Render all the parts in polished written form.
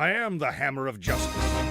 I am the hammer of justice.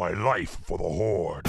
My life for the Horde.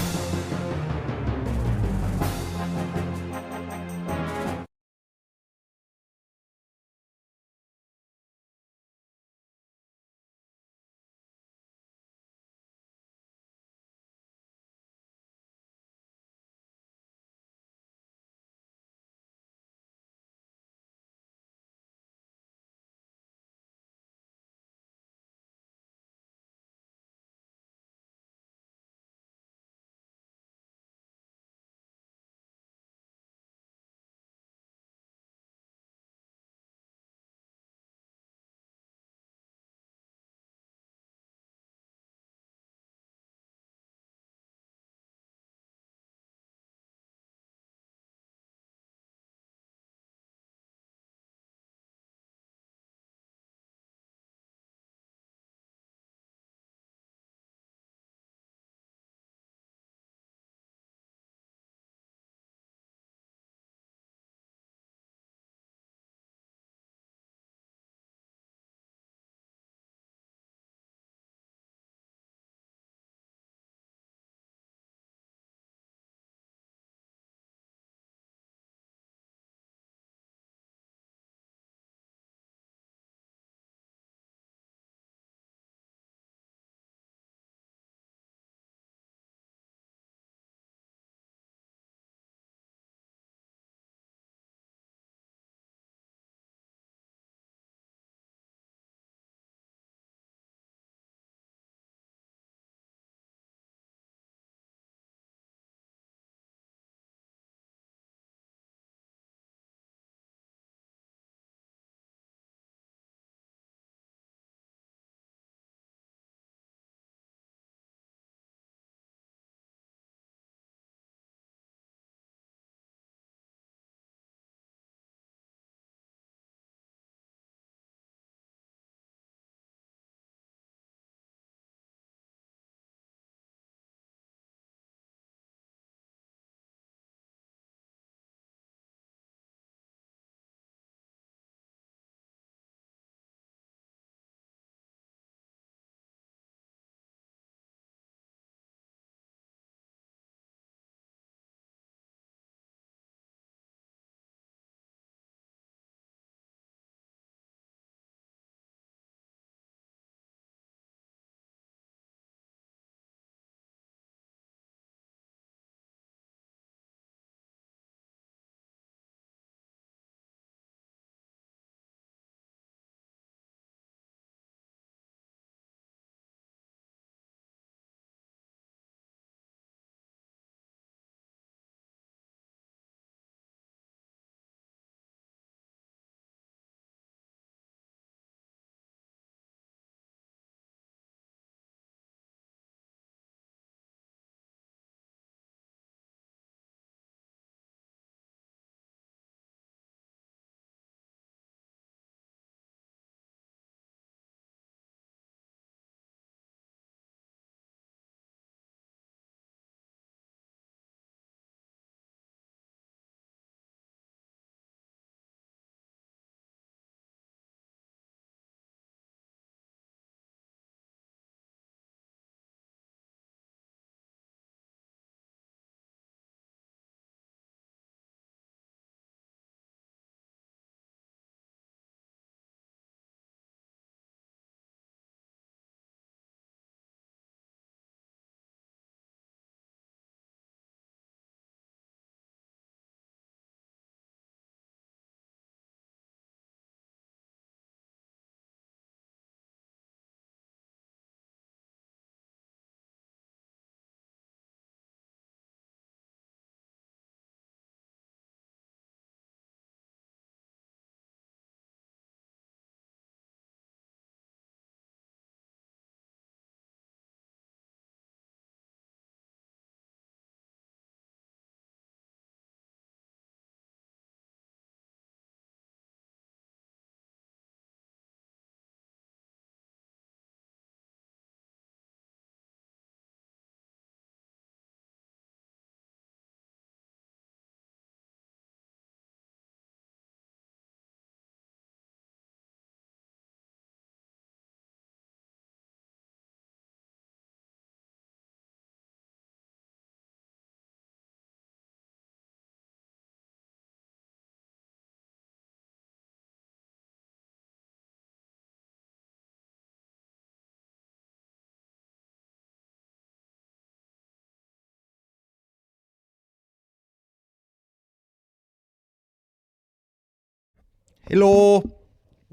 Hello.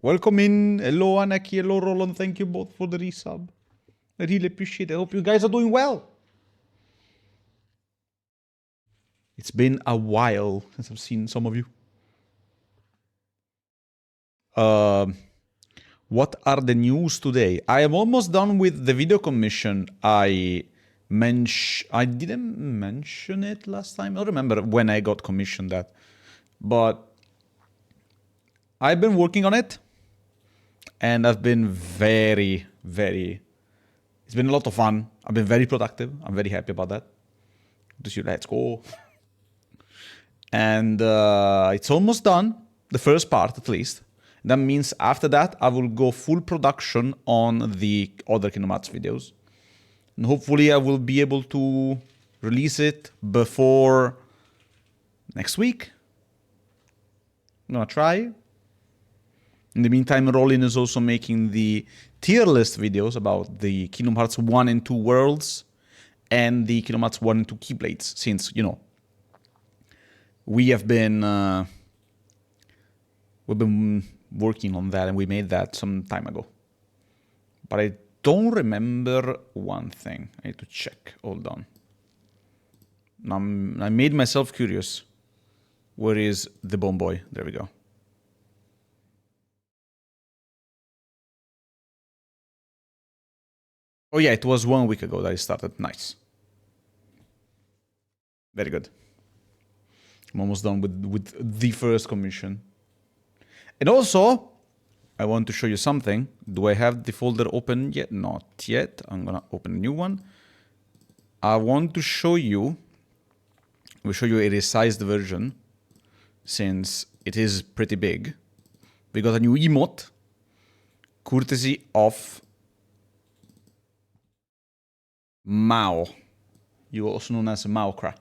Welcome in. Hello, Anaki. Hello, Roland. Thank you both for the resub. I really appreciate it. I hope you guys are doing well. It's been a while since I've seen some of you. What are the news today? I am almost done with the video commission. I didn't mention it last time. I don't remember when I got commissioned that. But I've been working on it. And I've been very, it's been a lot of fun. I've been very productive. I'm very happy about that. Let's go. And it's almost done. The first part, at least. That means after that, I will go full production on the other Kingdom Hearts videos. And hopefully I will be able to release it before next week. I'm gonna try. In the meantime, Rollin is also making the tier list videos about the Kingdom Hearts 1 and 2 worlds and the Kingdom Hearts 1 and 2 Keyblades, since, you know, we've been working on that and we made that some time ago. But I don't remember one thing. I need to check. Hold on. I made myself curious. Where is the Bone Boy? There we go. Oh yeah, it was 1 week ago that I started. Nice. Very good. I'm almost done with the first commission. And also, I want to show you something. Do I have the folder open yet? Not yet. I'm gonna open a new one. I want to show you, we'll show you a resized version, since it is pretty big. We got a new emote, courtesy of Mao. You also known as Maokra.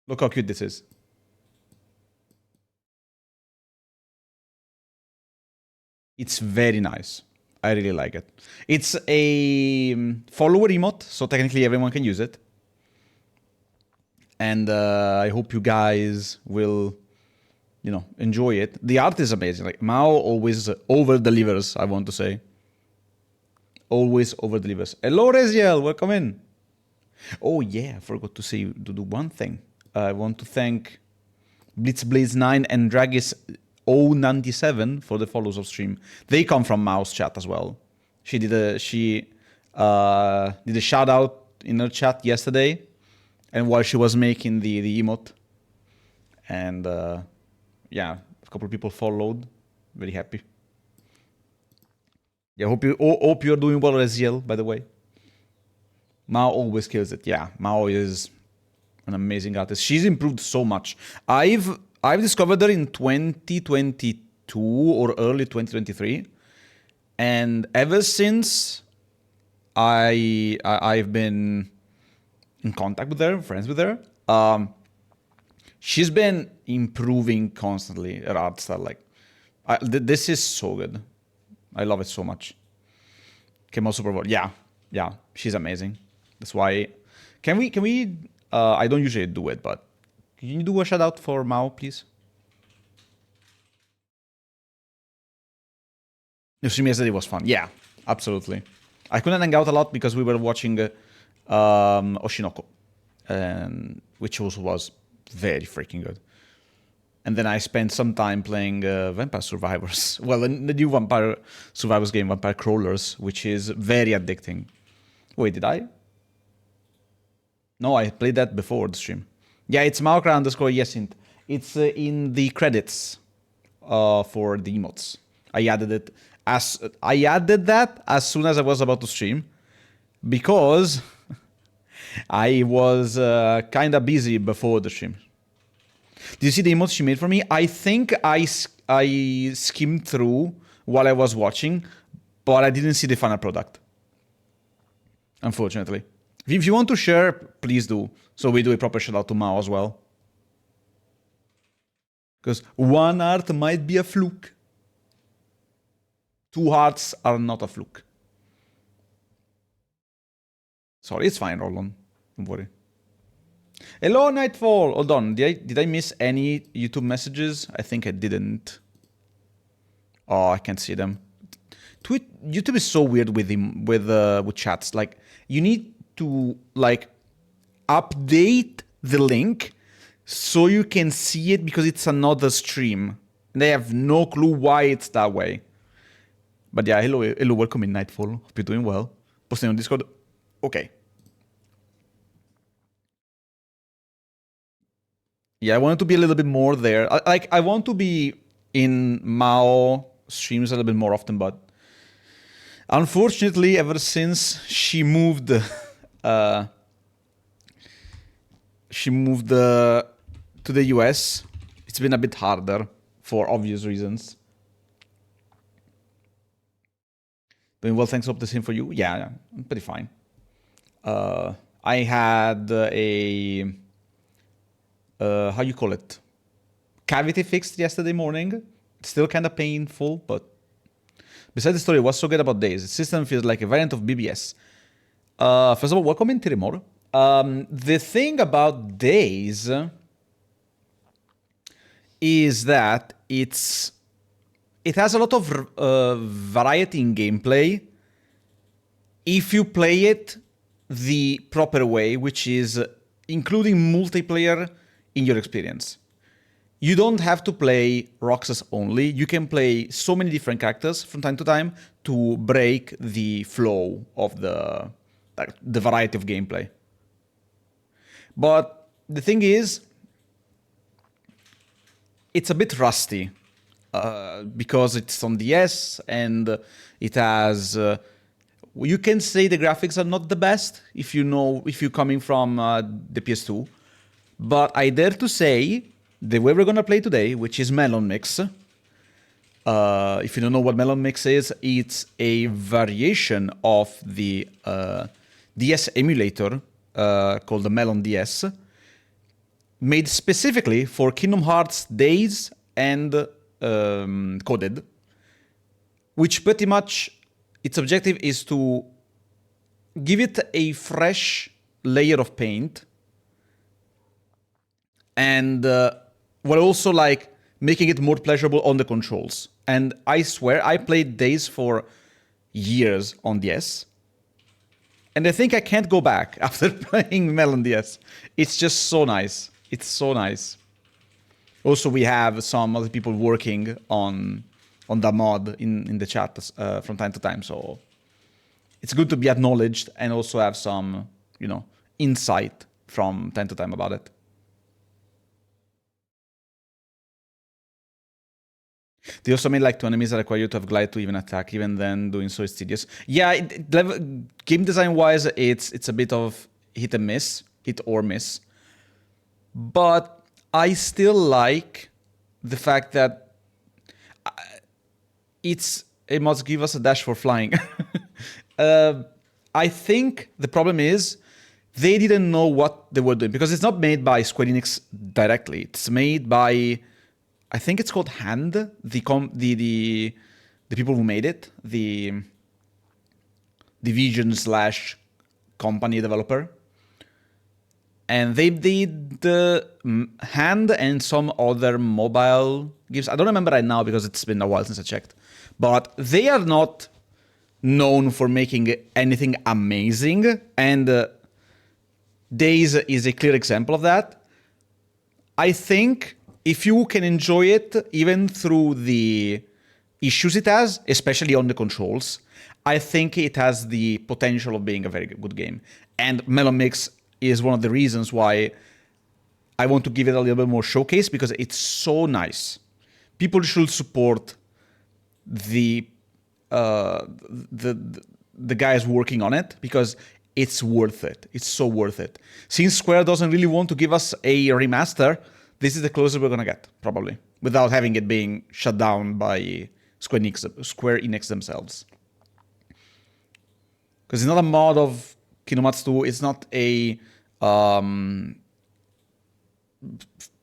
Look how cute this is. It's very nice. I really like it. It's a follower emote, so technically everyone can use it. And I hope you guys will, you know, enjoy it. The art is amazing. Like, Mao always over-delivers, I want to say. Always over-delivers. Hello, Reziel, welcome in. Oh yeah, I forgot to say, to do one thing. I want to thank Blitzblaze9 and Dragis 097 for the follows of stream. They come from Mao's chat as well. She did a shout out in her chat yesterday, and while she was making the emote, and yeah, a couple of people followed. Very happy. Yeah, hope you're doing well, Reziel, by the way. Mao always kills it. Yeah, Mao is an amazing artist. She's improved so much. I've discovered her in 2022 or early 2023, and ever since I've been in contact with her, friends with her. She's been improving constantly her art style. Like, this is so good. I love it so much. Came out super well. Yeah, she's amazing. That's why. Can we? I don't usually do it, but can you do a shout out for Mao, please? The stream yesterday was fun. Yeah, absolutely. I couldn't hang out a lot because we were watching Oshinoko, which also was very freaking good. And then I spent some time playing Vampire Survivors. Well, the new Vampire Survivors game, Vampire Crawlers, which is very addicting. Wait, did I? No, I played that before the stream. Yeah, it's Maokra_Yesint. It's in the credits for the emotes. I added it I added that as soon as I was about to stream, because I was kind of busy before the stream. Do you see the emotes she made for me? I think I skimmed through while I was watching, but I didn't see the final product, unfortunately. If you want to share, please do, so we do a proper shout out to Mao as well. Because one art might be a fluke. 2 hearts are not a fluke. Sorry, it's fine, Roland. Don't worry. Hello, Nightfall. Hold on. Did I miss any YouTube messages? I think I didn't. Oh, I can't see them. YouTube is so weird with chats. Like, you need to like update the link so you can see it because it's another stream. And they have no clue why it's that way. But yeah, hello, welcome in Nightfall. Hope you're doing well. Posting on Discord. Okay. Yeah, I wanted to be a little bit more there. I want to be in Mao streams a little bit more often, but unfortunately, ever since she moved, to the US, it's been a bit harder for obvious reasons. Doing well, thanks. Hope the same for you. Yeah, I'm pretty fine. I had how you call it? Cavity fixed yesterday morning. Still kind of painful, but besides the story, what's so good about Days? The system feels like a variant of BBS. First of all, welcome in Tirimor. The thing about Days is that it has a lot of variety in gameplay if you play it the proper way, which is including multiplayer in your experience. You don't have to play Roxas only. You can play so many different characters from time to time to break the flow of the variety of gameplay. But the thing is, it's a bit rusty because it's on DS and it has. You can say the graphics are not the best if you're coming from the PS2, but I dare to say the way we're gonna play today, which is MelonMix. If you don't know what MelonMix is, it's a variation of the DS emulator called the Melon DS, made specifically for Kingdom Hearts Days and Coded, which pretty much its objective is to give it a fresh layer of paint and while also like making it more pleasurable on the controls. And I swear I played Days for years on DS, and I think I can't go back after playing Melon DS. It's just so nice. It's so nice. Also, we have some other people working on that mod in the chat from time to time, so it's good to be acknowledged and also have some, insight from time to time about it. They also made like 2 enemies that require you to have glide to even attack, even then doing so is tedious. Yeah, game design wise, it's a bit of hit or miss. But I still like the fact that it must give us a dash for flying. I think the problem is they didn't know what they were doing because it's not made by Square Enix directly. It's made by, I think it's called Hand, the people who made it, the division / company developer. And they did the Hand and some other mobile games. I don't remember right now because it's been a while since I checked. But they are not known for making anything amazing. And Days is a clear example of that. I think if you can enjoy it, even through the issues it has, especially on the controls, I think it has the potential of being a very good game. And MelonMix is one of the reasons why I want to give it a little bit more showcase, because it's so nice. People should support the guys working on it because it's worth it. It's so worth it. Since Square doesn't really want to give us a remaster, this is the closest we're gonna get, probably, without having it being shut down by Square Enix themselves. Because it's not a mod of Kingdom Hearts 2. It's not a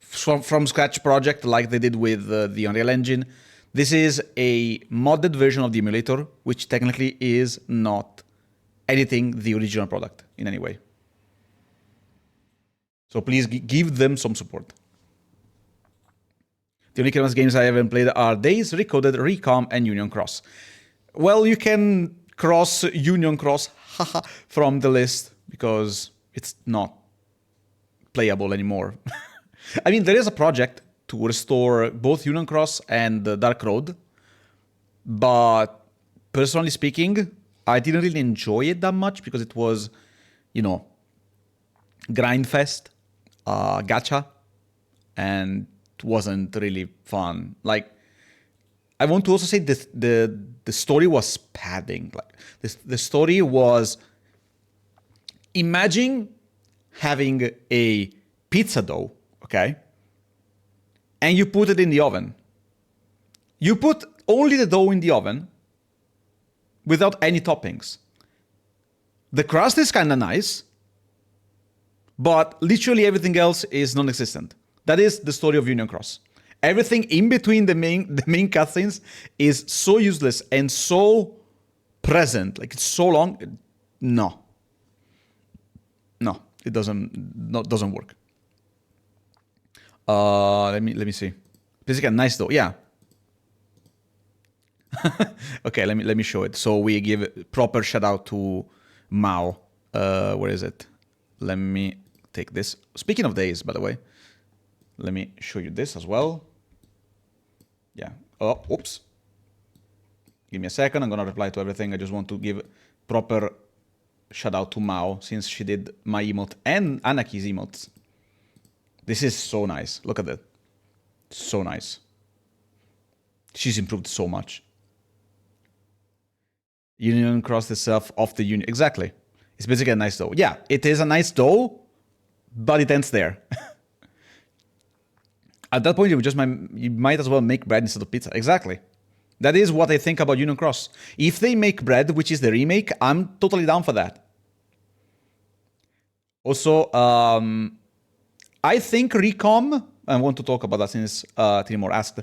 from scratch project like they did with the Unreal Engine. This is a modded version of the emulator, which technically is not editing the original product in any way. So please give them some support. The only Christmas games I haven't played are Days, Recoded, Recom, and Union Cross. Well, you can cross Union Cross from the list because it's not playable anymore. I mean, there is a project to restore both Union Cross and Dark Road, but personally speaking, I didn't really enjoy it that much because it was, you know, grindfest, gacha, and it wasn't really fun. Like, I want to also say this, the story was padding. Like, the story was, imagine having a pizza dough, okay, and you put it in the oven. You put only the dough in the oven without any toppings. The crust is kind of nice, but literally everything else is non-existent. That is the story of Union Cross. Everything in between the main cutscenes is so useless and so present. Like, it's so long. No, it doesn't work. Let me see. Basically, nice though. Yeah. Okay, let me show it. So we give proper shout out to Mao. Where is it? Let me take this. Speaking of days, by the way, let me show you this as well. Yeah. Oh, oops. Give me a second. I'm gonna reply to everything. I just want to give proper shout out to Mao since she did my emote and Anaki's emotes. This is so nice. Look at that. So nice. She's improved so much. Union crossed itself off the union. Exactly. It's basically a nice dough. Yeah, it is a nice dough, but it ends there. At that point, you might as well make bread instead of pizza. Exactly. That is what I think about Union Cross. If they make bread, which is the remake, I'm totally down for that. Also, I think Recom, I want to talk about that since Timor asked.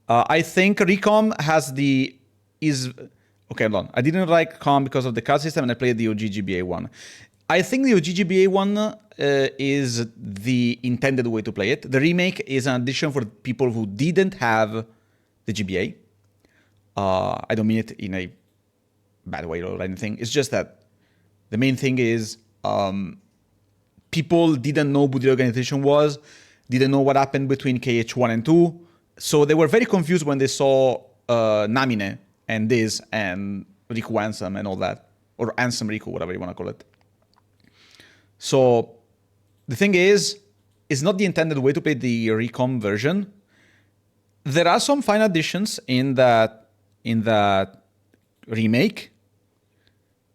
I think Recom okay, hold on. I didn't like Com because of the card system, and I played the OG GBA one. I think the OG GBA one is the intended way to play it. The remake is an addition for people who didn't have the GBA. I don't mean it in a bad way or anything. It's just that the main thing is people didn't know who the organization was, didn't know what happened between KH1 and 2. So they were very confused when they saw Namine and this and Riku Ansem and all that. Or Ansem Riku, whatever you want to call it. So the thing is, it's not the intended way to play the Recom version. There are some fine additions in that remake,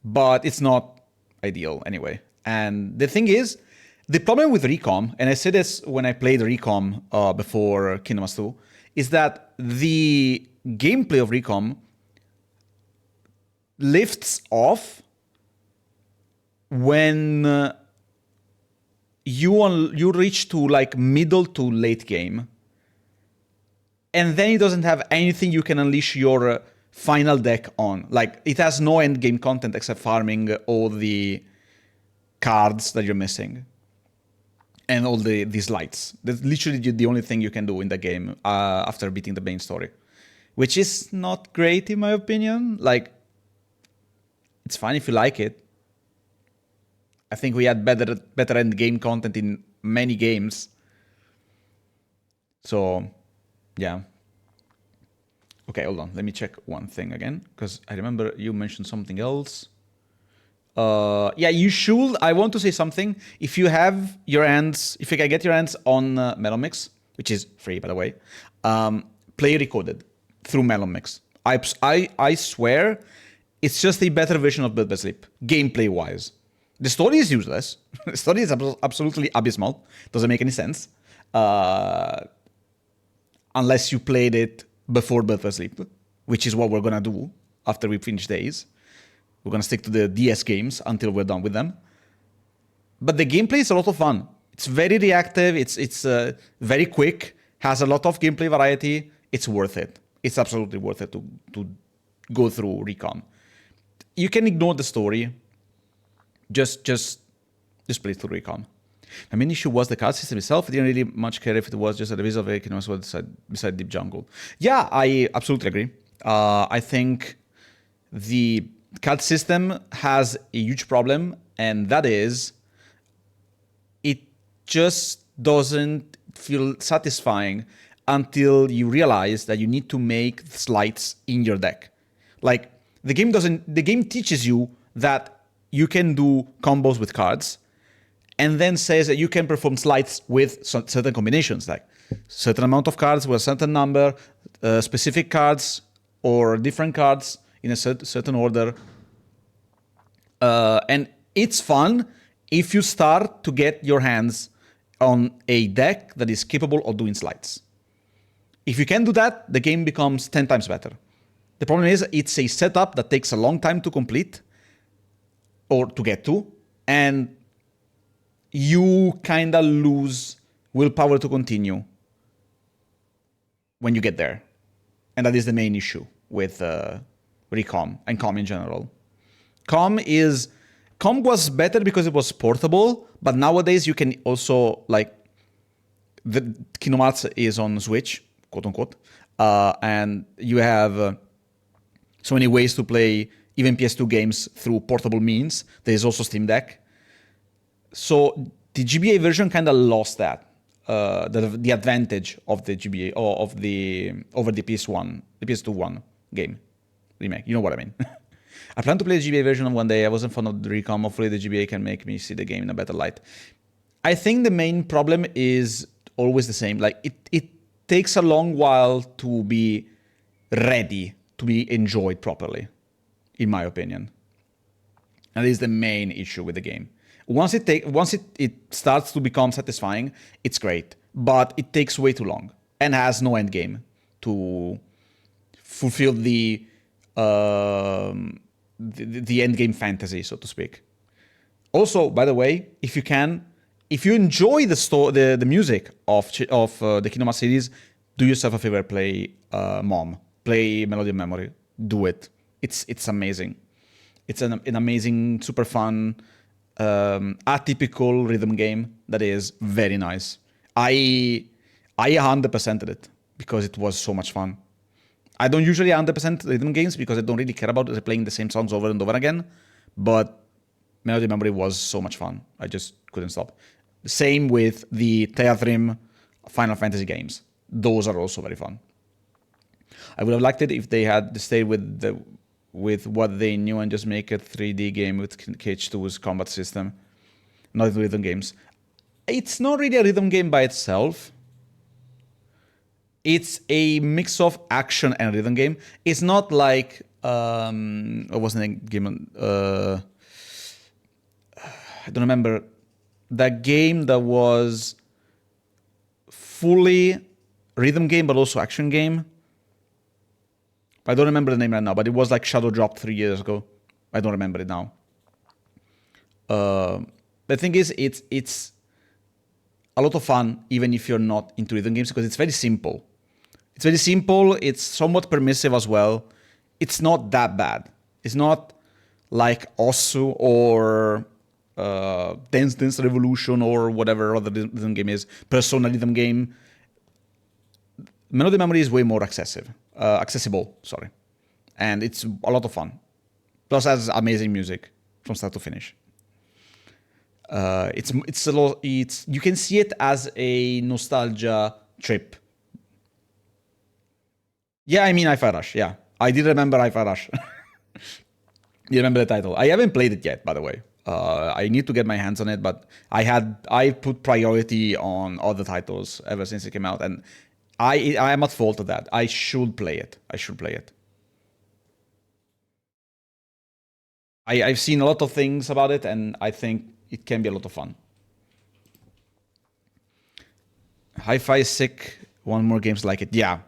but it's not ideal anyway. And the thing is, the problem with Recom, and I said this when I played Recom before Kingdom Hearts 2, is that the gameplay of Recom lifts off when you reach to like middle to late game, and then it doesn't have anything you can unleash your final deck on. Like, it has no end game content except farming all the cards that you're missing and all these lights. That's literally the only thing you can do in the game after beating the main story, which is not great in my opinion. Like, it's fine if you like it. I think we had better end game content in many games. So, yeah. Okay, hold on. Let me check one thing again, because I remember you mentioned something else. Yeah, you should. I want to say something. If you have your hands, if you can get your hands on MelonMix, which is free, by the way, play Recoded through MelonMix. I swear, it's just a better version of Build by Sleep, gameplay-wise. The story is useless. The story is absolutely abysmal. Doesn't make any sense. Unless you played it before Build by Sleep, which is what we're going to do after we finish Days. We're going to stick to the DS games until we're done with them. But the gameplay is a lot of fun. It's very reactive. It's very quick. Has a lot of gameplay variety. It's worth it. It's absolutely worth it to go through Recon. You can ignore the story. Just play through Recon. My main issue was the card system itself. I didn't really much care if it was just a revision of a Kingdom Hearts beside Deep Jungle. Yeah, I absolutely agree. I think the card system has a huge problem, and that is it just doesn't feel satisfying until you realize that you need to make slides in your deck. Like the game teaches you that you can do combos with cards, and then says that you can perform slides with certain combinations, like certain amount of cards with a certain number, specific cards or different cards in a certain order. And it's fun if you start to get your hands on a deck that is capable of doing slides. If you can do that, the game becomes 10 times better. The problem is it's a setup that takes a long time to complete or to get to, and you kind of lose willpower to continue when you get there. And that is the main issue with Recom and Com in general. Com was better because it was portable, but nowadays you can also, like, the Kingdom Hearts is on Switch, quote unquote, and you have so many ways to play even PS2 games through portable means. There is also Steam Deck. So the GBA version kind of lost that, the advantage of the GBA or of the over the PS2 one game remake. You know what I mean? I plan to play the GBA version one day. I wasn't fond of the Recom. Hopefully the GBA can make me see the game in a better light. I think the main problem is always the same. Like it takes a long while to be ready to be enjoyed properly, in my opinion. And this is the main issue with the game. Once it starts to become satisfying, it's great, but it takes way too long and has no end game to fulfill the end game fantasy, so to speak. Also, by the way, if you enjoy the music of the Kingdom Hearts series, do yourself a favor, play Mom, play Melody of Memory, do it. It's amazing. It's an amazing, super fun, atypical rhythm game that is very nice. I 100%ed it because it was so much fun. I don't usually 100% rhythm games because I don't really care about playing the same songs over and over again, but Melody Memory was so much fun. I just couldn't stop. Same with the Theathrim Final Fantasy games. Those are also very fun. I would have liked it if they had stayed with what they knew and just make a 3D game with KH2's combat system, not rhythm games. It's not really a rhythm game by itself. It's a mix of action and rhythm game. It's not like what was the game? I don't remember. That game that was fully rhythm game but also action game. I don't remember the name right now, but it was like Shadow dropped 3 years ago. I don't remember it now. The thing is, it's a lot of fun, even if you're not into rhythm games, because it's very simple. It's very simple. It's somewhat permissive as well. It's not that bad. It's not like Osu or Dance Dance Revolution or whatever other rhythm game is. Persona rhythm game. Melody Memory is way more accessible, sorry. And it's a lot of fun. Plus has amazing music from start to finish. You can see it as a nostalgia trip. Yeah, I mean Hi-Fi Rush, yeah. I did remember Hi-Fi Rush. You remember the title. I haven't played it yet, by the way. I need to get my hands on it, but I put priority on other titles ever since it came out, and I am at fault of that. I should play it. I've seen a lot of things about it, and I think it can be a lot of fun. Hi-Fi is sick. One more games like it. Yeah.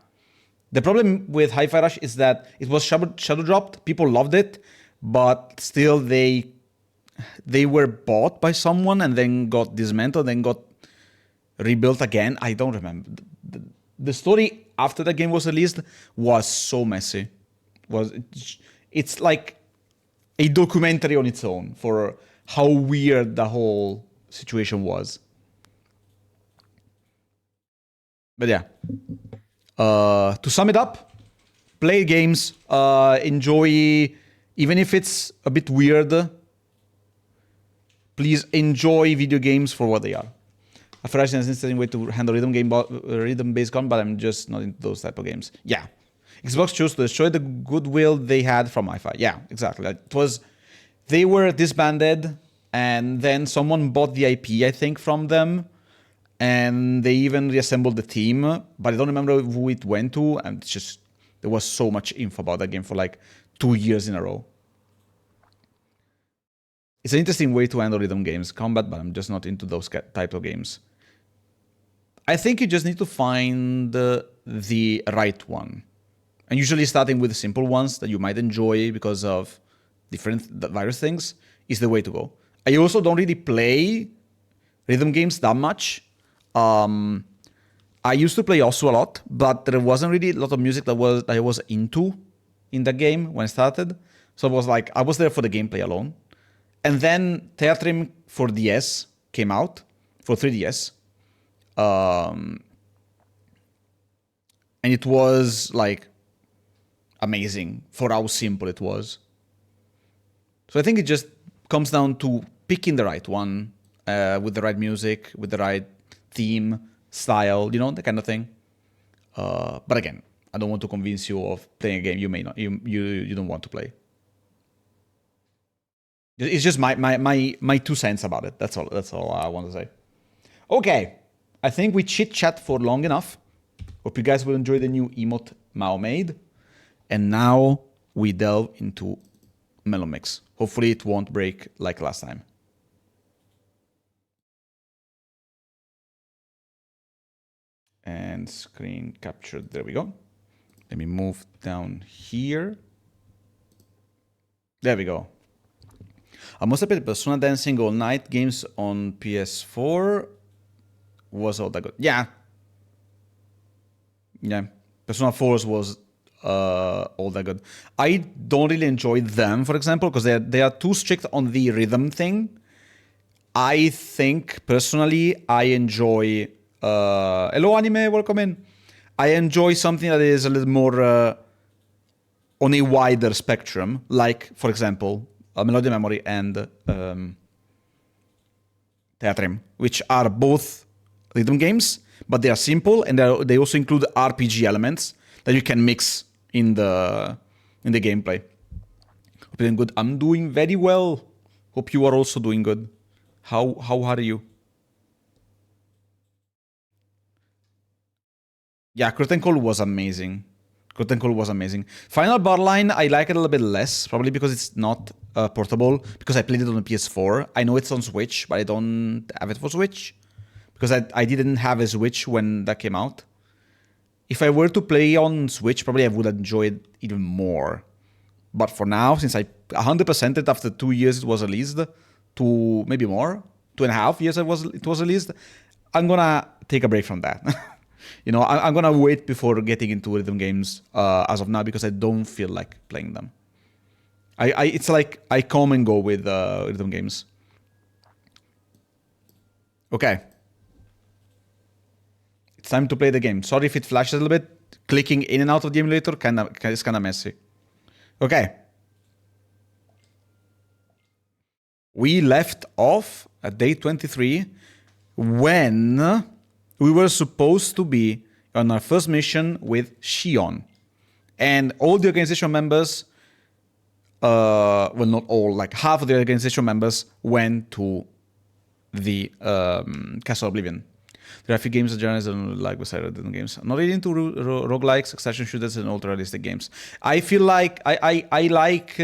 The problem with Hi-Fi Rush is that it was shadow dropped. People loved it, but still they were bought by someone and then got dismantled, then got rebuilt again. I don't remember. The story after the game was released was so messy. It's like a documentary on its own for how weird the whole situation was. But yeah. To sum it up, play games, enjoy, even if it's a bit weird, please enjoy video games for what they are. I feel like it's an interesting way to handle rhythm-based combat, but I'm just not into those type of games. Yeah. Xbox chose to destroy the goodwill they had from Hi-Fi. Yeah, exactly. It was, they were disbanded, and then someone bought the IP, I think, from them, and they even reassembled the team, but I don't remember who it went to, and it's just, there was so much info about that game for like 2 years in a row. It's an interesting way to handle rhythm games, combat, but I'm just not into those type of games. I think you just need to find the right one. And usually starting with simple ones that you might enjoy because of different various things is the way to go. I also don't really play rhythm games that much. I used to play Osu a lot, but there wasn't really a lot of music that I was into in the game when I started. So it was like, I was there for the gameplay alone. And then Teatrim for DS came out, for 3DS. And it was like amazing for how simple it was. So I think it just comes down to picking the right one with the right music, with the right theme, style, you know, that kind of thing. But again, I don't want to convince you of playing a game you may not, you don't want to play. It's just my 2 cents about it. That's all I want to say. Okay, I think we chit chat for long enough. Hope you guys will enjoy the new emote Mao made. And now we delve into MelonMix. Hopefully it won't break like last time. And screen captured, there we go. Let me move down here. There we go. I must admit, Persona Dancing All Night games on PS4 was all that good. Yeah. Yeah. Persona 4 was all that good. I don't really enjoy them, for example, because they are too strict on the rhythm thing. I think, personally, I enjoy... hello, anime, welcome in. I enjoy something that is a little more on a wider spectrum, like, for example, Melody Memory and Teatrim, which are both rhythm games, but they are simple, and they also include RPG elements that you can mix in the gameplay. Hope you're doing good. I'm doing very well. Hope you are also doing good. How are you? Yeah, Curtain Call was amazing. Curtain Call was amazing. Final Barline, I like it a little bit less, probably because it's not portable, because I played it on the PS4. I know it's on Switch, but I don't have it for Switch, because I didn't have a Switch when that came out. If I were to play on Switch, probably I would enjoy it even more. But for now, since I 100%ed it after 2 years it was released, to maybe more, 2.5 years it was released, I'm gonna take a break from that. You know, I'm gonna wait before getting into rhythm games as of now, because I don't feel like playing them. It's like I come and go with rhythm games. Okay. It's time to play the game. Sorry if it flashes a little bit. Clicking in and out of the emulator is kind of messy. Okay. We left off at day 23 when we were supposed to be on our first mission with Shion. And all the organization members, well, not all, like half of the organization members went to the Castle Oblivion. There are a few games that journalists don't like beside rhythm games. I'm not really into roguelikes, extraction shooters, and ultra-realistic games. I feel like I like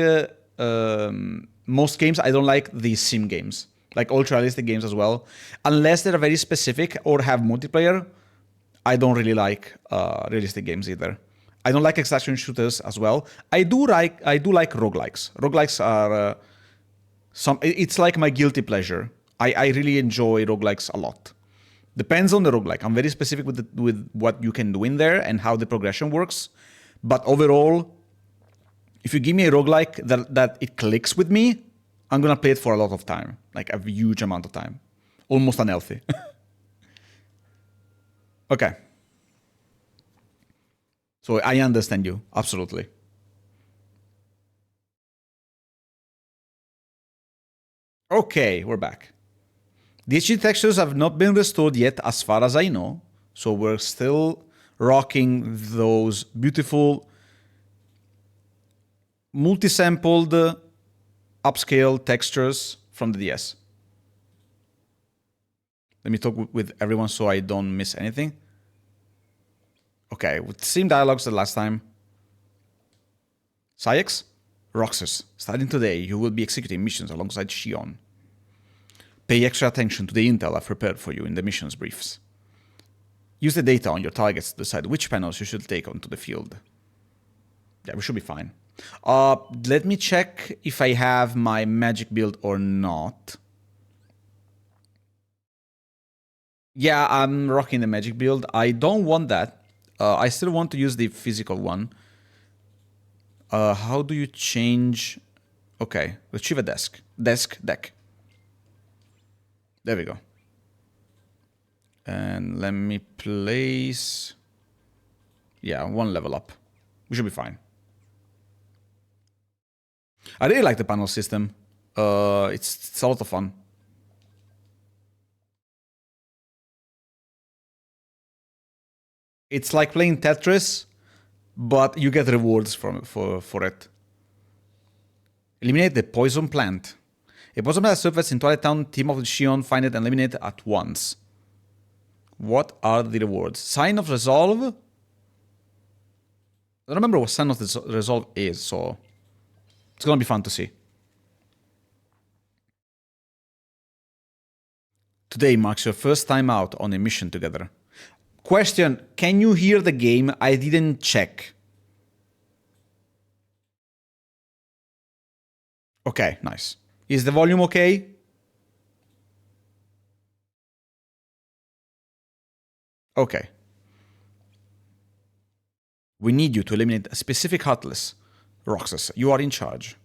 most games. I don't like the sim games, like ultra-realistic games as well. Unless they're very specific or have multiplayer, I don't really like realistic games either. I don't like extraction shooters as well. I do like roguelikes. Roguelikes are it's like my guilty pleasure. I really enjoy roguelikes a lot. Depends on the roguelike. I'm very specific with what you can do in there and how the progression works. But overall, if you give me a roguelike that it clicks with me, I'm gonna play it for a lot of time, like a huge amount of time, almost unhealthy. Okay. So I understand you, absolutely. Okay, we're back. The HG textures have not been restored yet, as far as I know. So we're still rocking those beautiful multi-sampled upscale textures from the DS. Let me talk with everyone so I don't miss anything. Okay, with same dialogues the last time. Saix, Roxas, starting today, you will be executing missions alongside Shion. Pay extra attention to the intel I've prepared for you in the missions briefs. Use the data on your targets to decide which panels you should take onto the field. Yeah, we should be fine. Let me check if I have my magic build or not. Yeah, I'm rocking the magic build. I don't want that. I still want to use the physical one. How do you change? Okay, retrieve a deck. Deck. There we go. And let me place... Yeah, one level up. We should be fine. I really like the panel system. It's a lot of fun. It's like playing Tetris, but you get rewards for it. Eliminate the poison plant. A poison plant surfaces in Twilight Town. Team of the Shion find it and eliminate it at once. What are the rewards? Sign of Resolve? I don't remember what Sign of Resolve is, so it's gonna be fun to see. Today marks your first time out on a mission together. Question, can you hear the game? I didn't check. Okay, nice. Is the volume okay? Okay. We need you to eliminate a specific Heartless. Roxas, you are in charge.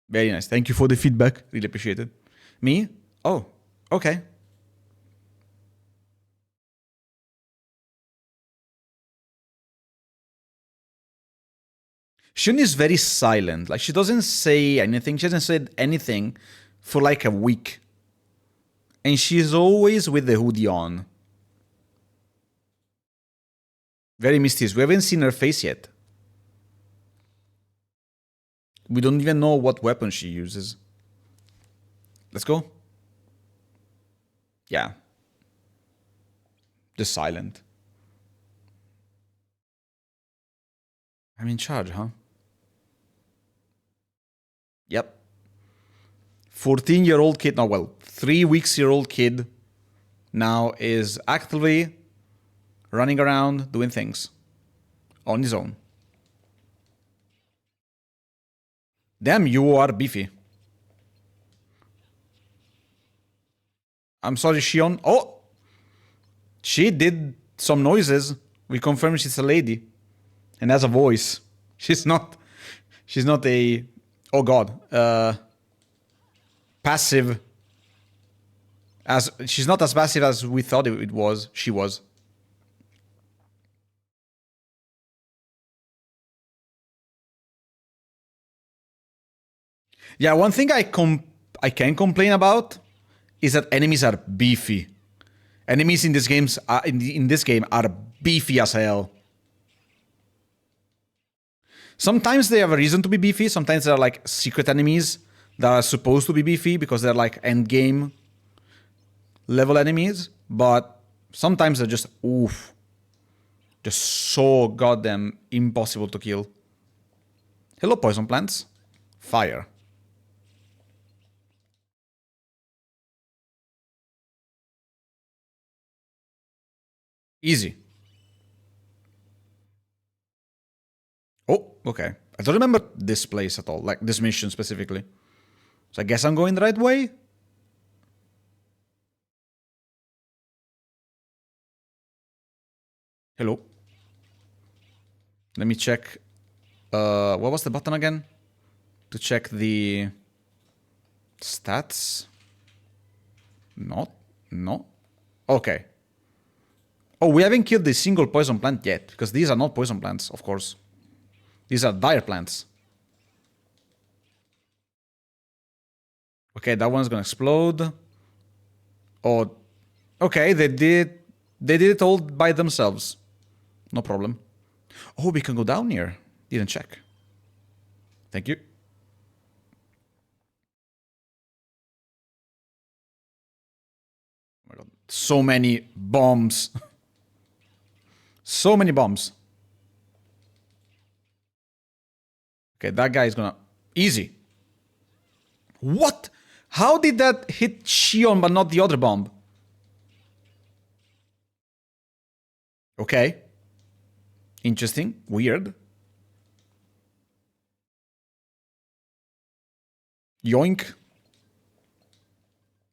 Very nice. Thank you for the feedback. Really appreciate it. Me? Oh, okay. Shun is very silent. Like, she doesn't say anything. She hasn't said anything for like a week. And she's always with the hoodie on. Very mysterious. We haven't seen her face yet. We don't even know what weapon she uses. Let's go. Yeah. Just silent. I'm in charge, huh? Yep. 14-year-old kid, no, well, 3 weeks-year-old kid now is actively running around doing things on his own. Damn, you are beefy. I'm sorry, Shion. Oh! She did some noises. We confirmed she's a lady. And has a voice. She's not a... Oh god. Passive. She's not as passive as we thought it was. She was. Yeah, one thing I can complain about is that enemies are beefy. Enemies in this game are beefy as hell. Sometimes they have a reason to be beefy. Sometimes they're like secret enemies that are supposed to be beefy because they're like end game level enemies. But sometimes they're just oof, just so goddamn impossible to kill. Hello, poison plants. Fire. Easy. Oh, okay. I don't remember this place at all, like this mission specifically. So I guess I'm going the right way? Hello. Let me check. What was the button again? To check the stats? Not? No? Okay. Oh, we haven't killed a single poison plant yet, because these are not poison plants, of course. These are dire plants. Okay, that one's gonna explode. Oh, okay, they did it all by themselves. No problem. Oh, we can go down here. Didn't check. Thank you. Oh my god, so many bombs. So many bombs. Okay, that guy is gonna... Easy. What? How did that hit Shion but not the other bomb? Okay. Interesting. Weird. Yoink.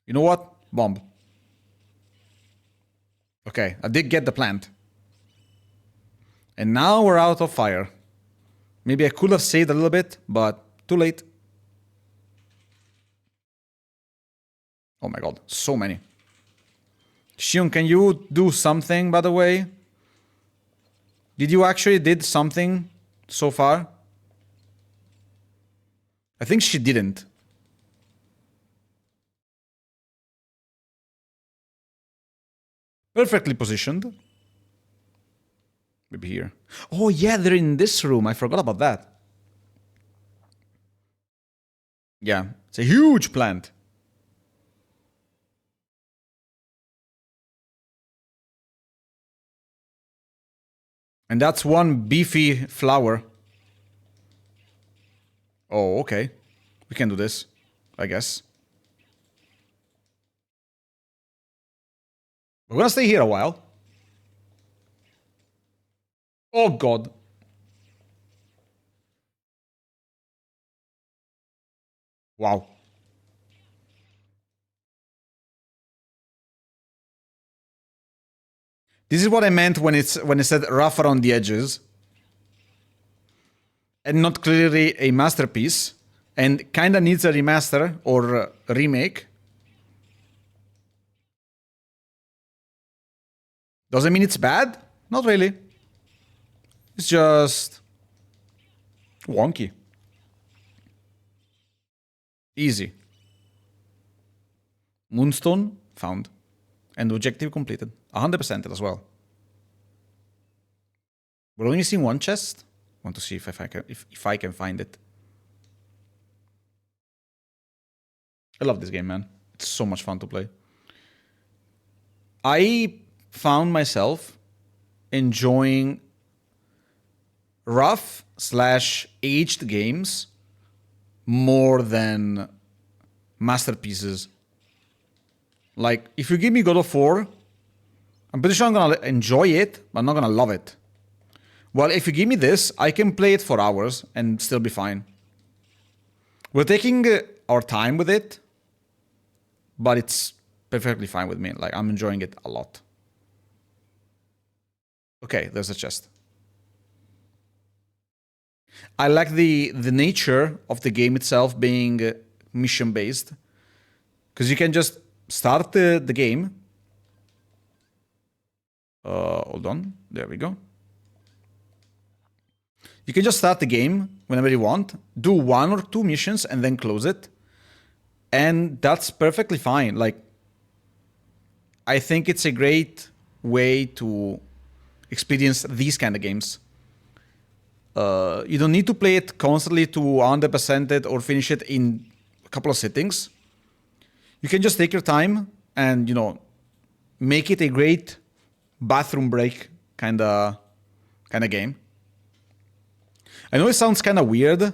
You know what? Bomb. Okay, I did get the plant. And now we're out of fire. Maybe I could have saved a little bit, but too late. Oh my god, so many. Shion, can you do something, by the way? Did you actually did something so far? I think she didn't. Perfectly positioned. Maybe here. Oh yeah, they're in this room. I forgot about that. Yeah, it's a huge plant. And that's one beefy flower. Oh, okay. We can do this, I guess. We're gonna stay here a while. Oh god. Wow. This is what I meant when it said rough around the edges. And not clearly a masterpiece. And kinda needs a remaster or a remake. Does it mean it's bad? Not really. It's just wonky. Easy. Moonstone found. And objective completed. 100% as well. We're only seeing one chest. Want to see if I can find it. I love this game, man. It's so much fun to play. I found myself enjoying rough/aged games more than masterpieces. Like, if you give me God of War, I'm pretty sure I'm gonna enjoy it, but I'm not gonna love it. Well, if you give me this, I can play it for hours and still be fine. We're taking our time with it, but it's perfectly fine with me. Like, I'm enjoying it a lot. Okay, there's a chest. I like the nature of the game itself being mission-based. Because you can just start the game. Hold on. There we go. You can just start the game whenever you want, do 1 or 2 missions, and then close it. And that's perfectly fine. Like, I think it's a great way to experience these kind of games. You don't need to play it constantly to 100% it or finish it in a couple of sittings. You can just take your time and, you know, make it a great bathroom break kind of game. I know it sounds kind of weird,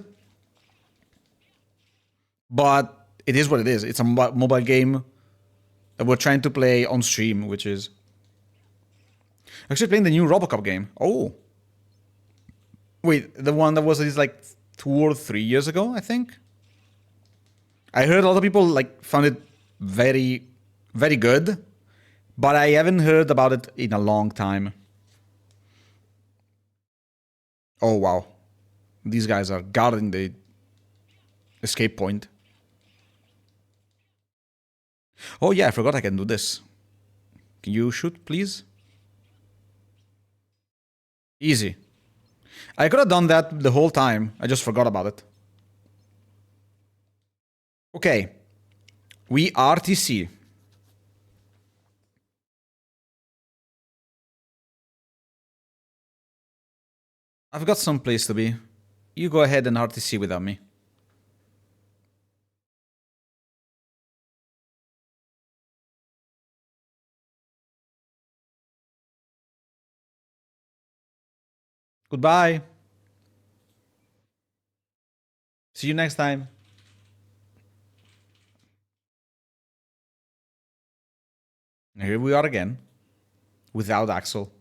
but it is what it is. It's a mobile game that we're trying to play on stream, which is actually playing the new RoboCop game. Oh, wait, the one that was like 2 or 3 years ago, I think. I heard a lot of people like found it very, very good, but I haven't heard about it in a long time. Oh wow, these guys are guarding the escape point. Oh yeah, I forgot I can do this. Can you shoot, please? Easy. I could have done that the whole time. I just forgot about it. Okay. We RTC. I've got some place to be. You go ahead and RTC without me. Goodbye. See you next time. Here we are again. Without Axel.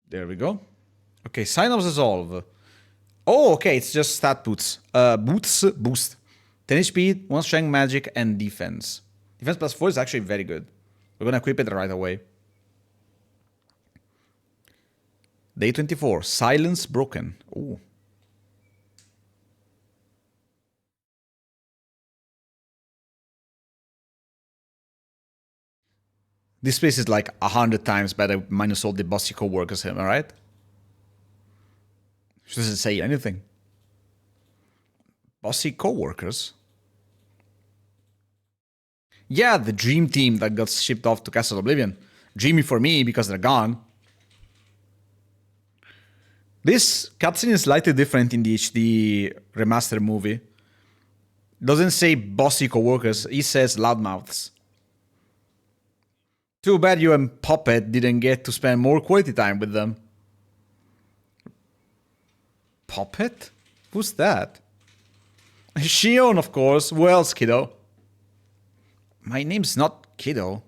There we go. Okay, sign of resolve. Oh, okay, it's just stat boots. Boost. 10 HP, 1 strength, magic, and defense. Defense plus 4 is actually very good. We're gonna equip it right away. Day 24, silence broken. Ooh. This place is like 100 times better minus all the bossy co-workers, am I right? She doesn't say anything. Bossy co-workers? Yeah, the dream team that got shipped off to Castle Oblivion. Dreamy for me because they're gone. This cutscene is slightly different in the HD remaster movie. Doesn't say bossy co-workers, he says loudmouths. Too bad you and Puppet didn't get to spend more quality time with them. Puppet? Who's that? Shion, of course. Who else, kiddo? My name's not Kiddo.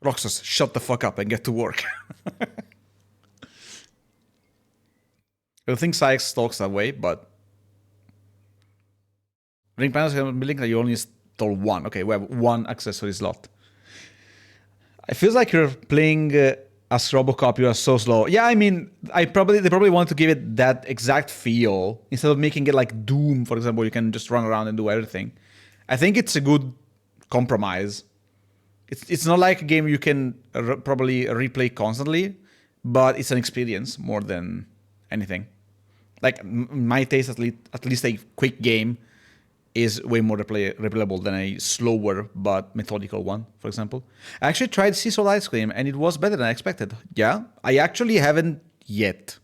Roxas, shut the fuck up and get to work. I don't think Sykes talks that way, but... Ring panels have a building that you only install one. Okay, we have one accessory slot. It feels like you're playing as Robocop, you are so slow. Yeah, I mean, they probably want to give it that exact feel. Instead of making it like Doom, for example, you can just run around and do everything. I think it's a good compromise. It's not like a game you can probably replay constantly, but it's an experience more than anything. Like, my taste, at least a quick game is way more replayable than a slower but methodical one, for example. I actually tried sea salt ice cream, and it was better than I expected. Yeah, I actually haven't yet.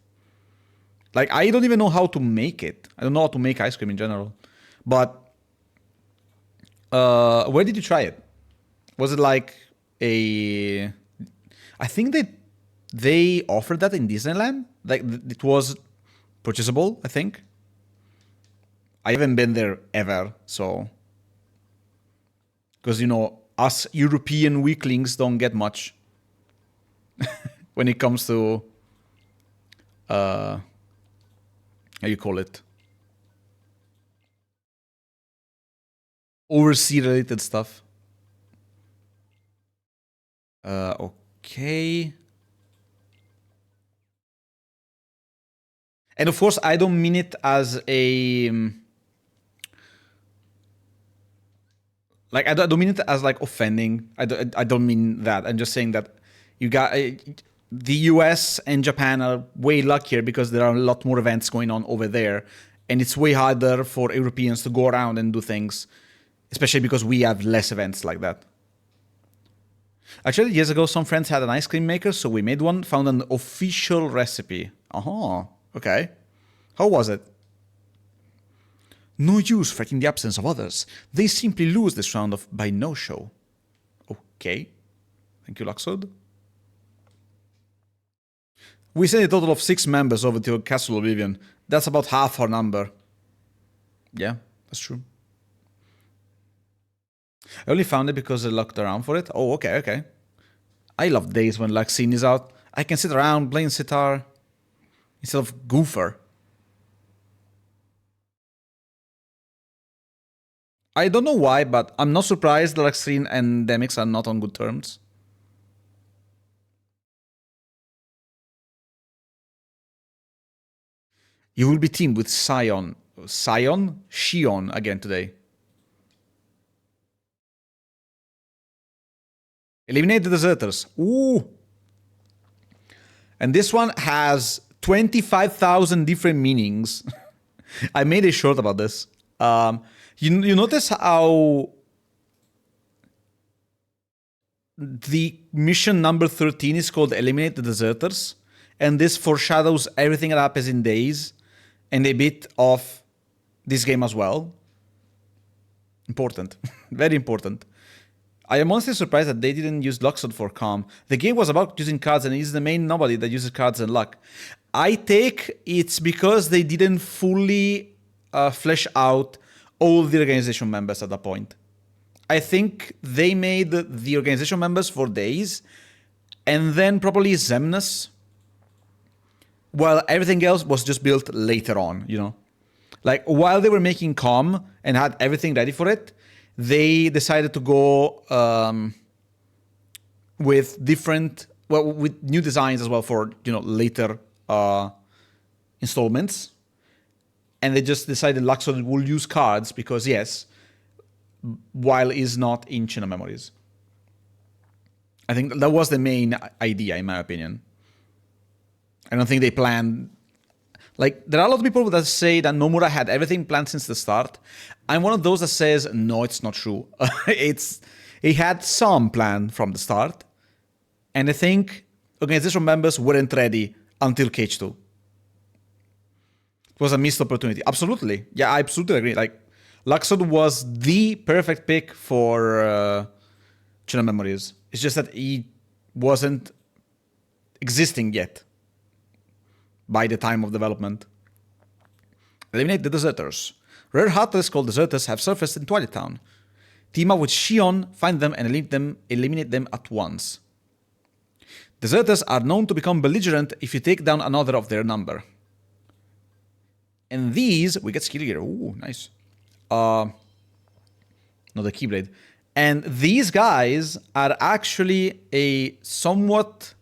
Like, I don't even know how to make it. I don't know how to make ice cream in general. But, where did you try it? Was it like a... I think they offered that in Disneyland. Like, it was purchasable, I think. I haven't been there ever, so... Because, you know, us European weaklings don't get much. When it comes to... how you call it? Overseas-related stuff. Okay. And of course, I don't mean it as a... Like, I don't mean it as, like, offending. I don't mean that. I'm just saying that you got... the US and Japan are way luckier because there are a lot more events going on over there. And it's way harder for Europeans to go around and do things. Especially because we have less events like that. Actually, years ago, some friends had an ice cream maker, so we made one, found an official recipe. Okay. How was it? No use fighting the absence of others. They simply lose this round by no-show. Okay. Thank you, Luxod. We sent a total of 6 members over to Castle Oblivion. That's about half our number. Yeah, that's true. I only found it because I looked around for it. Oh, okay. I love days when Luxine is out. I can sit around playing sitar instead of Goofer. I don't know why, but I'm not surprised that Luxine and Demix are not on good terms. You will be teamed with Shion again today. Eliminate the deserters. Ooh. And this one has 25,000 different meanings. I made a short about this. You notice how the mission number 13 is called Eliminate the Deserters, and this foreshadows everything that happens in Days and a bit of this game as well. Important. Very important. I am honestly surprised that they didn't use Luxord for Calm. The game was about using cards, and he's the main nobody that uses cards and luck. I take it's because they didn't fully flesh out all the organization members at that point. I think they made the organization members for Days, and then probably Xemnas, while everything else was just built later on, you know? Like, while they were making Calm and had everything ready for it, they decided to go with different, well, with new designs as well for, you know, later installments. And they just decided Luxord will use cards because, yes, while is not in China Memories. I think that was the main idea, in my opinion. I don't think they planned. Like, there are a lot of people that say that Nomura had everything planned since the start. I'm one of those that says, no, it's not true. He had some plan from the start. And I think organization members weren't ready until Cage 2. It was a missed opportunity. Absolutely. Yeah, I absolutely agree. Like, Luxord was the perfect pick for China Memories. It's just that he wasn't existing yet by the time of development. Eliminate the deserters. Rare heartless called deserters have surfaced in Twilight Town. Team up with Shion, find them, and eliminate them at once. Deserters are known to become belligerent if you take down another of their number. And these, we get skill gear. Ooh, nice. No, the Keyblade. And these guys are actually a somewhat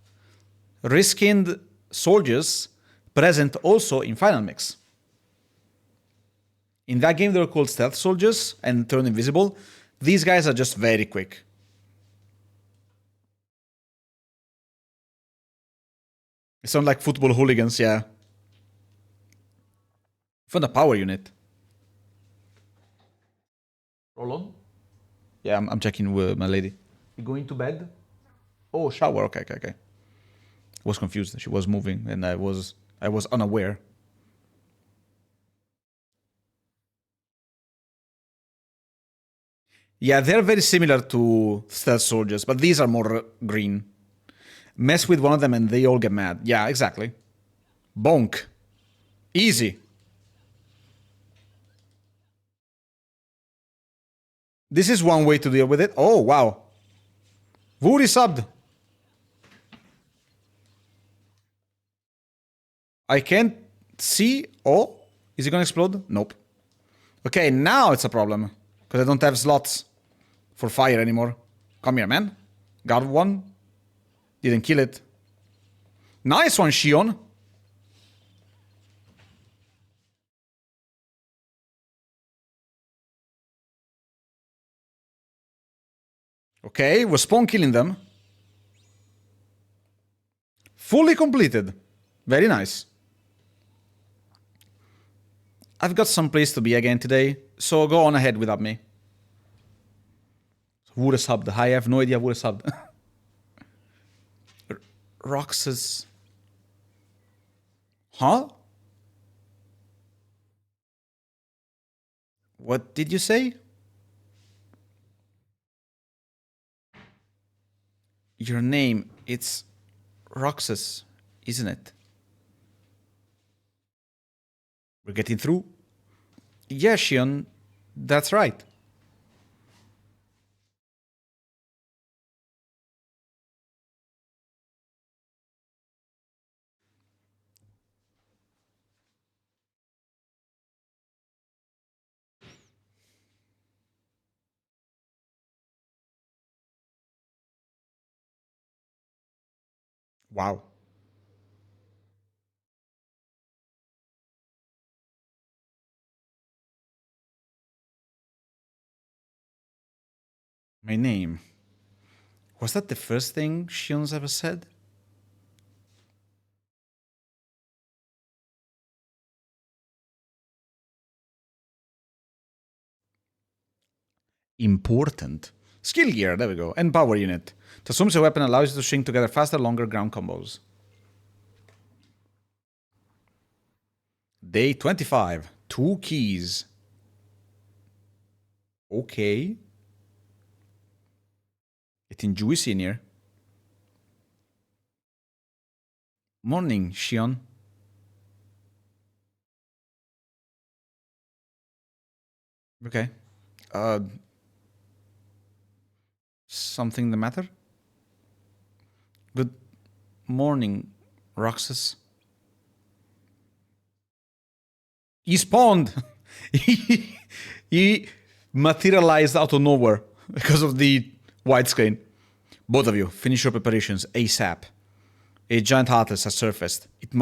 riskind soldiers present also in MelonMix. In that game, they were called stealth soldiers and turn invisible. These guys are just very quick. They sound like football hooligans, yeah. From the power unit. Roll on? Yeah, I'm checking with my lady. You going to bed? Oh, shower. Okay. I was confused. She was moving, and I was unaware. Yeah, they're very similar to stealth soldiers, but these are more green. Mess with one of them and they all get mad. Yeah, exactly. Bonk. Easy. This is one way to deal with it. Oh, wow. Woody subbed. I can't see. Oh, is it gonna explode? Nope. Okay, now it's a problem. Because I don't have slots for fire anymore. Come here, man. Got one. Didn't kill it. Nice one, Shion. Okay, we're spawn killing them. Fully completed. Very nice. I've got some place to be again today, so go on ahead without me. Who would have subbed? I have no idea who would have subbed. Roxas. Huh? What did you say? Your name, it's Roxas, isn't it? We're getting through? Yeah, Shion, that's right. Wow. My name. Was that the first thing Shion's ever said? Important. Skill gear, there we go. And power unit. Tasum's weapon allows you to string together faster, longer ground combos. Day 25. 2 keys. Okay. Getting juicy in here. Morning, Shion. Okay. Something the matter? Good morning, Roxas. He spawned. he materialized out of nowhere because of the widescreen. Both of you, finish your preparations ASAP. A giant heartless has surfaced. It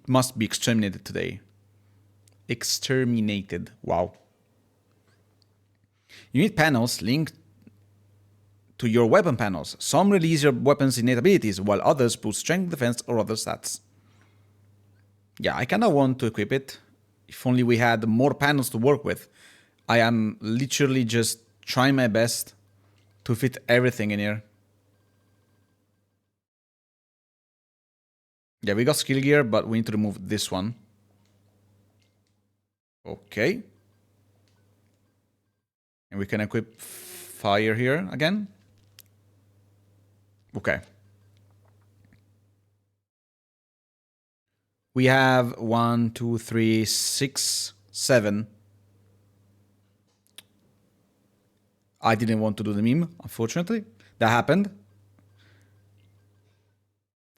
must be exterminated today. Exterminated. Wow. You need panels linked to your weapon panels. Some release your weapon's innate abilities, while others boost strength, defense, or other stats. Yeah, I kinda want to equip it. If only we had more panels to work with. I am literally just trying my best to fit everything in here. Yeah, we got skill gear, but we need to remove this one. Okay. And we can equip fire here again. Okay. We have 1, 2, 3, 6, 7. I didn't want to do the meme, unfortunately. That happened.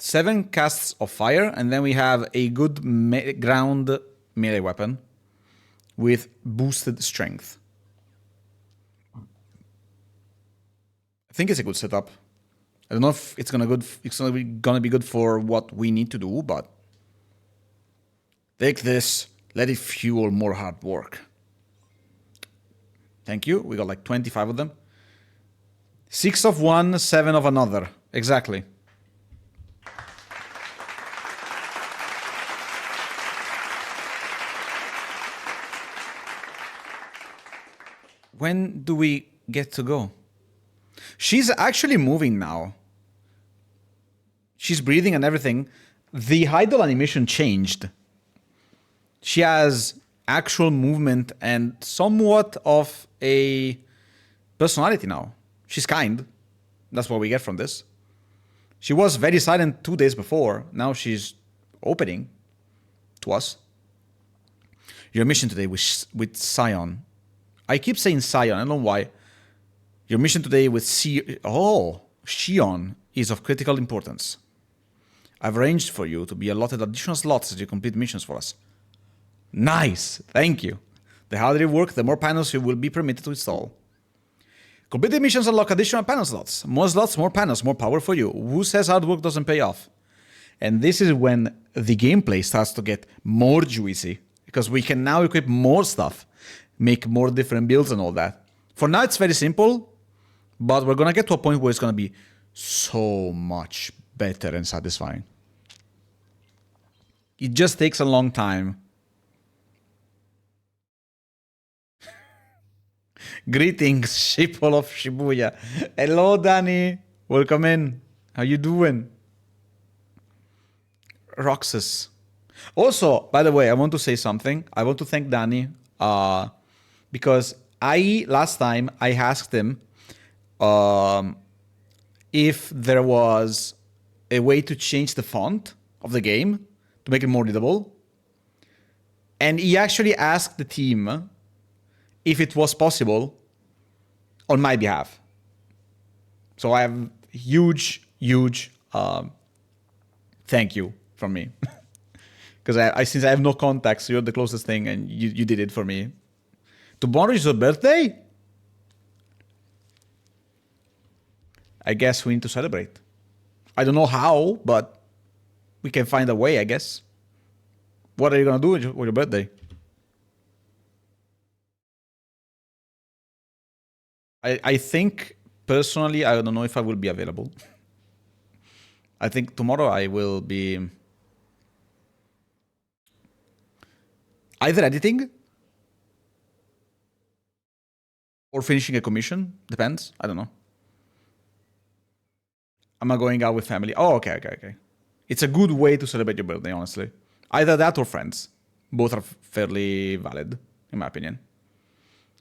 7 casts of fire, and then we have a good ground melee weapon with boosted strength. I think it's a good setup. I don't know if it's gonna be good for what we need to do, but take this, let it fuel more hard work. Thank you. We got like 25 of them. 6 of one, 7 of another. Exactly. When do we get to go? She's actually moving now. She's breathing and everything. The idle animation changed. She has actual movement and somewhat of a personality now. She's kind. That's what we get from this. She was very silent 2 days before. Now she's opening to us. Your mission today with Sion. I keep saying Sion. I don't know why. Your mission today with Shion is of critical importance. I've arranged for you to be allotted additional slots as you complete missions for us. Nice, thank you. The harder you work, the more panels you will be permitted to install. Completed missions unlock additional panel slots. More slots, more panels, more power for you. Who says hard work doesn't pay off? And this is when the gameplay starts to get more juicy, because we can now equip more stuff, make more different builds and all that. For now, it's very simple, but we're gonna get to a point where it's gonna be so much better and satisfying. It just takes a long time. Greetings, sheeple of Shibuya. Hello, Danny. Welcome in. How you doing? Roxas. Also, by the way, I want to say something. I want to thank Danny because last time I asked him if there was a way to change the font of the game to make it more readable. And he actually asked the team if it was possible on my behalf. So I have huge thank you from me. Because since I have no contacts, you're the closest thing and you did it for me. Tomorrow is your birthday? I guess we need to celebrate. I don't know how, but we can find a way, I guess. What are you gonna do with your birthday? I think personally, I don't know if I will be available. I think tomorrow I will be either editing or finishing a commission. Depends. I don't know. Am I going out with family? Oh, okay. It's a good way to celebrate your birthday, honestly. Either that or friends. Both are fairly valid, in my opinion.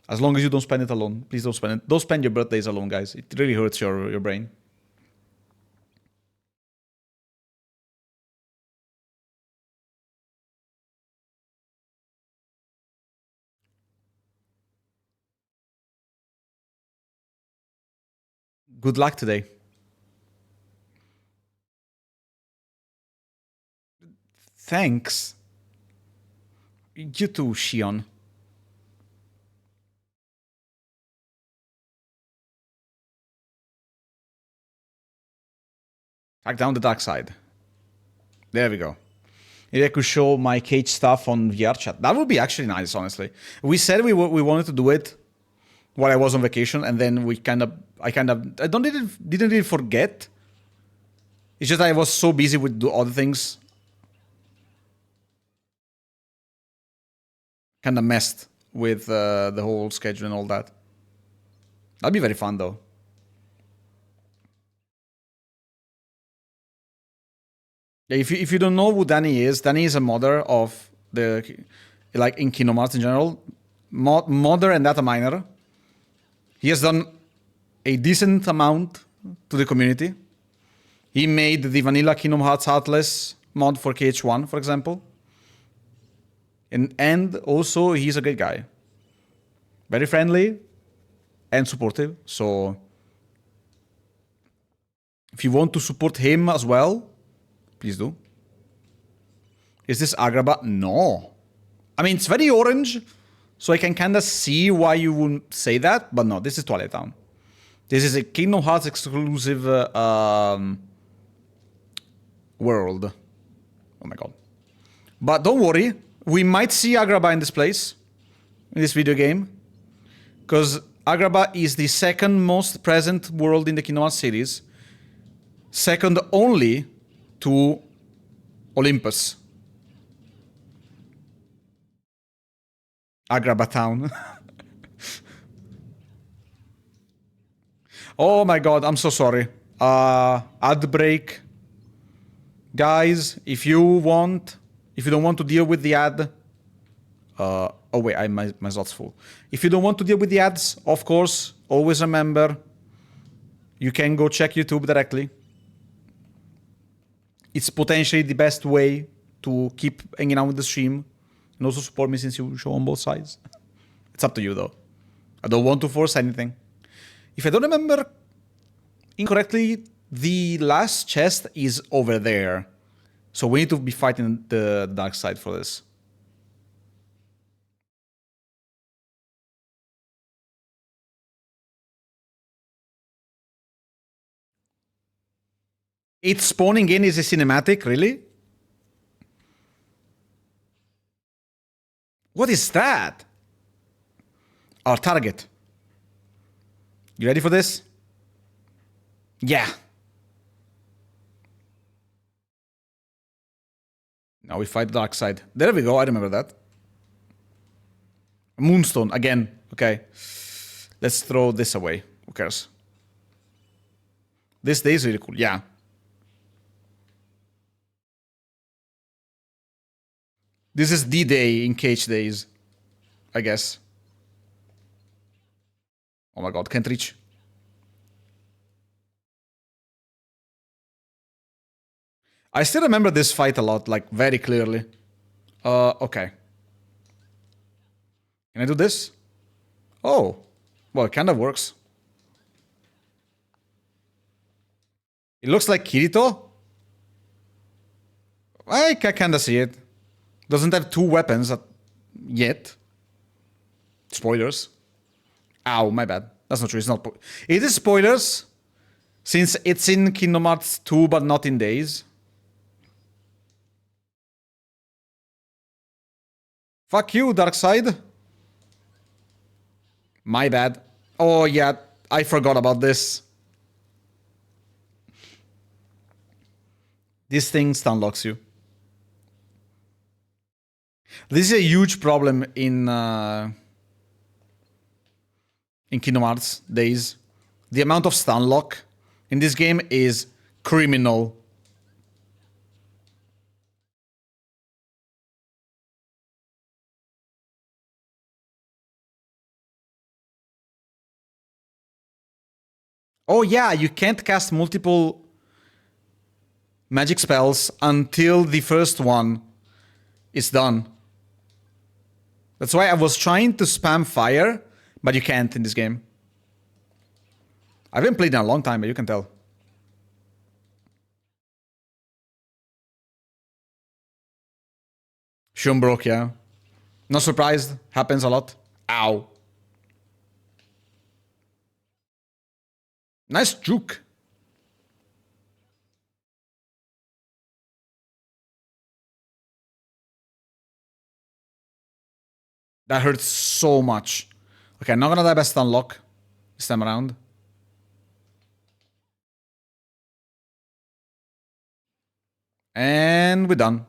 As long as you don't spend it alone. Please don't spend it. Don't spend your birthdays alone, guys. It really hurts your brain. Good luck today. Thanks. You too, Shion. Track down the dark side. There we go. Maybe I could show my cage stuff on VR chat. That would be actually nice, honestly. We said we wanted to do it while I was on vacation, and then I didn't really forget. It's just I was so busy with other things. Kind of messed with the whole schedule and all that. That'd be very fun, though. Yeah, if you don't know who Danny is a modder of the, like in Kingdom Hearts in general, modder and data miner. He has done a decent amount to the community. He made the vanilla Kingdom Hearts Atlas mod for KH1, for example. And also, he's a great guy. Very friendly and supportive. So, if you want to support him as well, please do. Is this Agrabah? No. I mean, it's very orange, so I can kind of see why you would say that, but no, this is Twilight Town. This is a Kingdom Hearts exclusive world. Oh my god. But don't worry, we might see Agrabah in this place, in this video game, because Agrabah is the second most present world in the Kingdom Hearts series, second only to Olympus. Agrabah Town. Oh my god, I'm so sorry. Ad break. Guys, if you don't want to deal with the ad, oh wait, my slot's full. If you don't want to deal with the ads, of course, always remember, you can go check YouTube directly. It's potentially the best way to keep hanging out with the stream and also support me since you show on both sides. It's up to you though. I don't want to force anything. If I don't remember incorrectly, the last chest is over there. So we need to be fighting the dark side for this. It's spawning in is a cinematic, really? What is that? Our target. You ready for this? Yeah. Now we fight the dark side. There we go, I remember that. Moonstone, again. Okay. Let's throw this away. Who cares? This day is really cool, yeah. This is D-Day in Cage days, I guess. Oh my god, can't reach. I still remember this fight a lot, like, very clearly. Okay. Can I do this? Oh. Well, it kind of works. It looks like Kirito. I can kind of see it. Doesn't have two weapons yet. Spoilers. Ow, my bad. That's not true. It's not. It is spoilers, since it's in Kingdom Hearts 2, but not in Days. Fuck you, Dark Side. My bad. Oh, yeah. I forgot about this. This thing stunlocks you. This is a huge problem in Kingdom Hearts days. The amount of stunlock in this game is criminal. Oh yeah, you can't cast multiple magic spells until the first one is done. That's why I was trying to spam fire, but you can't in this game. I haven't played in a long time, but you can tell. Shun broke, yeah. Not surprised. Happens a lot. Ow. Nice juke. That hurts so much. Okay, I'm not gonna die by stun lock this time around. And we're done.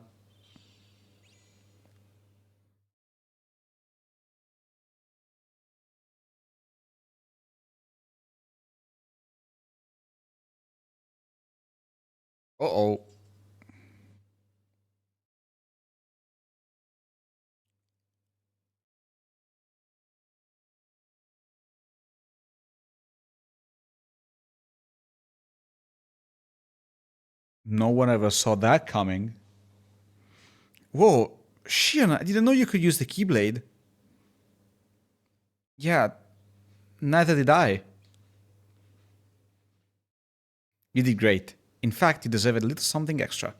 Uh-oh. No one ever saw that coming. Whoa, Shion, I didn't know you could use the Keyblade. Yeah, neither did I. You did great. In fact, you deserve a little something extra.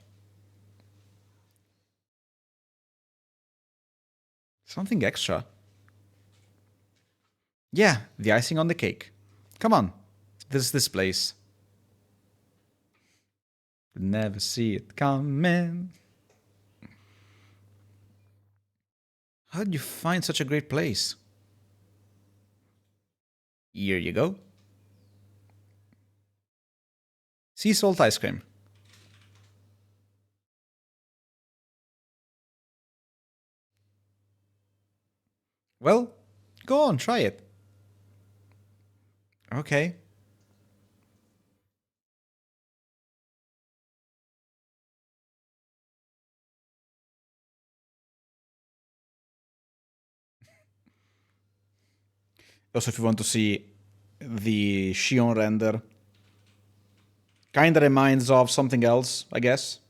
Something extra? Yeah, the icing on the cake. Come on, there's this place. Never see it coming. How did you find such a great place? Here you go. Sea salt ice cream. Well, go on, try it. Okay. Also, if you want to see the Shion render, kinda reminds of something else, I guess.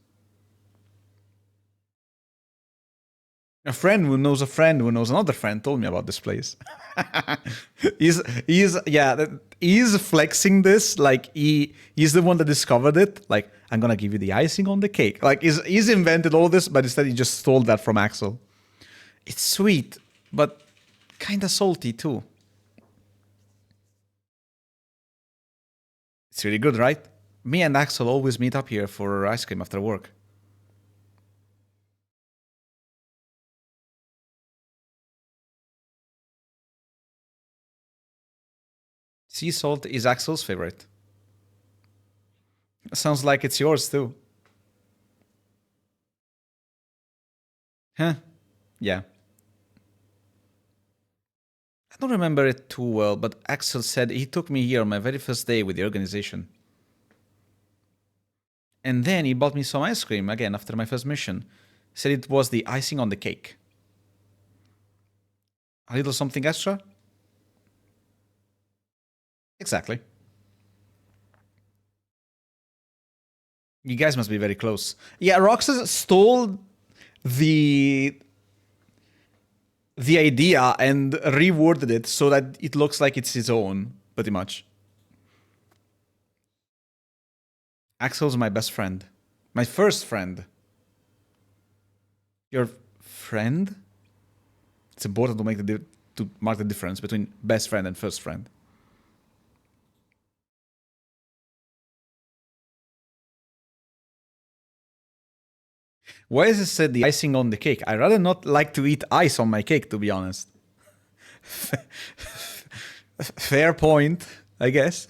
A friend who knows a friend who knows another friend told me about this place. he's flexing this like he's the one that discovered it. Like, I'm gonna give you the icing on the cake. Like he's invented all this, but instead he just stole that from Axel. It's sweet, but kinda salty too. It's really good, right? Me and Axel always meet up here for ice cream after work. Sea salt is Axel's favorite. Sounds like it's yours too. Huh? Yeah. I don't remember it too well, but Axel said he took me here on my very first day with the organization. And then he bought me some ice cream again after my first mission. Said it was the icing on the cake. A little something extra? Exactly. You guys must be very close. Yeah, Roxas stole the idea and reworded it so that it looks like it's his own, pretty much. Axel's my best friend. My first friend. Your friend? It's important to make to mark the difference between best friend and first friend. Why is it said the icing on the cake? I rather not like to eat ice on my cake, to be honest. Fair point. I guess.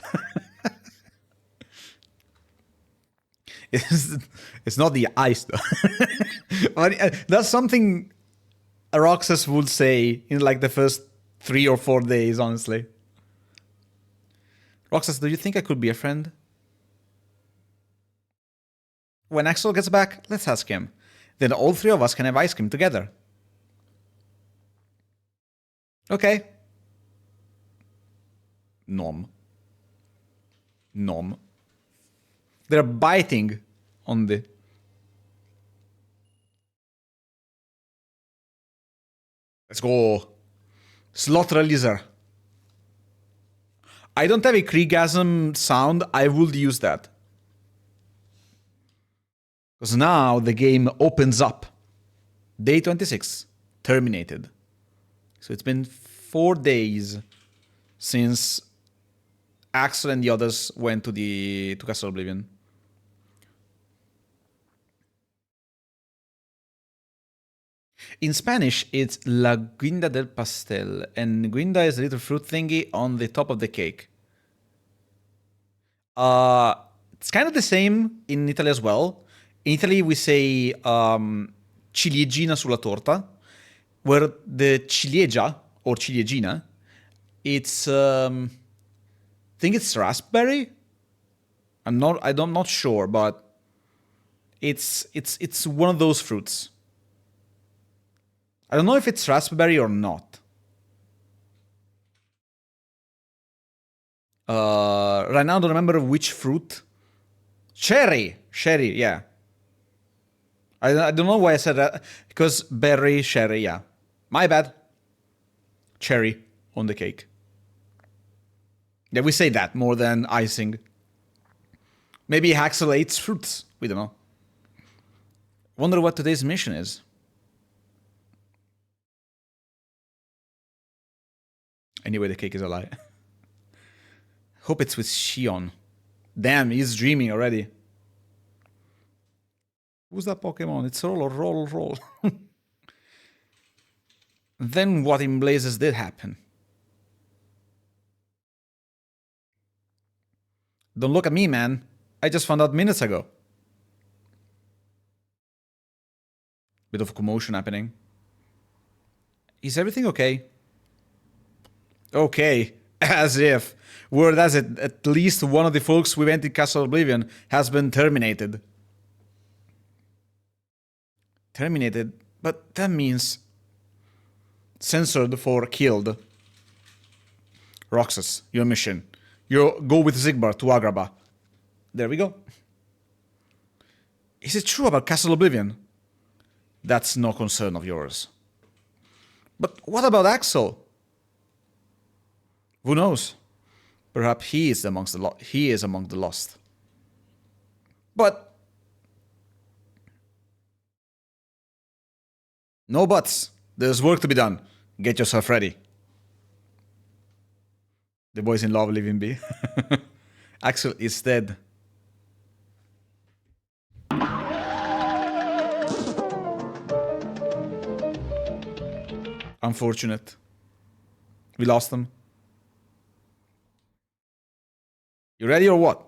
It's not the ice, though. That's something Roxas would say in like the first 3 or 4 days, honestly. Roxas, do you think I could be a friend? When Axel gets back, let's ask him. Then all 3 of us can have ice cream together. Okay. Nom. Nom. They're biting on the... Let's go. Slaughter a lizard. I don't have a Kriegasm sound. I would use that. Because now the game opens up. Day 26. Terminated. So it's been 4 days since Axel and the others went to Castle Oblivion. In Spanish, it's La Guinda del Pastel, and guinda is a little fruit thingy on the top of the cake. It's kind of the same in Italy as well. In Italy, we say ciliegina sulla torta, where the ciliegia or ciliegina, it's I think it's raspberry. I'm not sure, but it's one of those fruits. I don't know if it's raspberry or not. Right now, I don't remember which fruit. Cherry, yeah. I don't know why I said that, because berry, cherry, yeah. My bad. Cherry on the cake. Yeah, we say that more than icing. Maybe Haxel eats fruits. We don't know. Wonder what today's mission is. Anyway, the cake is a lie. Hope it's with Shion. Damn, he's dreaming already. Who's that Pokemon? It's roll. Then what in blazes did happen? Don't look at me, man. I just found out minutes ago. Bit of commotion happening. Is everything okay? Okay, as if. Word has it, at least one of the folks we went in Castle Oblivion has been terminated. Terminated? But that means... censored for killed. Roxas, your mission. You go with Zigbar to Agrabah. There we go. Is it true about Castle Oblivion? That's no concern of yours. But what about Axel? Who knows? Perhaps he is among the lost. But no buts. There's work to be done. Get yourself ready. The boys in love, leaving be. Axel is dead. Unfortunate. We lost them. You ready or what?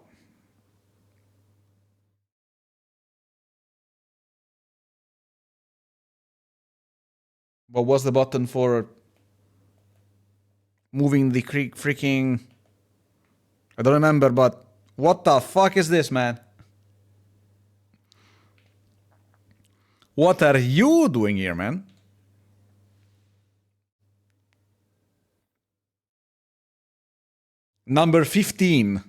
What was the button for moving the freaking... I don't remember, but what the fuck is this, man? What are you doing here, man? Number 15.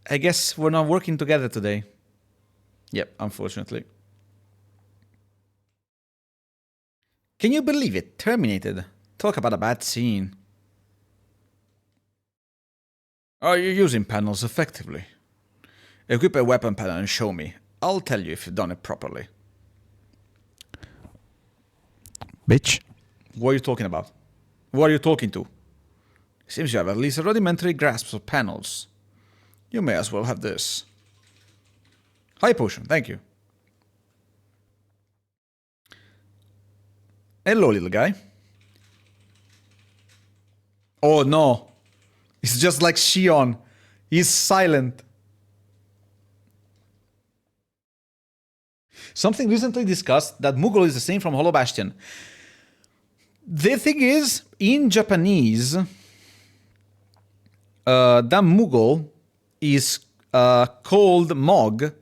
I guess we're not working together today. Yep, unfortunately. Can you believe it? Terminated. Talk about a bad scene. Are you using panels effectively? Equip a weapon panel and show me. I'll tell you if you've done it properly. Bitch. What are you talking about? Who are you talking to? Seems you have at least a rudimentary grasp of panels. You may as well have this. High potion, thank you. Hello, little guy. Oh no. It's just like Shion. He's silent. Something recently discussed that Moogle is the same from Hollow Bastion. The thing is, in Japanese, that Moogle is called Mog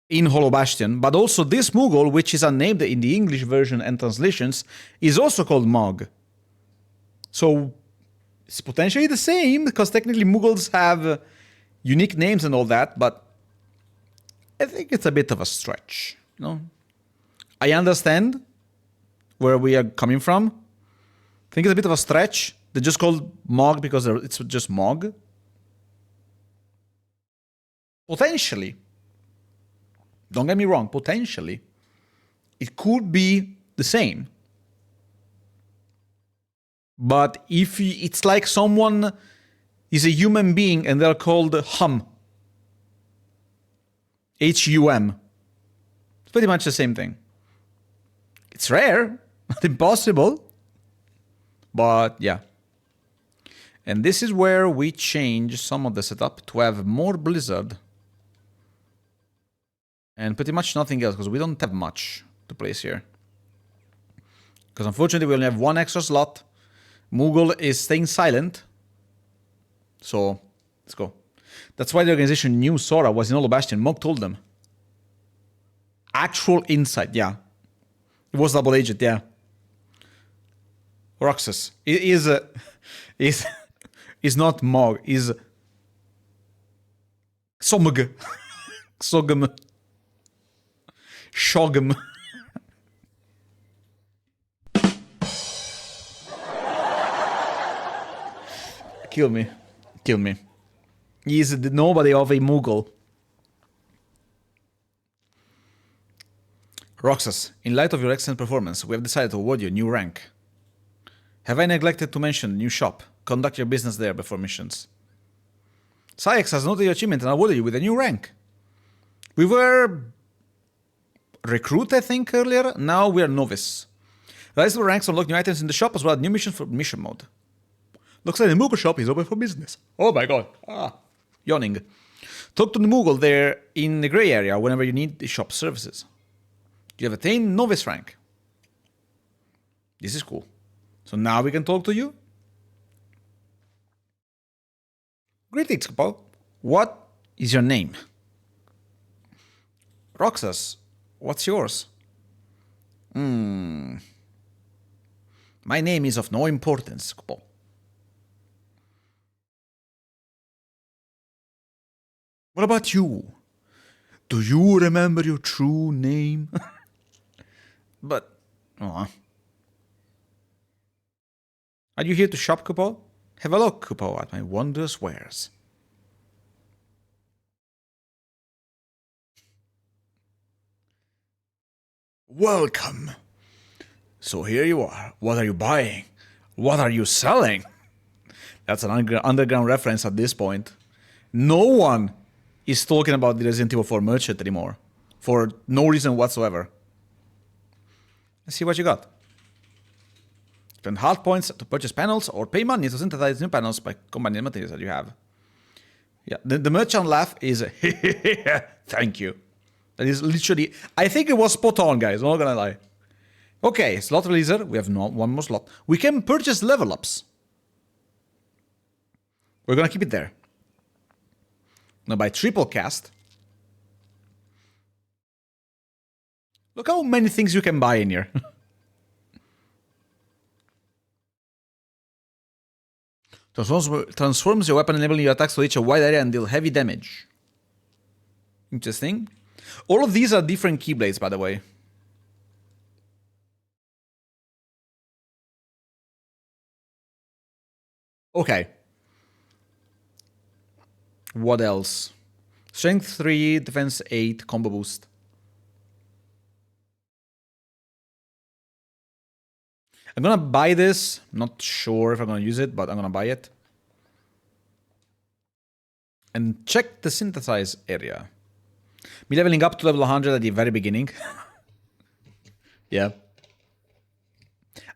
in Hollow Bastion, but also this Moogle, which is unnamed in the English version and translations, is also called Mog. So it's potentially the same, because technically Moogles have unique names and all that, but I think it's a bit of a stretch, you know? I understand where we are coming from. I think it's a bit of a stretch. They're just called Mog because it's just Mog. Potentially. Don't get me wrong, potentially. It could be the same. But if it's like someone is a human being and they're called Hum. H-U-M. It's pretty much the same thing. It's rare, not impossible. But yeah. And this is where we change some of the setup to have more Blizzard. And pretty much nothing else, because we don't have much to place here. Because unfortunately we only have one extra slot. Moogle is staying silent. So, let's go. That's why the organization knew Sora was in Hollow Bastion. Mog told them. Actual insight, yeah. It was double agent, yeah. Roxas is not Mog, is Somg. Sogm. Shogm. Kill me. Kill me. He is the nobody of a Moogle. Roxas, in light of your excellent performance, we have decided to award you a new rank. Have I neglected to mention the new shop? Conduct your business there before missions. Saix has noted your achievement and awarded you with a new rank. We were recruit, I think, earlier. Now we are novice. Rise to the ranks, unlock new items in the shop as well as new missions for mission mode. Looks like the Moogle shop is open for business. Oh my god. Yawning. Talk to the Moogle there in the grey area whenever you need the shop services. You have attained novice rank. This is cool. So now we can talk to you. Greetings, Paul. What is your name? Roxas. What's yours? My name is of no importance, Paul. What about you? Do you remember your true name? But, are you here to shop, Kupo? Have a look, Kupo, at my wondrous wares. Welcome. So here you are. What are you buying? What are you selling? That's an underground reference at this point. No one is talking about the Resident Evil 4 merchant anymore. For no reason whatsoever. Let's see what you got. Spend hard points to purchase panels or pay money to synthesize new panels by combining the materials that you have. Yeah, the merchant laugh is thank you. That is literally, I think it was spot on, guys, I'm not gonna lie. Okay, slot releaser, we have one more slot. We can purchase level ups. We're gonna keep it there. Now by triple cast. Look how many things you can buy in here. Transforms your weapon, enabling your attacks to reach a wide area and deal heavy damage. Interesting. All of these are different keyblades, by the way. Okay. What else? Strength 3, defense 8, combo boost. I'm gonna buy this. Not sure if I'm gonna use it, but I'm gonna buy it. And check the synthesize area. Me leveling up to level 100 at the very beginning. Yeah.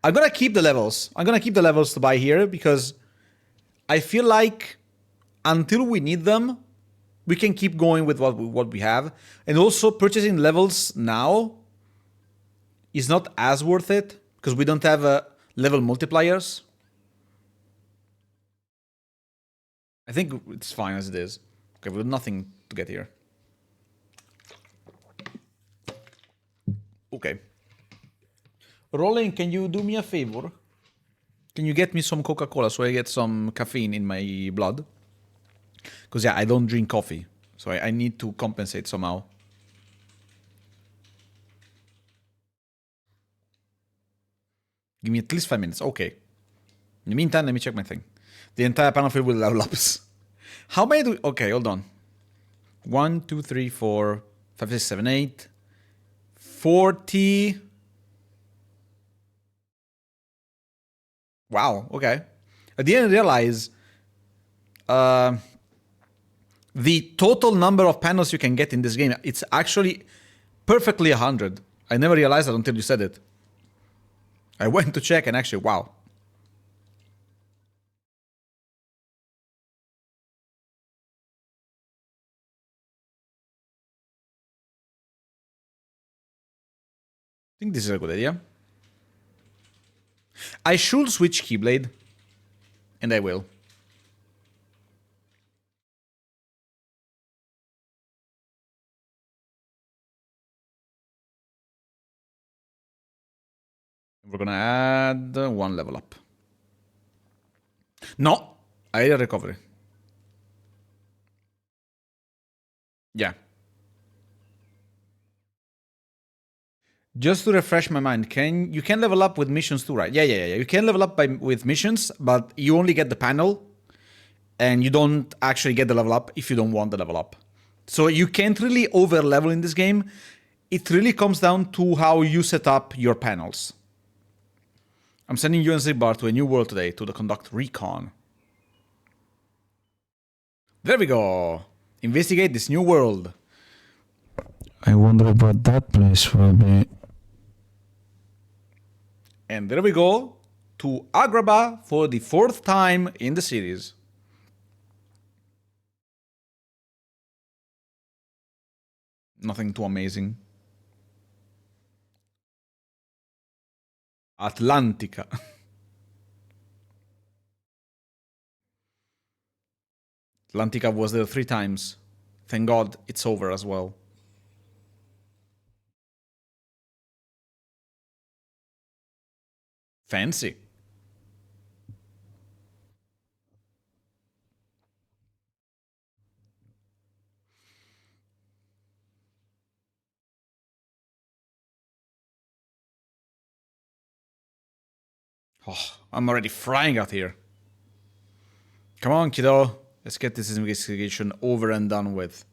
I'm gonna keep the levels. I'm gonna keep the levels to buy here because I feel like until we need them, we can keep going with what we have. And also purchasing levels now is not as worth it because we don't have level multipliers. I think it's fine as it is. Okay, we have nothing to get here. Okay. Rolling, can you do me a favor? Can you get me some Coca-Cola so I get some caffeine in my blood? Because, yeah, I don't drink coffee. So I need to compensate somehow. Give me at least 5 minutes. Okay. In the meantime, let me check my thing. The entire panel filled with level ups. How many do... Okay, hold on. 1, 2, 3, 4, 5, 6, 7, 8. 40... Wow, okay. I didn't realize the total number of panels you can get in this game. It's actually perfectly 100. I never realized that until you said it. I went to check and actually, wow. I think this is a good idea. I should switch Keyblade. And I will. We're gonna add 1 level up. No! I need a recovery. Yeah. Just to refresh my mind, you can level up with missions too, right? Yeah. You can level up with missions, but you only get the panel, and you don't actually get the level up if you don't want the level up. So you can't really over level in this game. It really comes down to how you set up your panels. I'm sending you and Zigbar to a new world today to conduct recon. There we go. Investigate this new world. I wonder what that place will be. And there we go to Agrabah for the 4th time in the series. Nothing too amazing. Atlantica. Atlantica was there 3 times. Thank God it's over as well. Fancy. Oh, I'm already frying out here. Come on, kiddo. Let's get this investigation over and done with.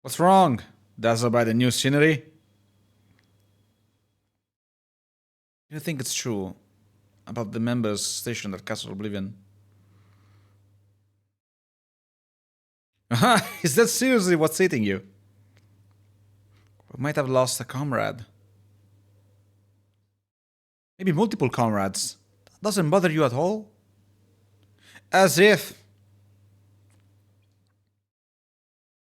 What's wrong? Dazzled by the new scenery? You think it's true about the members stationed at Castle Oblivion? Is that seriously what's eating you? We might have lost a comrade. Maybe multiple comrades. That doesn't bother you at all? As if.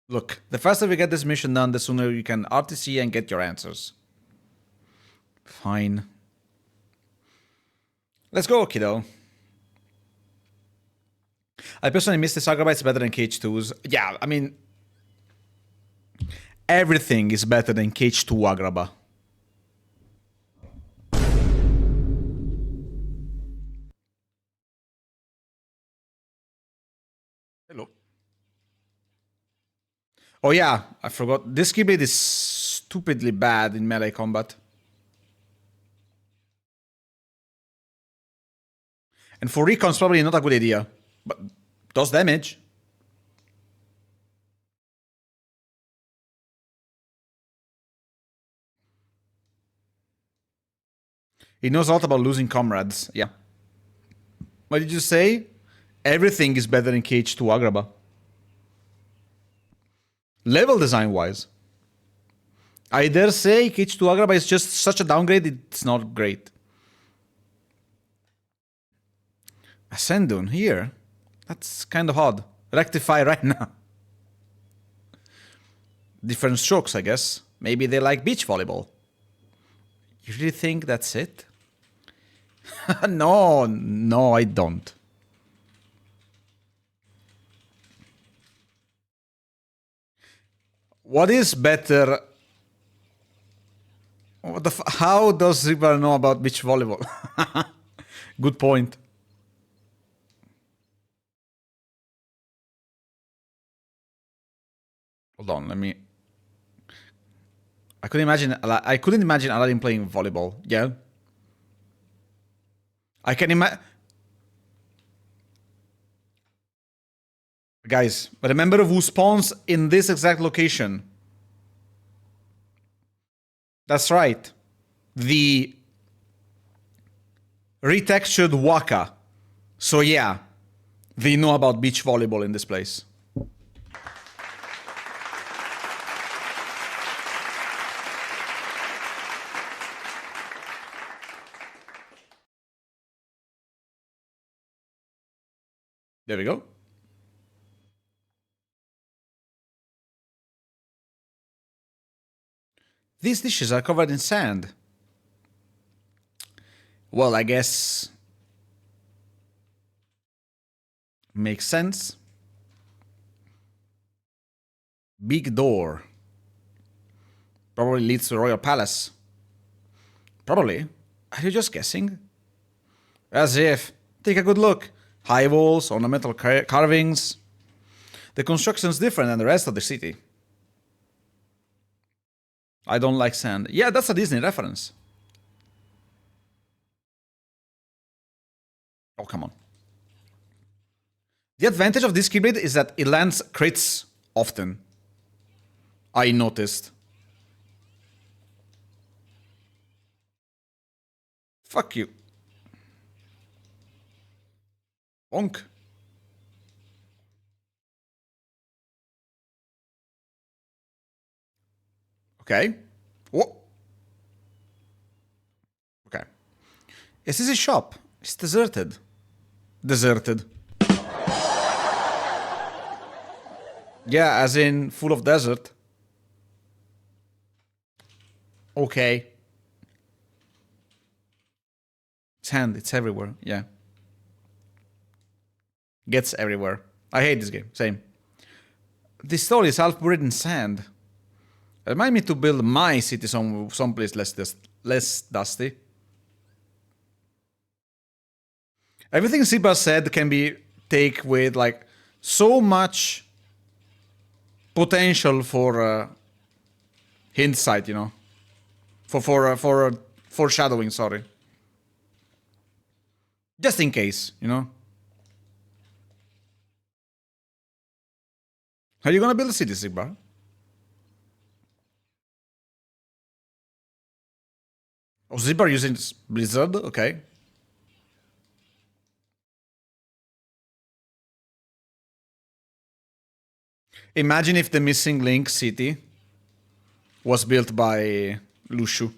Look, the faster we get this mission done, the sooner you can RTC and get your answers. Fine. Let's go, kiddo. I personally miss the Sagrabites better than KH2s. Yeah, I mean... everything is better than KH2 Agrabah. Hello. Oh yeah, I forgot. This Keyblade is stupidly bad in melee combat. And for recon, it's probably not a good idea. But does damage. He knows a lot about losing comrades. Yeah. What did you say? Everything is better in KH2 Agrabah. Level design wise. I dare say K2 Agrabah is just such a downgrade, it's not great. Ascendun here? That's kind of odd. Rectify right now. Different strokes, I guess. Maybe they like beach volleyball. You really think that's it? No, I don't. What is better? How does Zibar know about beach volleyball? Good point. Hold on, let me. I couldn't imagine Aladdin playing volleyball. Yeah. I can imagine. Guys, remember who spawns in this exact location? That's right. The retextured Waka. So yeah, they know about beach volleyball in this place. There we go. These dishes are covered in sand. Well, I guess makes sense. Big door. Probably leads to the royal palace. Probably. Are you just guessing? As if. Take a good look. High walls, ornamental carvings. The construction's different than the rest of the city. I don't like sand. Yeah, that's a Disney reference. Oh, come on. The advantage of this Keyblade is that it lands crits often. I noticed. Fuck you. Bonk. Okay. What? Okay. Is this a shop? It's deserted. Deserted. Yeah, as in full of desert. Okay. Sand, it's everywhere. Yeah. Gets everywhere. I hate this game. Same. This story is half buried in sand. Remind me to build my city someplace less dusty. Everything Siba said can be take with like so much potential for hindsight, you know, for foreshadowing. Sorry, just in case, you know. Are you gonna build a city, Siba? Oh, Zibar using Blizzard? Okay. Imagine if the missing link city was built by Lushu.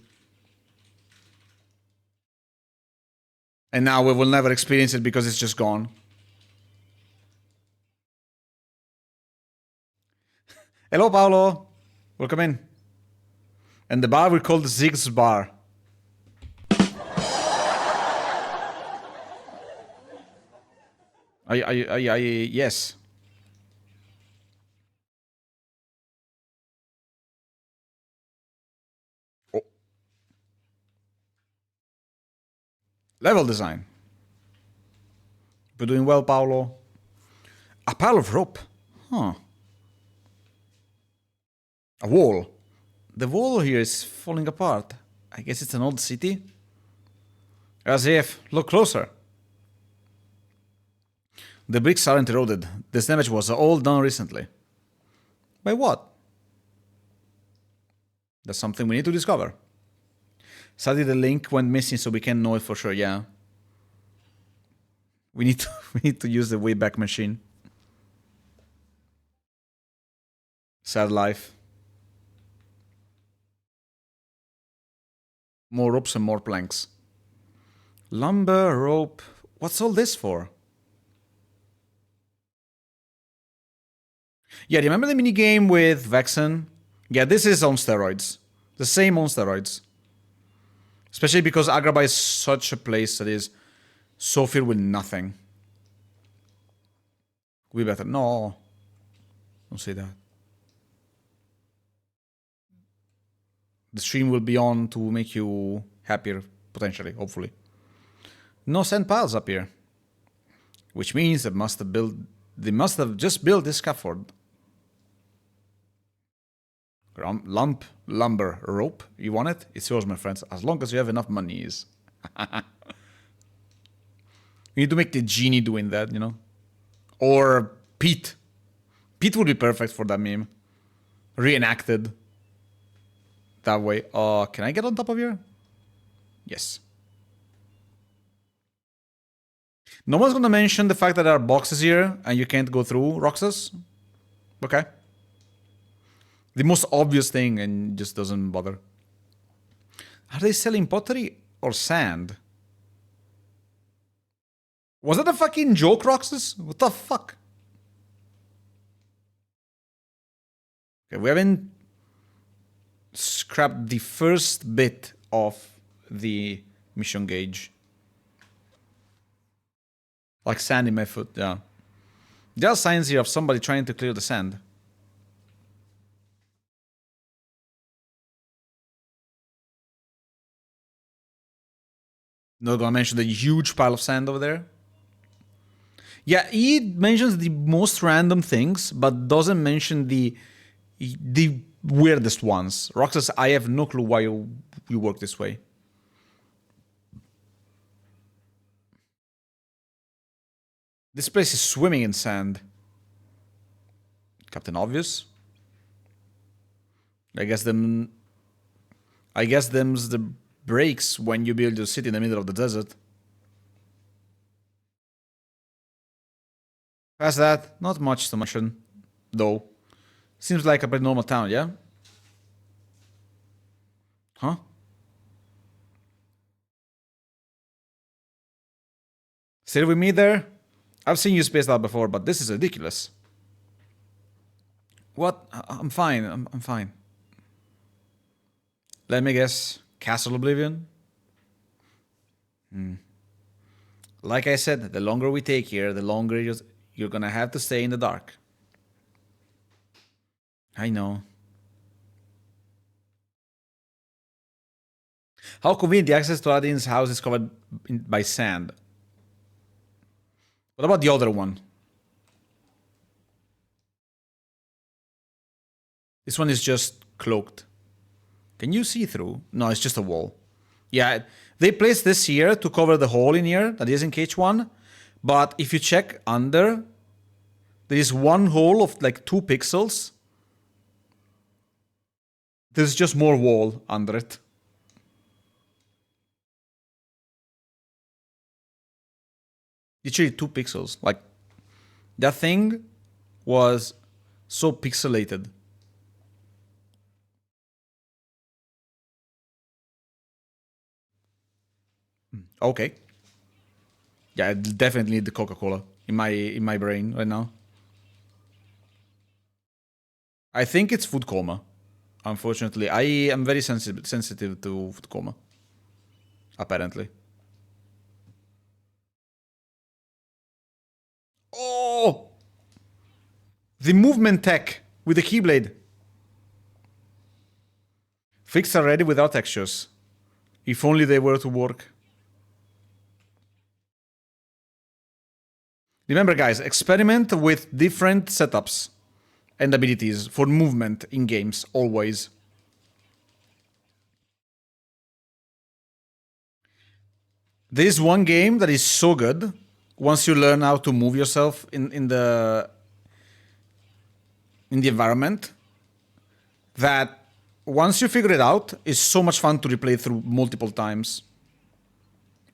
And now we will never experience it because it's just gone. Hello, Paolo. Welcome in. And the bar we called Zig's Bar. Yes. Oh. Level design. We're doing well, Paolo. A pile of rope. Huh. A wall. The wall here is falling apart. I guess it's an old city. As if. Look closer. The bricks aren't eroded. This damage was all done recently. By what? That's something we need to discover. Sadly, the link went missing, so we can't know it for sure. Yeah. We need to use the Wayback Machine. Sad life. More ropes and more planks. Lumber, rope. What's all this for? Yeah, remember the minigame with Vexen? Yeah, this is on steroids. The same on steroids. Especially because Agrabah is such a place that is so filled with nothing. We better. No. Don't say that. The stream will be on to make you happier, potentially, hopefully. No sand piles up here. Which means they must have just built this scaffold. Lumber, rope. You want it? It's yours, my friends. As long as you have enough monies. We need to make the genie doing that, you know? Or Pete. Pete would be perfect for that meme. Reenacted. That way. Can I get on top of here? Yes. No one's gonna mention the fact that there are boxes here and you can't go through, Roxas? Okay. The most obvious thing and just doesn't bother. Are they selling pottery or sand? Was that a fucking joke, Roxas? What the fuck? Okay, we haven't scrapped the first bit of the mission gauge. Like sand in my foot, yeah. There are signs here of somebody trying to clear the sand. Not gonna mention the huge pile of sand over there. Yeah, he mentions the most random things, but doesn't mention the weirdest ones. Roxas, I have no clue why you work this way. This place is swimming in sand. Captain Obvious. I guess them's the breaks when you build your city in the middle of the desert. Past that, not much to mention, though. Seems like a pretty normal town, yeah? Huh? Still with me there? I've seen you spaced out before, but this is ridiculous. What? I'm fine. I'm fine. Let me guess. Castle Oblivion? Like I said, the longer we take here, the longer you're gonna have to stay in the dark. I know. How convenient the access to Aladdin's house is covered by sand. What about the other one? This one is just cloaked. Can you see through? No, it's just a wall. Yeah, they placed this here to cover the hole in here that is in cage 1. But if you check under, there is one hole of like 2 pixels. There's just more wall under it. Literally 2 pixels. Like, that thing was so pixelated. Okay. Yeah, I definitely need the Coca-Cola in my brain right now. I think it's food coma. Unfortunately, I am very sensitive to food coma. Apparently. Oh! The movement tech with the Keyblade. Fixed already without textures. If only they were to work. Remember, guys, experiment with different setups and abilities for movement in games, always. There is one game that is so good once you learn how to move yourself in the environment that once you figure it out, it's so much fun to replay through multiple times.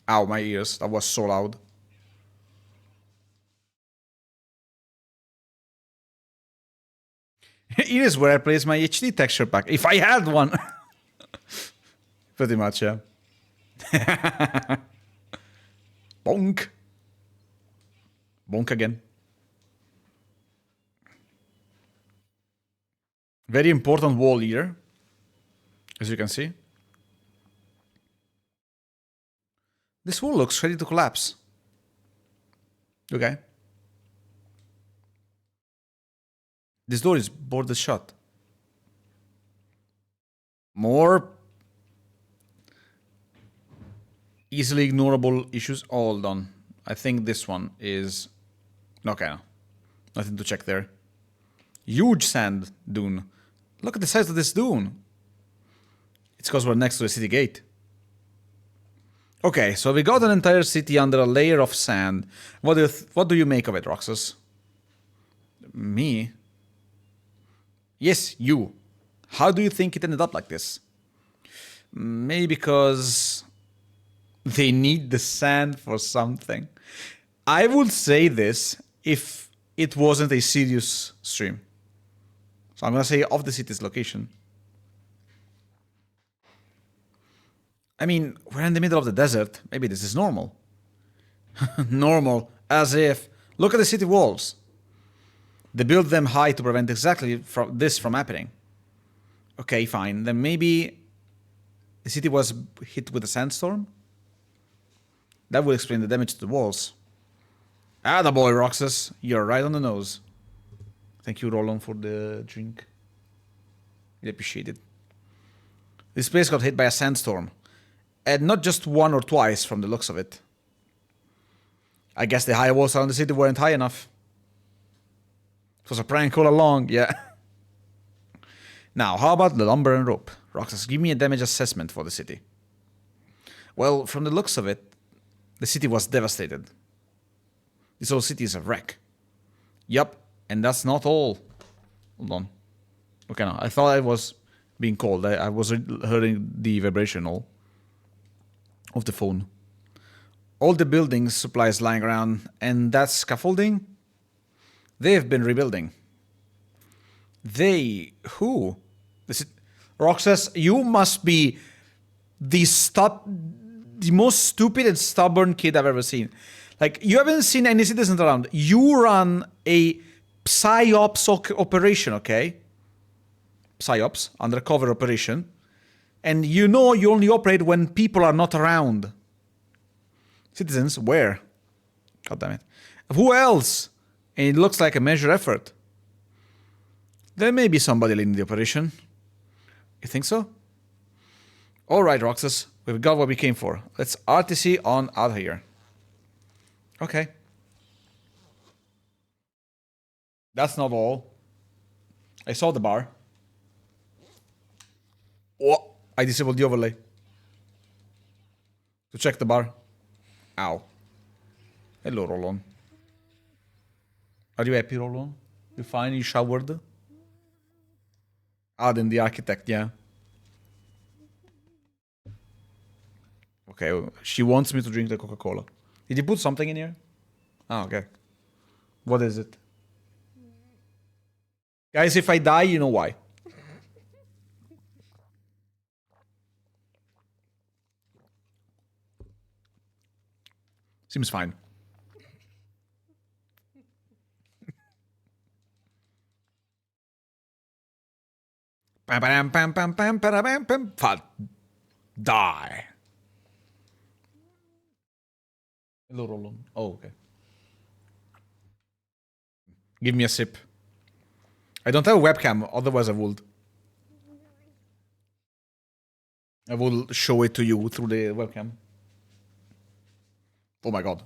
Ow, my ears. That was so loud. Here is where I place my HD texture pack. If I had one. Pretty much, yeah. Bonk. Bonk again. Very important wall here, as you can see. This wall looks ready to collapse. Okay. This door is boarded shut. More easily ignorable issues. Hold on. I think this one is... Okay, no. Nothing to check there. Huge sand dune. Look at the size of this dune. It's because we're next to the city gate. Okay, so we got an entire city under a layer of sand. What do you make of it, Roxas? Me? Yes, you. How do you think it ended up like this? Maybe because they need the sand for something. I would say this if it wasn't a serious stream. So I'm gonna say off the city's location. I mean, we're in the middle of the desert. Maybe this is normal. Normal, as if... Look at the city walls. They built them high to prevent exactly this from happening. Okay, fine. Then maybe the city was hit with a sandstorm? That would explain the damage to the walls. Attaboy, Roxas. You're right on the nose. Thank you, Roland, for the drink. I appreciate it. This place got hit by a sandstorm. And not just one or twice from the looks of it. I guess the high walls around the city weren't high enough. It was a prank all along, yeah. Now, how about the lumber and rope? Roxas, give me a damage assessment for the city. Well, from the looks of it, the city was devastated. This whole city is a wreck. Yup, and that's not all. Hold on. Okay, no, I thought I was being called. I was hearing the vibrational of the phone. All the buildings, supplies lying around, and that scaffolding, they've been rebuilding. They... Who? Roxas, you must be the most stupid and stubborn kid I've ever seen. Like, you haven't seen any citizens around. You run a PsyOps operation, okay? PsyOps, undercover operation. And you know you only operate when people are not around. Citizens, where? God damn it. Who else? And it looks like a measured effort. There may be somebody leading the operation. You think so? Alright, Roxas. We've got what we came for. Let's RTC on out of here. Okay. That's not all. I saw the bar. Oh, I disabled the overlay. To check the bar. Ow. Hello, Roland. Are you happy, Roland? You fine? You showered? Ah, then the architect, yeah. Okay, she wants me to drink the Coca-Cola. Did you put something in here? Oh, okay. What is it? Guys, if I die, you know why. Seems fine. Pam pam pam pam pam pam pam pam. Die. Hello, Roland. Oh, okay. Give me a sip. I don't have a webcam, otherwise I would. I will show it to you through the webcam. Oh my god.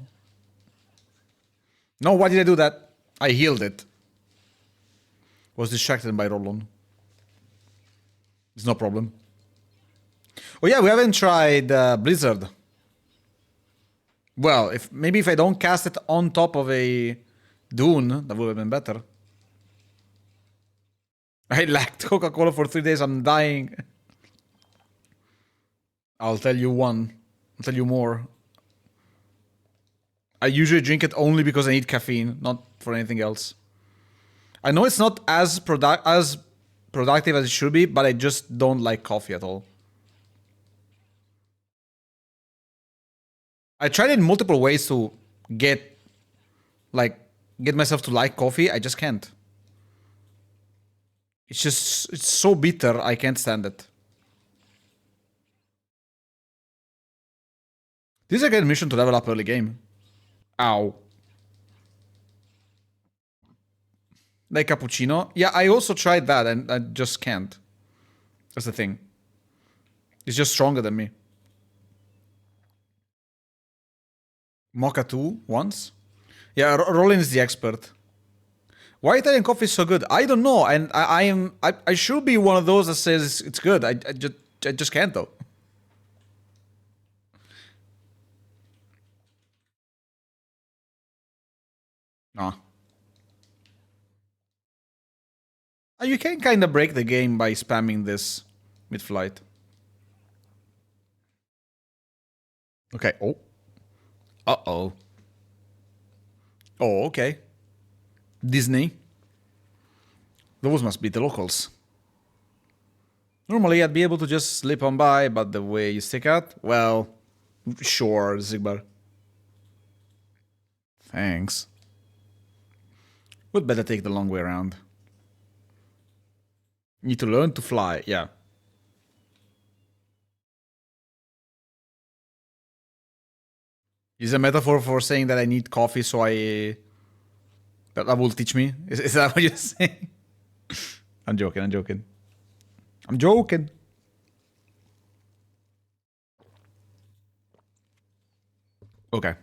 No, why did I do that? I healed it. Was distracted by Roland. It's no problem. Oh yeah, we haven't tried Blizzard. Well, maybe if I don't cast it on top of a dune, that would have been better. I lacked Coca-Cola for 3 days, I'm dying. I'll tell you one. I'll tell you more. I usually drink it only because I need caffeine, not for anything else. I know it's not as productive as it should be, but I just don't like coffee at all. I tried in multiple ways to get myself to like coffee. I just can't. It's so bitter. I can't stand it. This is a good mission to level up early game. Ow. Like cappuccino. Yeah, I also tried that and I just can't. That's the thing. It's just stronger than me. Mocha 2 once. Yeah, Rollin is the expert. Why Italian coffee is so good? I don't know, and I should be one of those that says it's good. I just can't though. No. You can kind of break the game by spamming this mid-flight. Okay. Oh. Uh-oh. Oh, okay. Disney. Those must be the locals. Normally I'd be able to just slip on by, but the way you stick out, well, sure, Zigbar. Thanks. Would better take the long way around. Need to learn to fly, yeah. Is a metaphor for saying that I need coffee so that will teach me? Is that what you're saying? I'm joking, I'm joking. I'm joking. Okay.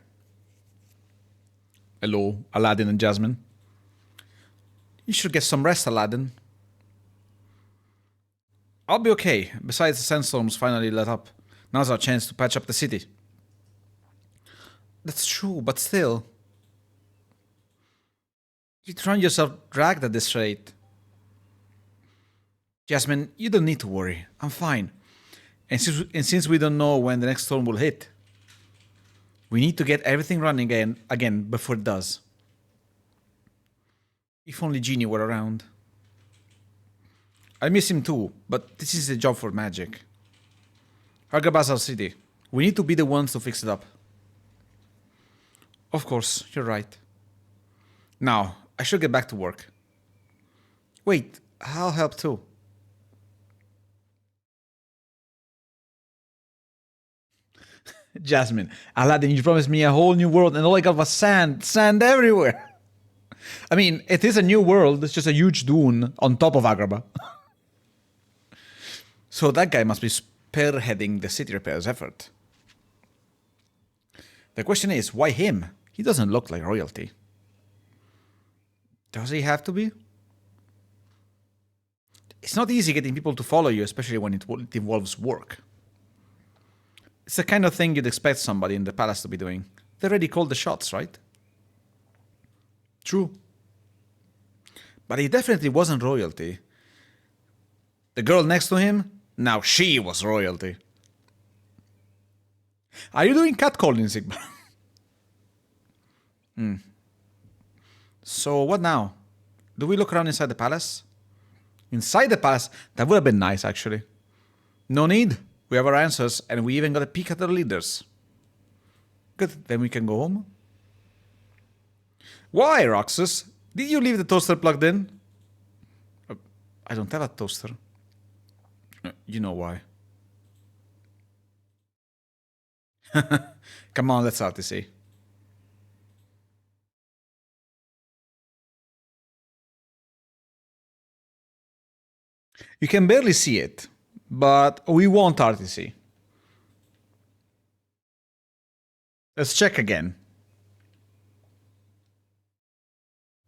Hello, Aladdin and Jasmine. You should get some rest, Aladdin. I'll be okay. Besides, the sandstorms finally let up. Now's our chance to patch up the city. That's true, but still. You'd run yourself dragged at this rate. Jasmine, you don't need to worry. I'm fine. And since we don't know when the next storm will hit, we need to get everything running again before it does. If only Genie were around. I miss him too, but this is a job for magic. Agrabah's our city. We need to be the ones to fix it up. Of course, you're right. Now, I should get back to work. Wait, I'll help too. Jasmine, Aladdin, you promised me a whole new world and all I got was sand. Sand everywhere. I mean, it is a new world. It's just a huge dune on top of Agrabah. So that guy must be spearheading the city repairs effort. The question is, why him? He doesn't look like royalty. Does he have to be? It's not easy getting people to follow you, especially when it involves work. It's the kind of thing you'd expect somebody in the palace to be doing. They already called the shots, right? True. But he definitely wasn't royalty. The girl next to him, now she was royalty. Are you doing catcalling, Sigmar? So what now? Do we look around inside the palace? Inside the palace? That would have been nice, actually. No need. We have our answers, and we even got a peek at the leaders. Good, then we can go home. Why, Roxas? Did you leave the toaster plugged in? I don't have a toaster. You know why. Come on, let's start to see. You can barely see it, but we want RTC. Let's check again.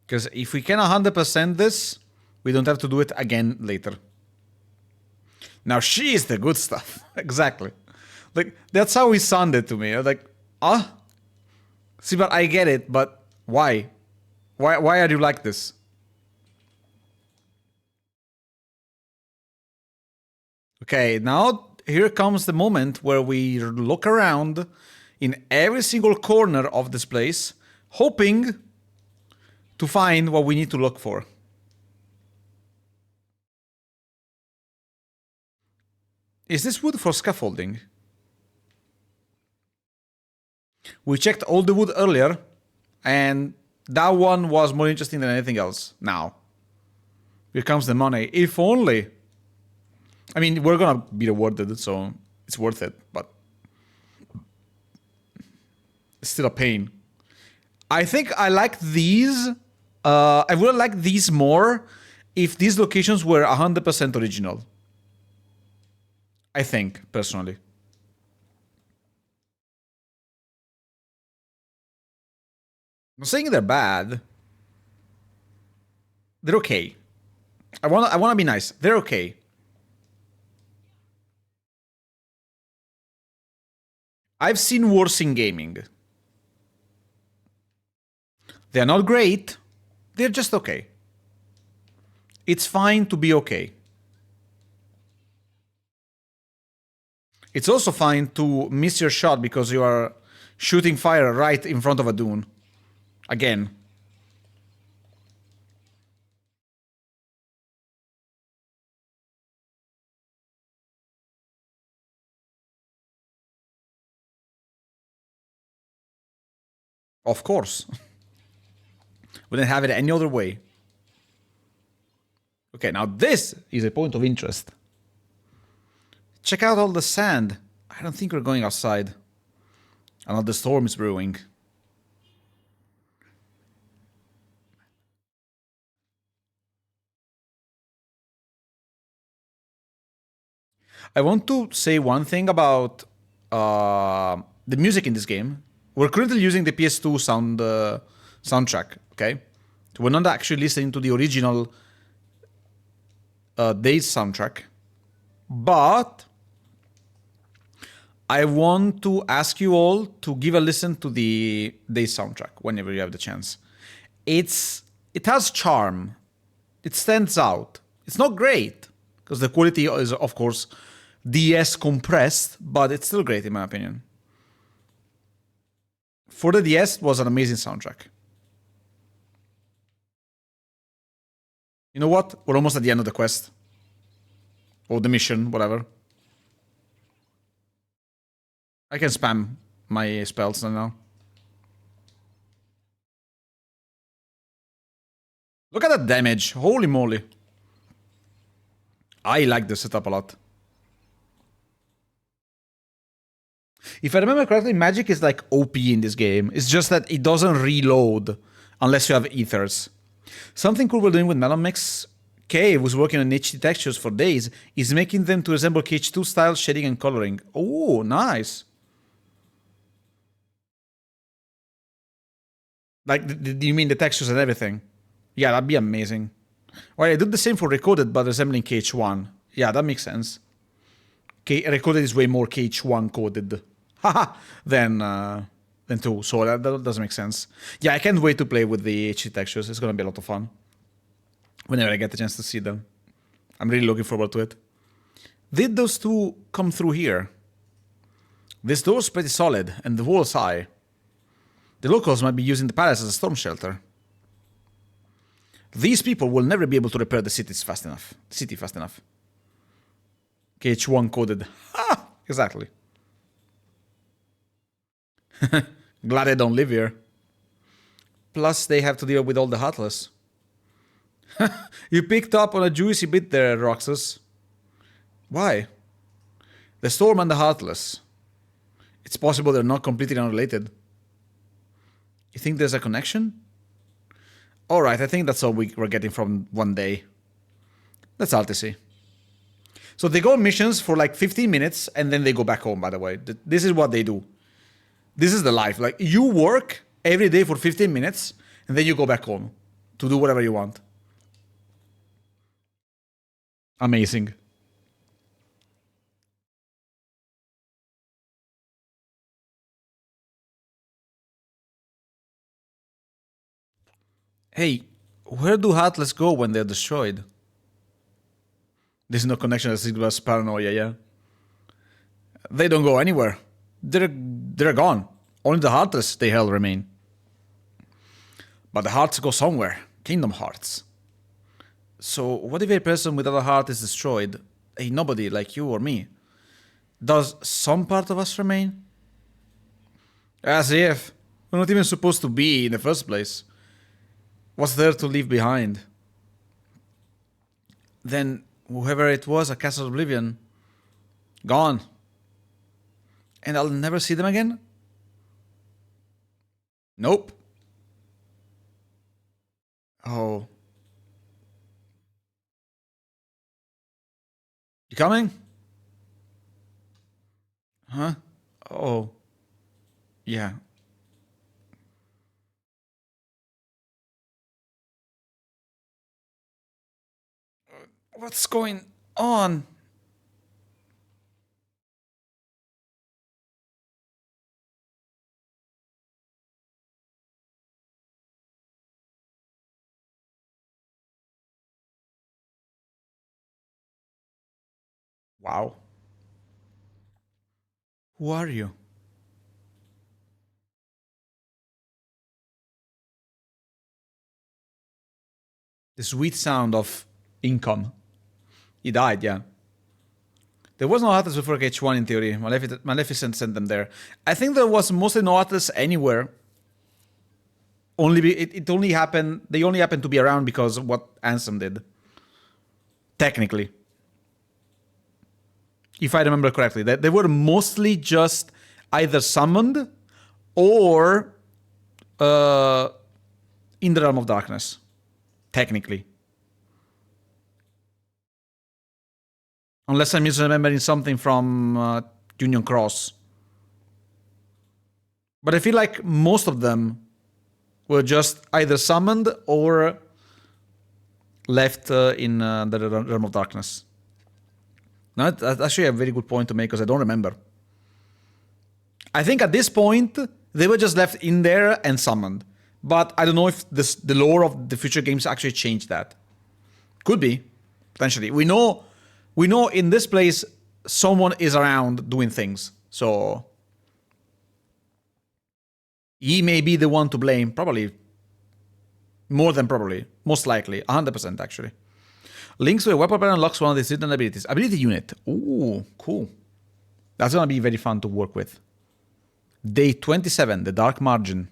Because if we can 100% this, we don't have to do it again later. Now she is the good stuff. Exactly. Like, that's how he sounded to me. I was like, see, but I get it, but why? Why are you like this? Okay, now here comes the moment where we look around in every single corner of this place, hoping to find what we need to look for. Is this wood for scaffolding? We checked all the wood earlier, and that one was more interesting than anything else. Now, here comes the money. If only. I mean, we're gonna be rewarded, so it's worth it, but it's still a pain. I think I like these. I would like these more if these locations were 100% original. I think, personally. I'm not saying they're bad. They're okay. I wanna be nice. They're okay. I've seen worse in gaming. They're not great. They're just okay. It's fine to be okay. It's also fine to miss your shot because you are shooting fire right in front of a dune. Again. Of course. Wouldn't have it any other way. Okay, now this is a point of interest. Check out all the sand. I don't think we're going outside. Another storm is brewing. I want to say one thing about the music in this game. We're currently using the PS2 soundtrack, okay? So we're not actually listening to the original Days soundtrack. But I want to ask you all to give a listen to the Days soundtrack whenever you have the chance. It has charm. It stands out. It's not great, because the quality is, of course, DS compressed, but it's still great in my opinion. For the DS, it was an amazing soundtrack. You know what? We're almost at the end of the quest. Or the mission, whatever. I can spam my spells now. Look at that damage. Holy moly. I like the setup a lot. If I remember correctly, magic is like OP in this game. It's just that it doesn't reload unless you have ethers. Something cool we're doing with MelonMix, Cave was working on HD textures for days, is making them to resemble KH2 style shading and coloring. Oh, nice. Like, do you mean the textures and everything? Yeah, that'd be amazing. Well, I did the same for Recoded, but resembling KH1. Yeah, that makes sense. Recoded is way more KH1 coded. Haha, than 2, so that doesn't make sense. Yeah, I can't wait to play with the HD textures. It's gonna be a lot of fun. Whenever I get the chance to see them. I'm really looking forward to it. Did those two come through here? This door's pretty solid, and the wall's high. The locals might be using the palace as a storm shelter. These people will never be able to repair the city fast enough. KH1 coded. Ha! Exactly. Glad I don't live here. Plus, they have to deal with all the Heartless. You picked up on a juicy bit there, Roxas. Why? The Storm and the Heartless. It's possible they're not completely unrelated. You think there's a connection? Alright, I think that's all we're getting from one day. That's Altisy. So they go on missions for like 15 minutes and then they go back home, by the way. This is what they do. This is the life. Like, you work every day for 15 minutes and then you go back home to do whatever you want. Amazing. Hey, where do Heartless go when they're destroyed? There's no connection to Sigma's paranoia, yeah? They don't go anywhere. They're gone. Only the Heartless, they hell, remain. But the hearts go somewhere. Kingdom Hearts. So, what if a person without a heart is destroyed? A nobody like you or me. Does some part of us remain? As if. We're not even supposed to be in the first place. What's there to leave behind? Then whoever it was at Castle Oblivion, gone. And I'll never see them again? Nope. Oh. You coming? Huh? Oh. Yeah. What's going on? Wow. Who are you? The sweet sound of income. He died, yeah. There was no atlas before H1 in theory. Maleficent sent them there. I think there was mostly no atlas anywhere. It only happened. They only happened to be around because of what Ansem did. Technically, if I remember correctly, that they were mostly just either summoned or in the realm of darkness. Technically. Unless I'm misremembering something from Union Cross. But I feel like most of them were just either summoned or left in the realm of darkness. Now, that's actually a very good point to make because I don't remember. I think at this point, they were just left in there and summoned. But I don't know if the lore of the future games actually changed that. Could be, potentially. We know in this place, someone is around doing things. So he may be the one to blame. Probably. More than probably. Most likely. 100% actually. Links to a weapon unlocks one of the hidden abilities. Ability unit. Ooh, cool. That's going to be very fun to work with. Day 27, the Dark Margin.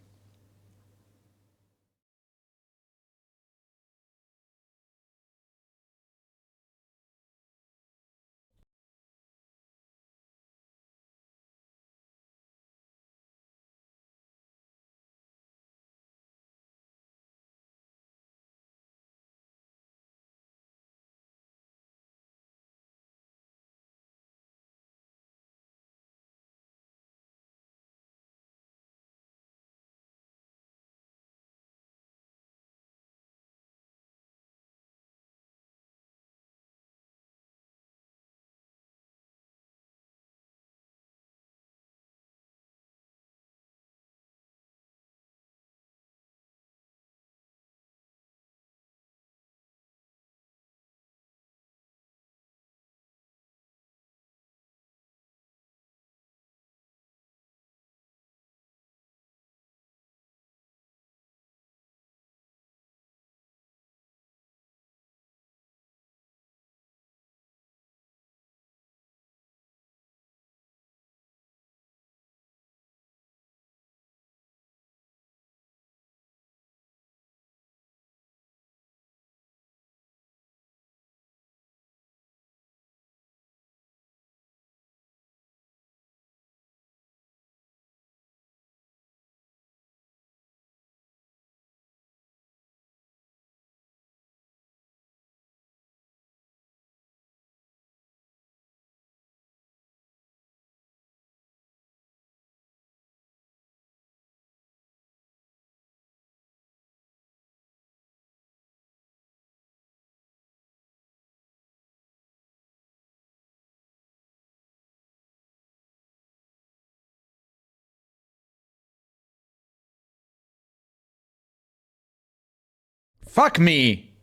Fuck me!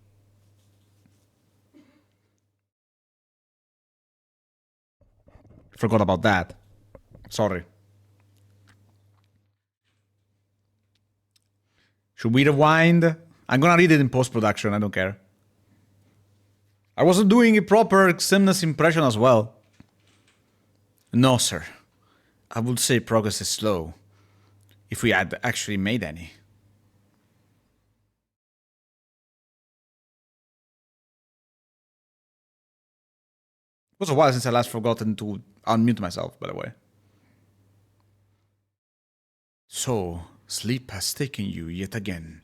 Forgot about that. Sorry. Should we rewind? I'm gonna read it in post-production, I don't care. I wasn't doing a proper Xemnas impression as well. No, sir. I would say progress is slow. If we had actually made any. It was a while since I last forgotten to unmute myself, by the way. So, sleep has taken you yet again.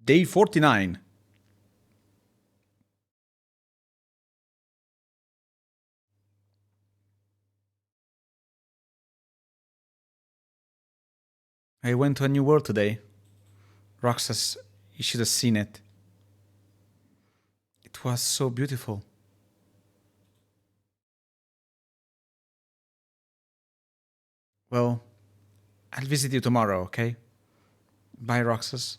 Day 49. I went to a new world today. Roxas, you should have seen it. It was so beautiful. Well, I'll visit you tomorrow, okay? Bye, Roxas.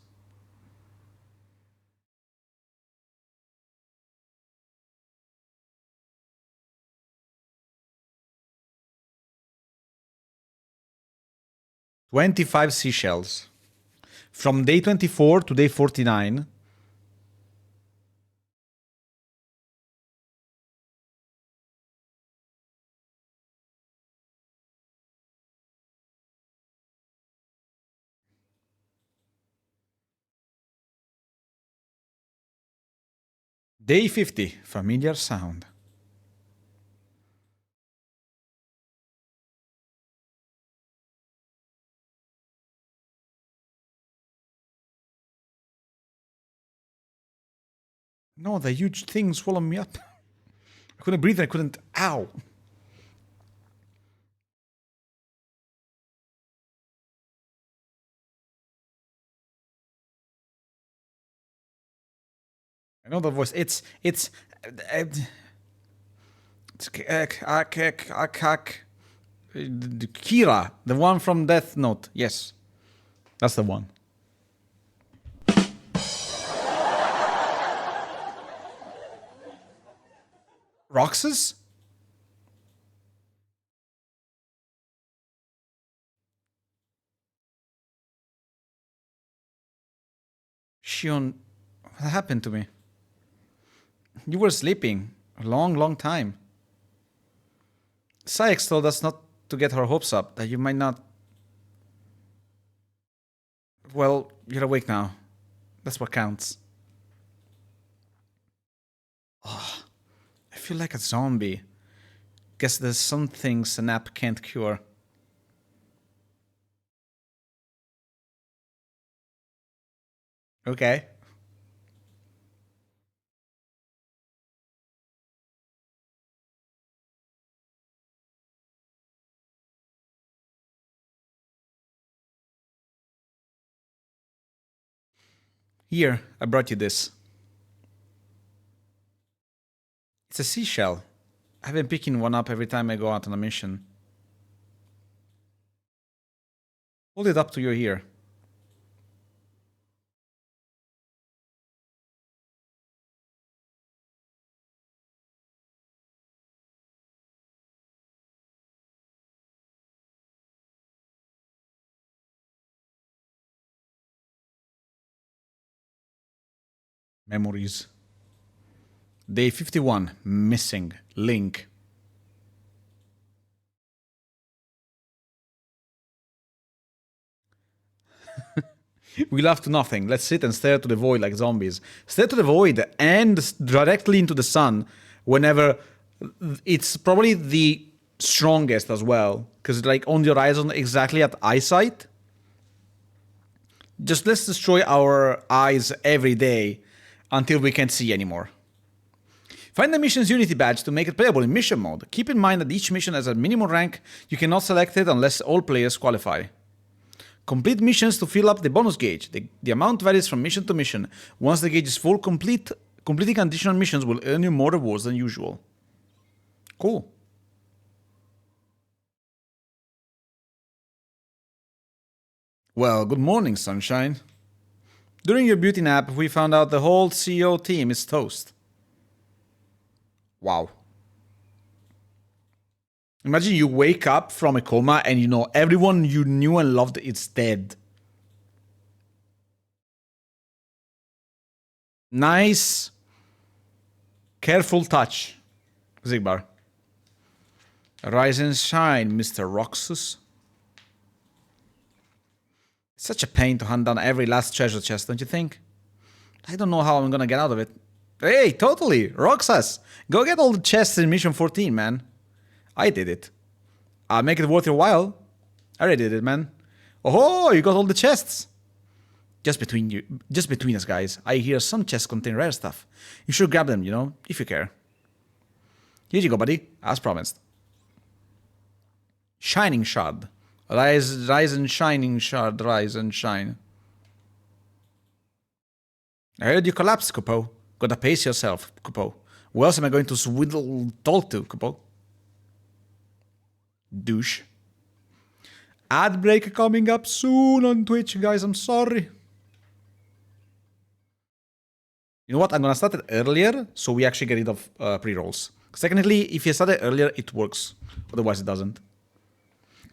$25 seashells. From day 24 to day 49. Day 50, familiar sound. No, the huge thing swallowed me up. I couldn't breathe, I couldn't. Ow! I know the voice. It's Kira, the one from Death Note. Yes, that's the one. Roxas? Shion, what happened to me? You were sleeping a long, long time. Sykes told us not to get our hopes up, that you might not... Well, you're awake now. That's what counts. Oh, I feel like a zombie. Guess there's some things a nap can't cure. Okay. Here, I brought you this. It's a seashell. I've been picking one up every time I go out on a mission. Hold it up to your ear. Memories. Day 51. Missing. Link. We laugh to nothing. Let's sit and stare to the void like zombies. Stare to the void and directly into the sun whenever it's probably the strongest as well. Because like on the horizon, exactly at eyesight. Just let's destroy our eyes every day until we can't see anymore. Find the mission's Unity badge to make it playable in mission mode. Keep in mind that each mission has a minimum rank. You cannot select it unless all players qualify. Complete missions to fill up the bonus gauge. The amount varies from mission to mission. Once the gauge is full, completing additional missions will earn you more rewards than usual. Cool. Well, good morning, sunshine. During your beauty nap, we found out the whole CO team is toast. Wow. Imagine you wake up from a coma and you know everyone you knew and loved is dead. Nice, careful touch. Zigbar. Rise and shine, Mr. Roxas. It's such a pain to hunt down every last treasure chest, don't you think? I don't know how I'm gonna get out of it. Hey, totally! Roxas! Go get all the chests in Mission 14, man. I did it. I'll make it worth your while. I already did it, man. Oh, you got all the chests! Just between us, guys. I hear some chests contain rare stuff. You should grab them, you know, if you care. Here you go, buddy. As promised. Shining Shard. Rise and shining shard, rise and shine. I heard you collapsed, Kupo. Gotta pace yourself, Kupo. Who else am I going to swiddle talk to, Kupo? Douche. Ad break coming up soon on Twitch, guys. I'm sorry. You know what? I'm gonna start it earlier so we actually get rid of pre-rolls. Because technically, if you start it earlier, it works. Otherwise, it doesn't.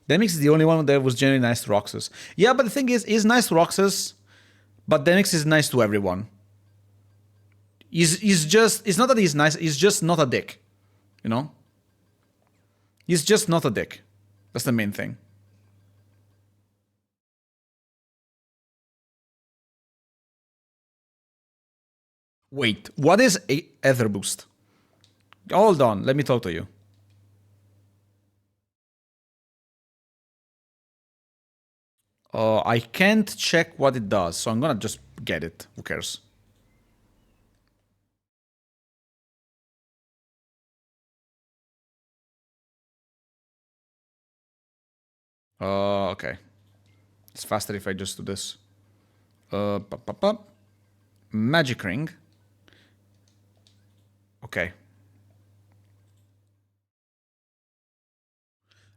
Demix is the only one that was generally nice to Roxas. Yeah, but the thing is, he's nice to Roxas, but Demix is nice to everyone. He's just, it's not that he's nice, he's just not a dick. You know? He's just not a dick. That's the main thing. Wait, what is a Ether Boost? Hold on, let me talk to you. I can't check what it does, so I'm gonna just get it. Who cares? Okay. It's faster if I just do this. Magic Ring. Okay.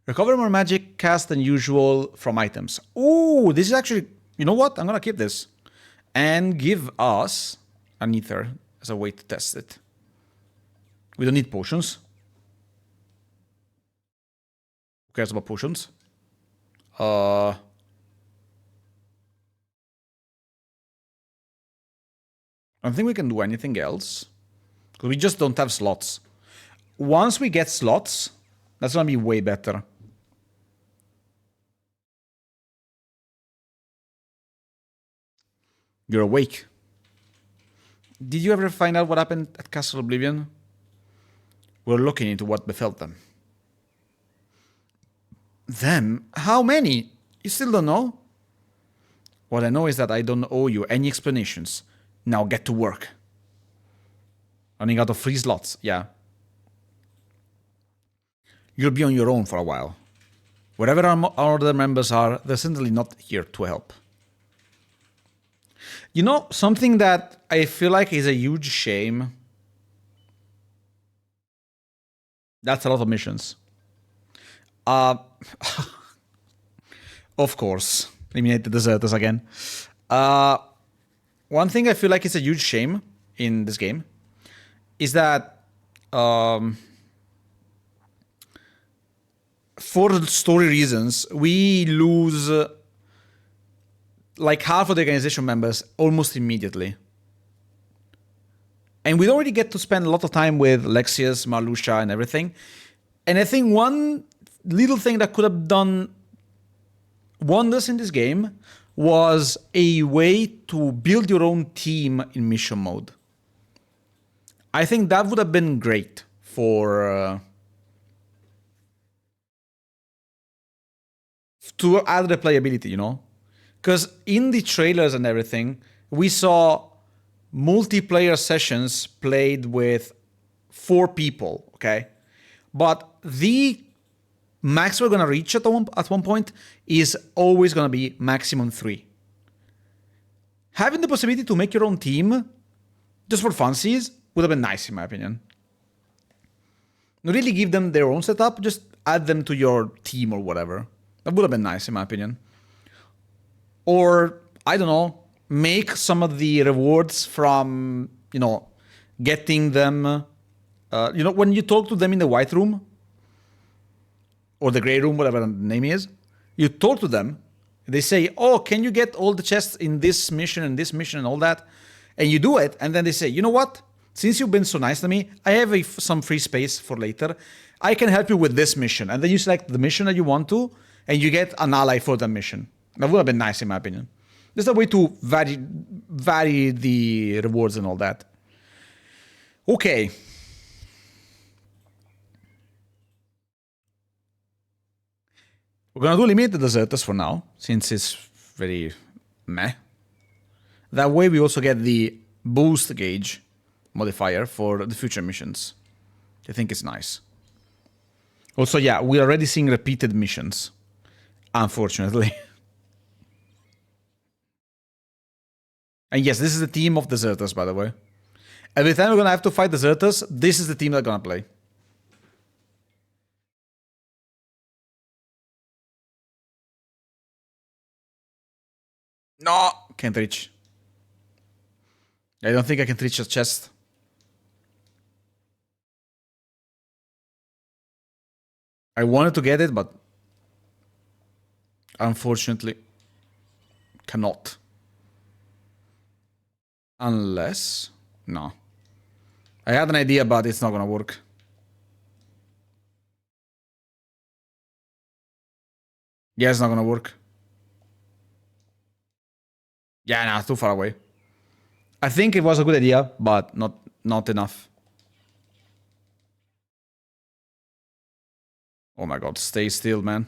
Recover more magic cast than usual from items. Ooh, this is actually... You know what? I'm gonna keep this. And give us an ether as a way to test it. We don't need potions. Who cares about potions? I don't think we can do anything else. Because we just don't have slots. Once we get slots, that's gonna be way better. You're awake. Did you ever find out what happened at Castle Oblivion? We're looking into what befell them. Them? How many? You still don't know? What I know is that I don't owe you any explanations. Now get to work. Running out of free slots, yeah. You'll be on your own for a while. Wherever our other members are, they're certainly not here to help. You know, something that I feel like is a huge shame. That's a lot of missions. Of course. Eliminate the deserters again. One thing I feel like is a huge shame in this game is that for story reasons, we lose like half of the organization members almost immediately. And we don't really get to spend a lot of time with Lexius, Marluxia, and everything. And I think one little thing that could have done wonders in this game was a way to build your own team in mission mode. I think that would have been great for to add replayability, you know? Because in the trailers and everything, we saw multiplayer sessions played with 4 people, okay? But the max we're gonna reach at one point is always gonna be maximum 3. Having the possibility to make your own team, just for funsies, would have been nice in my opinion. Not really give them their own setup, just add them to your team or whatever. That would have been nice in my opinion. Or, I don't know, make some of the rewards from, you know, getting them, you know, when you talk to them in the white room, or the gray room, whatever the name is, you talk to them, they say, oh, can you get all the chests in this mission and all that? And you do it, and then they say, you know what? since you've been so nice to me, I have some free space for later. I can help you with this mission. And then you select the mission that you want to, and you get an ally for that mission. That would have been nice in my opinion. There's a way to vary the rewards and all that. Okay. We're gonna do limited deserters for now, since it's very meh. That way we also get the boost gauge modifier for the future missions. I think it's nice. Also, yeah, we're already seeing repeated missions, unfortunately. And yes, this is the team of deserters, by the way. Every time we're gonna have to fight deserters, this is the team that's gonna play. No! Can't reach. I don't think I can reach a chest. I wanted to get it, but unfortunately cannot. Unless... no. I had an idea, but it's not gonna work. Yeah, it's not gonna work. Yeah, nah, too far away. I think it was a good idea, but not enough. Oh my god, stay still, man.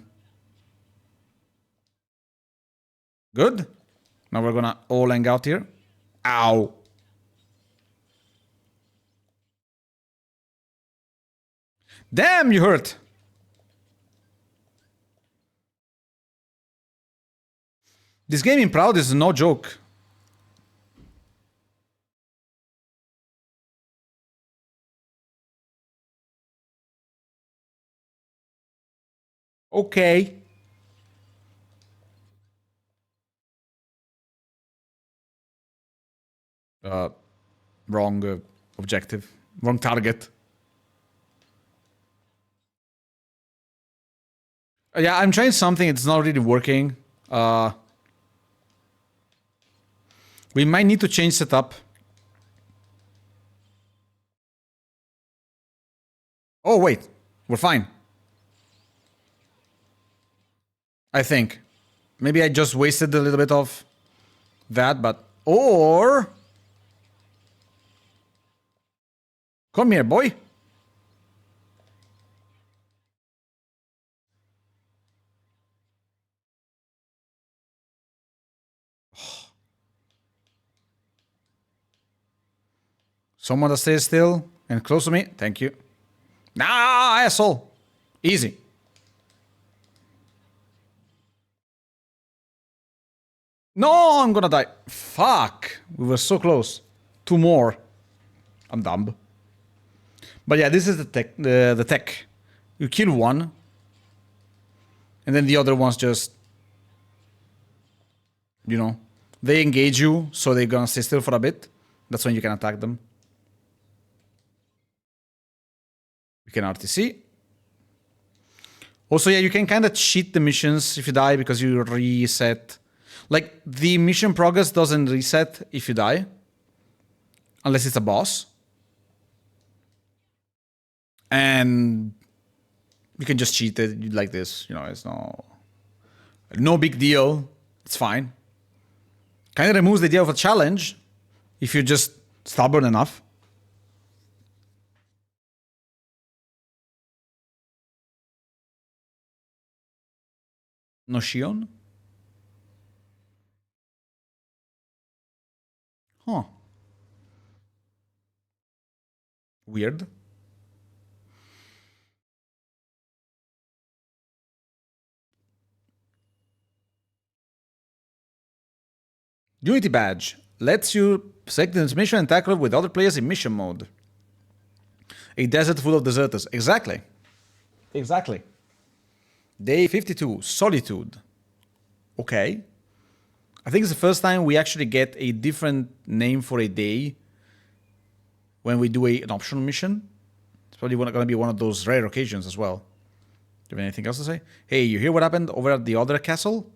Good. Now we're gonna all hang out here. Ow. Damn, you hurt. This game in Proud is no joke. Okay. Wrong objective. Wrong target. Yeah, I'm trying something. It's not really working. We might need to change setup. Oh, wait. We're fine. I think. Maybe I just wasted a little bit of that, but... or... come here, boy. Someone that stays still and close to me. Thank you. Nah, asshole. Easy. No, I'm gonna die. Fuck. We were so close. Two more. I'm dumb. But yeah, this is the tech. The tech. You kill one. And then the other ones just... you know. They engage you, so they're gonna stay still for a bit. That's when you can attack them. You can RTC. Also, yeah, you can kind of cheat the missions if you die because you reset. Like, the mission progress doesn't reset if you die. Unless it's a boss. And you can just cheat it like this. You know, it's no big deal. It's fine. Kind of removes the idea of a challenge if you're just stubborn enough. No Shion? Huh. Weird. Unity badge lets you select the mission and tackle with other players in mission mode. A desert full of deserters. Exactly. Exactly. Day 52, Solitude. Okay. I think it's the first time we actually get a different name for a day when we do an optional mission. It's probably going to be one of those rare occasions as well. Do you have anything else to say? Hey, you hear what happened over at the other castle?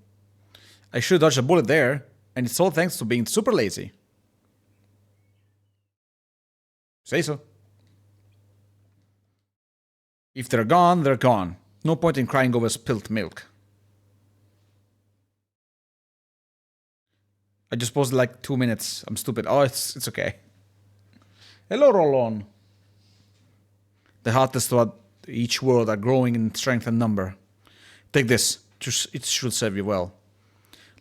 I should dodge a bullet there, and it's all thanks to being super lazy. Say so. If they're gone, they're gone. No point in crying over spilt milk. I just posted like 2 minutes. I'm stupid. Oh, it's okay. Hello, Rollon. The hottest to each world are growing in strength and number. Take this. It should serve you well.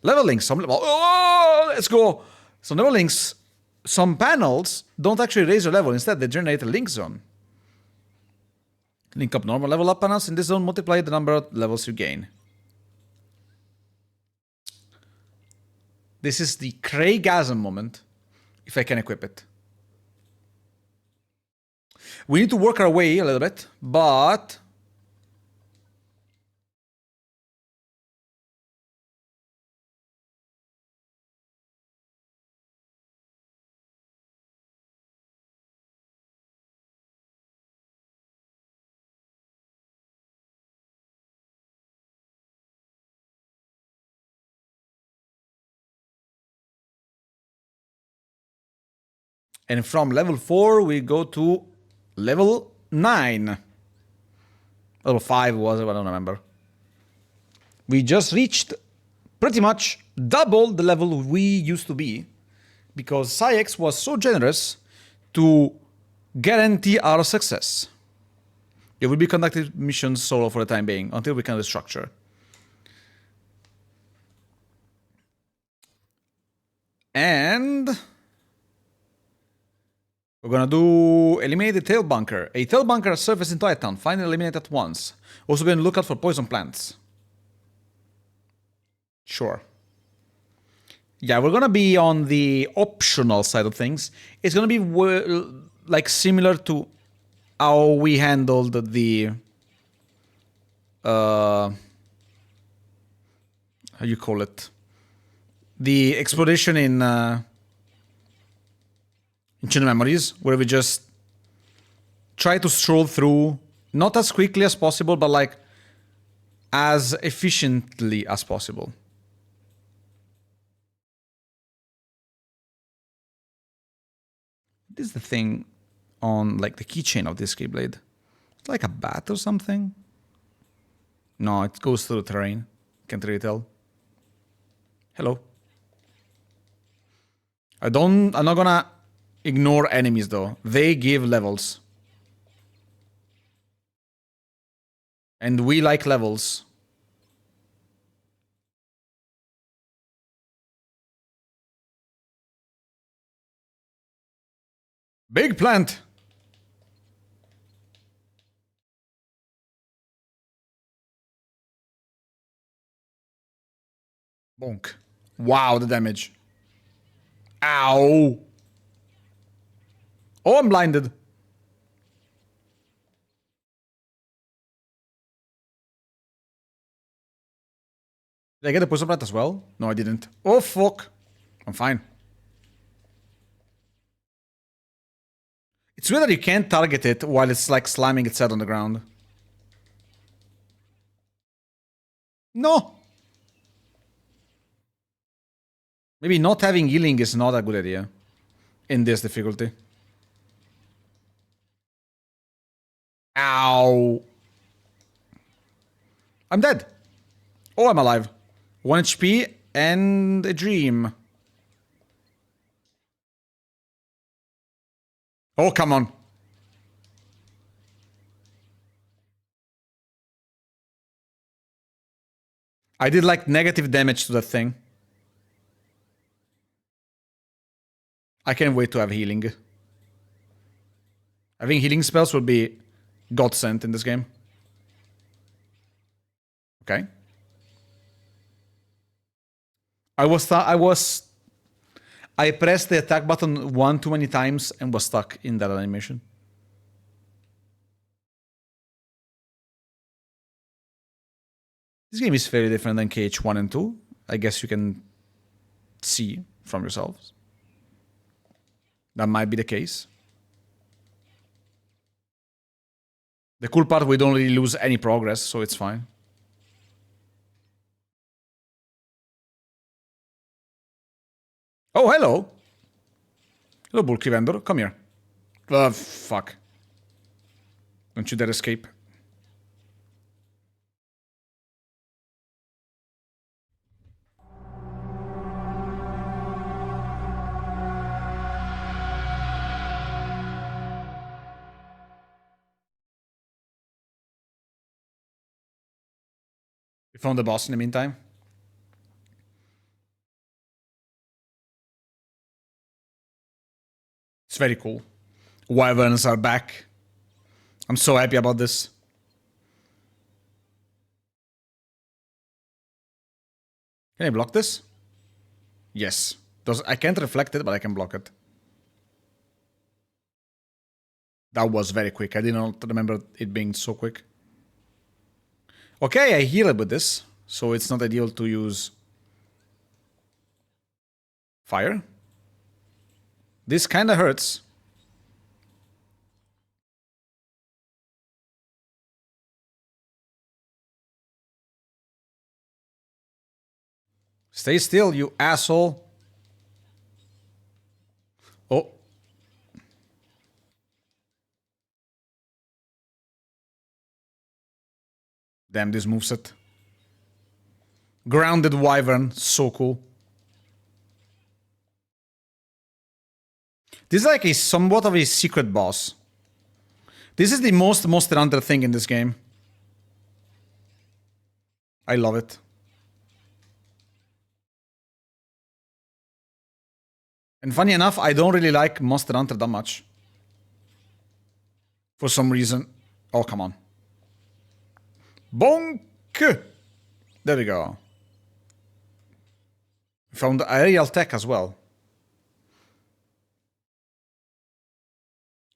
Level links. Oh, let's go. So level links. Some panels don't actually raise your level. Instead, they generate a link zone. Link up normal level up panels. In this zone, multiply the number of levels you gain. This is the Craigasm moment, if I can equip it. We need to work our way a little bit, but... And from level 4, we go to level 9. Level 5 was it? I don't remember. We just reached pretty much double the level we used to be because Psyx was so generous to guarantee our success. It will be conducted missions solo for the time being until we can restructure. And... we're gonna do eliminate the tail bunker. A tail bunker has surfaced in Toy Town. Find and eliminate at once. Also gonna look out for poison plants. Sure. Yeah, we're gonna be on the optional side of things. It's gonna be like similar to how we handled the how you call it? The exploration in Chain of Memories, where we just try to stroll through, not as quickly as possible, but like as efficiently as possible. What is the thing on like the keychain of this Keyblade? It's like a bat or something? No, it goes through the terrain. Can't really tell. Hello. I'm not gonna ignore enemies though. They give levels. And we like levels. Big plant! Bonk. Wow, the damage. Ow! Oh, I'm blinded. Did I get a poison plant as well? No, I didn't. Oh, fuck. I'm fine. It's weird that you can't target it while it's like slamming its head on the ground. No! Maybe not having healing is not a good idea in this difficulty. Ow! I'm dead. Oh, I'm alive. 1 HP and a dream. Oh, come on. I did like negative damage to that thing. I can't wait to have healing. Having healing spells would be godsend in this game. Okay. I pressed the attack button one too many times and was stuck in that animation. This game is very different than KH1 and 2. I guess you can see from yourselves. That might be the case. The cool part, we don't really lose any progress, so it's fine. Oh, hello. Hello, bulky vendor. Come here. Fuck. Don't you dare escape. We found the boss in the meantime. It's very cool. Wyverns are back. I'm so happy about this. Can I block this? Yes. I can't reflect it, but I can block it. That was very quick. I did not remember it being so quick. Okay, I heal it with this, so it's not ideal to use fire. This kind of hurts. Stay still, you asshole. Oh. Damn, this moveset. Grounded Wyvern, so cool. This is like a somewhat of a secret boss. This is the most Monster Hunter thing in this game. I love it. And funny enough, I don't really like Monster Hunter that much. For some reason. Oh, come on. Bonk! There we go. Found aerial tech as well.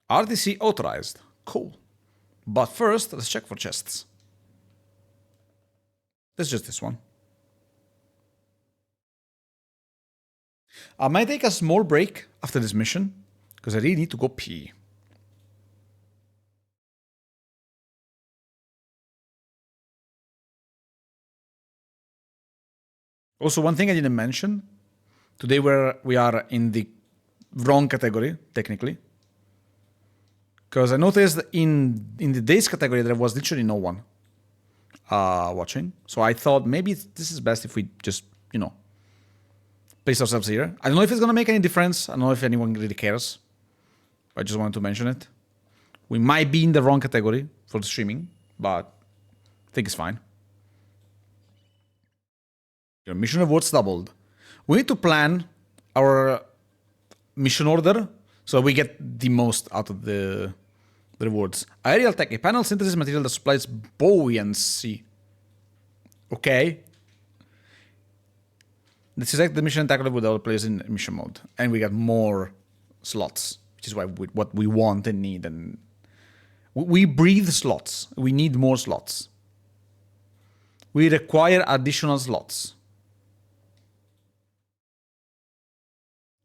RTC authorized. Cool. But first, let's check for chests. That's just this one. I might take a small break after this mission, because I really need to go pee. Also, one thing I didn't mention. Today we are in the wrong category, technically. Because I noticed in the days category there was literally no one watching. So I thought maybe this is best if we just, you know, place ourselves here. I don't know if it's going to make any difference. I don't know if anyone really cares. I just wanted to mention it. We might be in the wrong category for the streaming, but I think it's fine. Your mission rewards doubled. We need to plan our mission order so we get the most out of the rewards. Aerial tech, a panel synthesis material that supplies buoyancy. Okay. Let's select the mission tackle with our players in mission mode. And we got more slots, which is what we want and need. And we breathe slots. We need more slots. We require additional slots.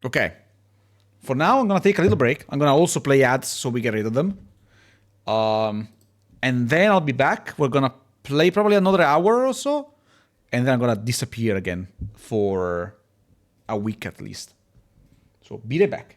Okay. For now, I'm going to take a little break. I'm going to also play ads so we get rid of them. And then I'll be back. We're going to play probably another hour or so. And then I'm going to disappear again for a week at least. So be right back.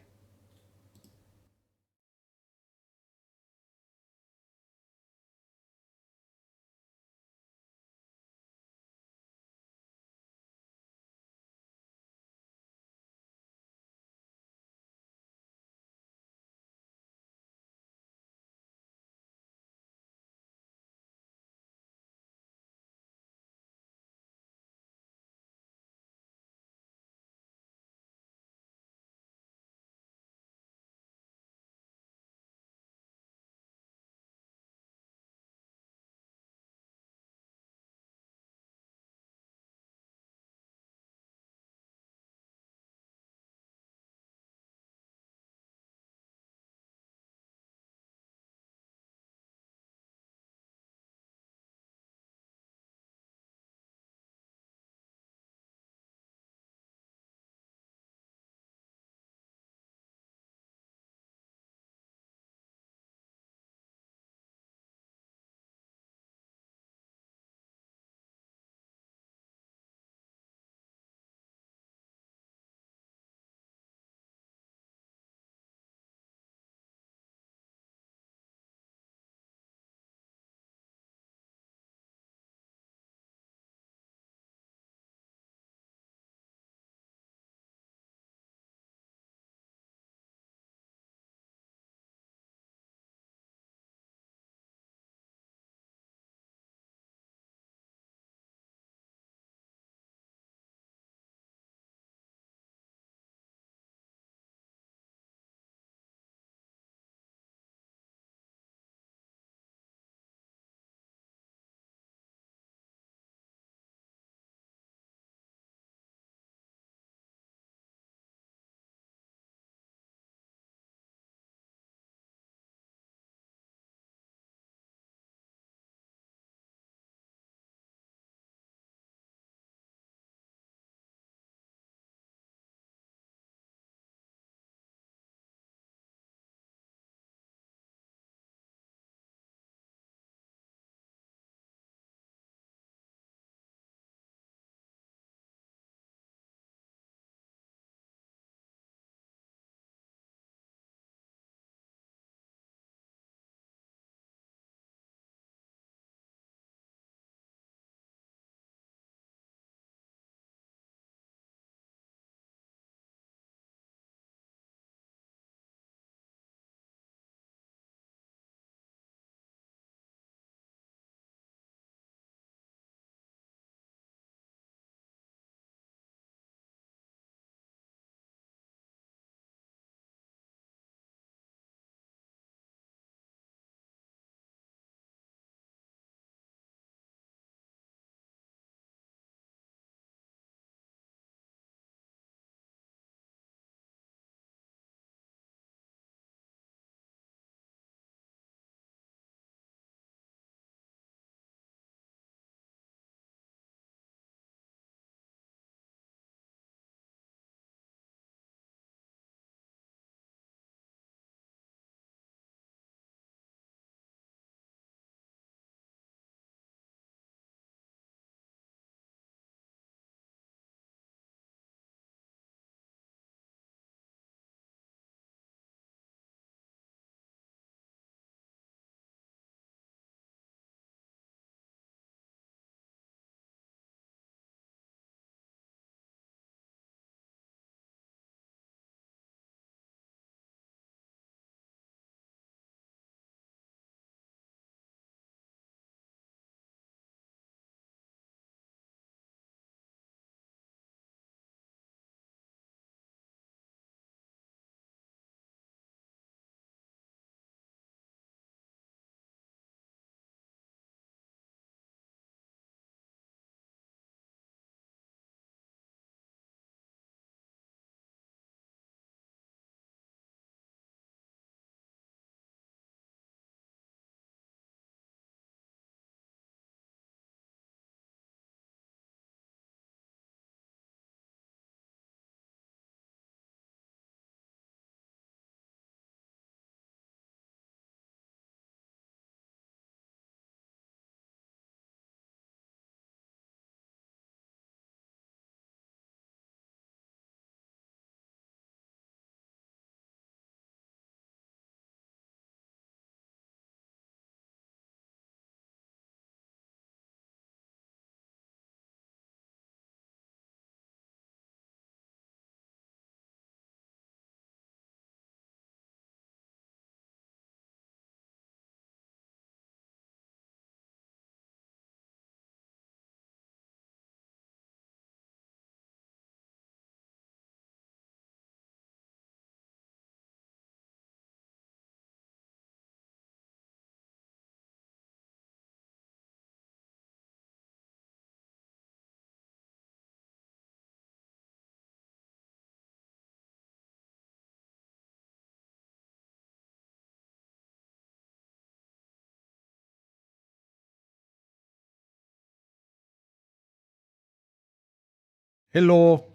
Hello.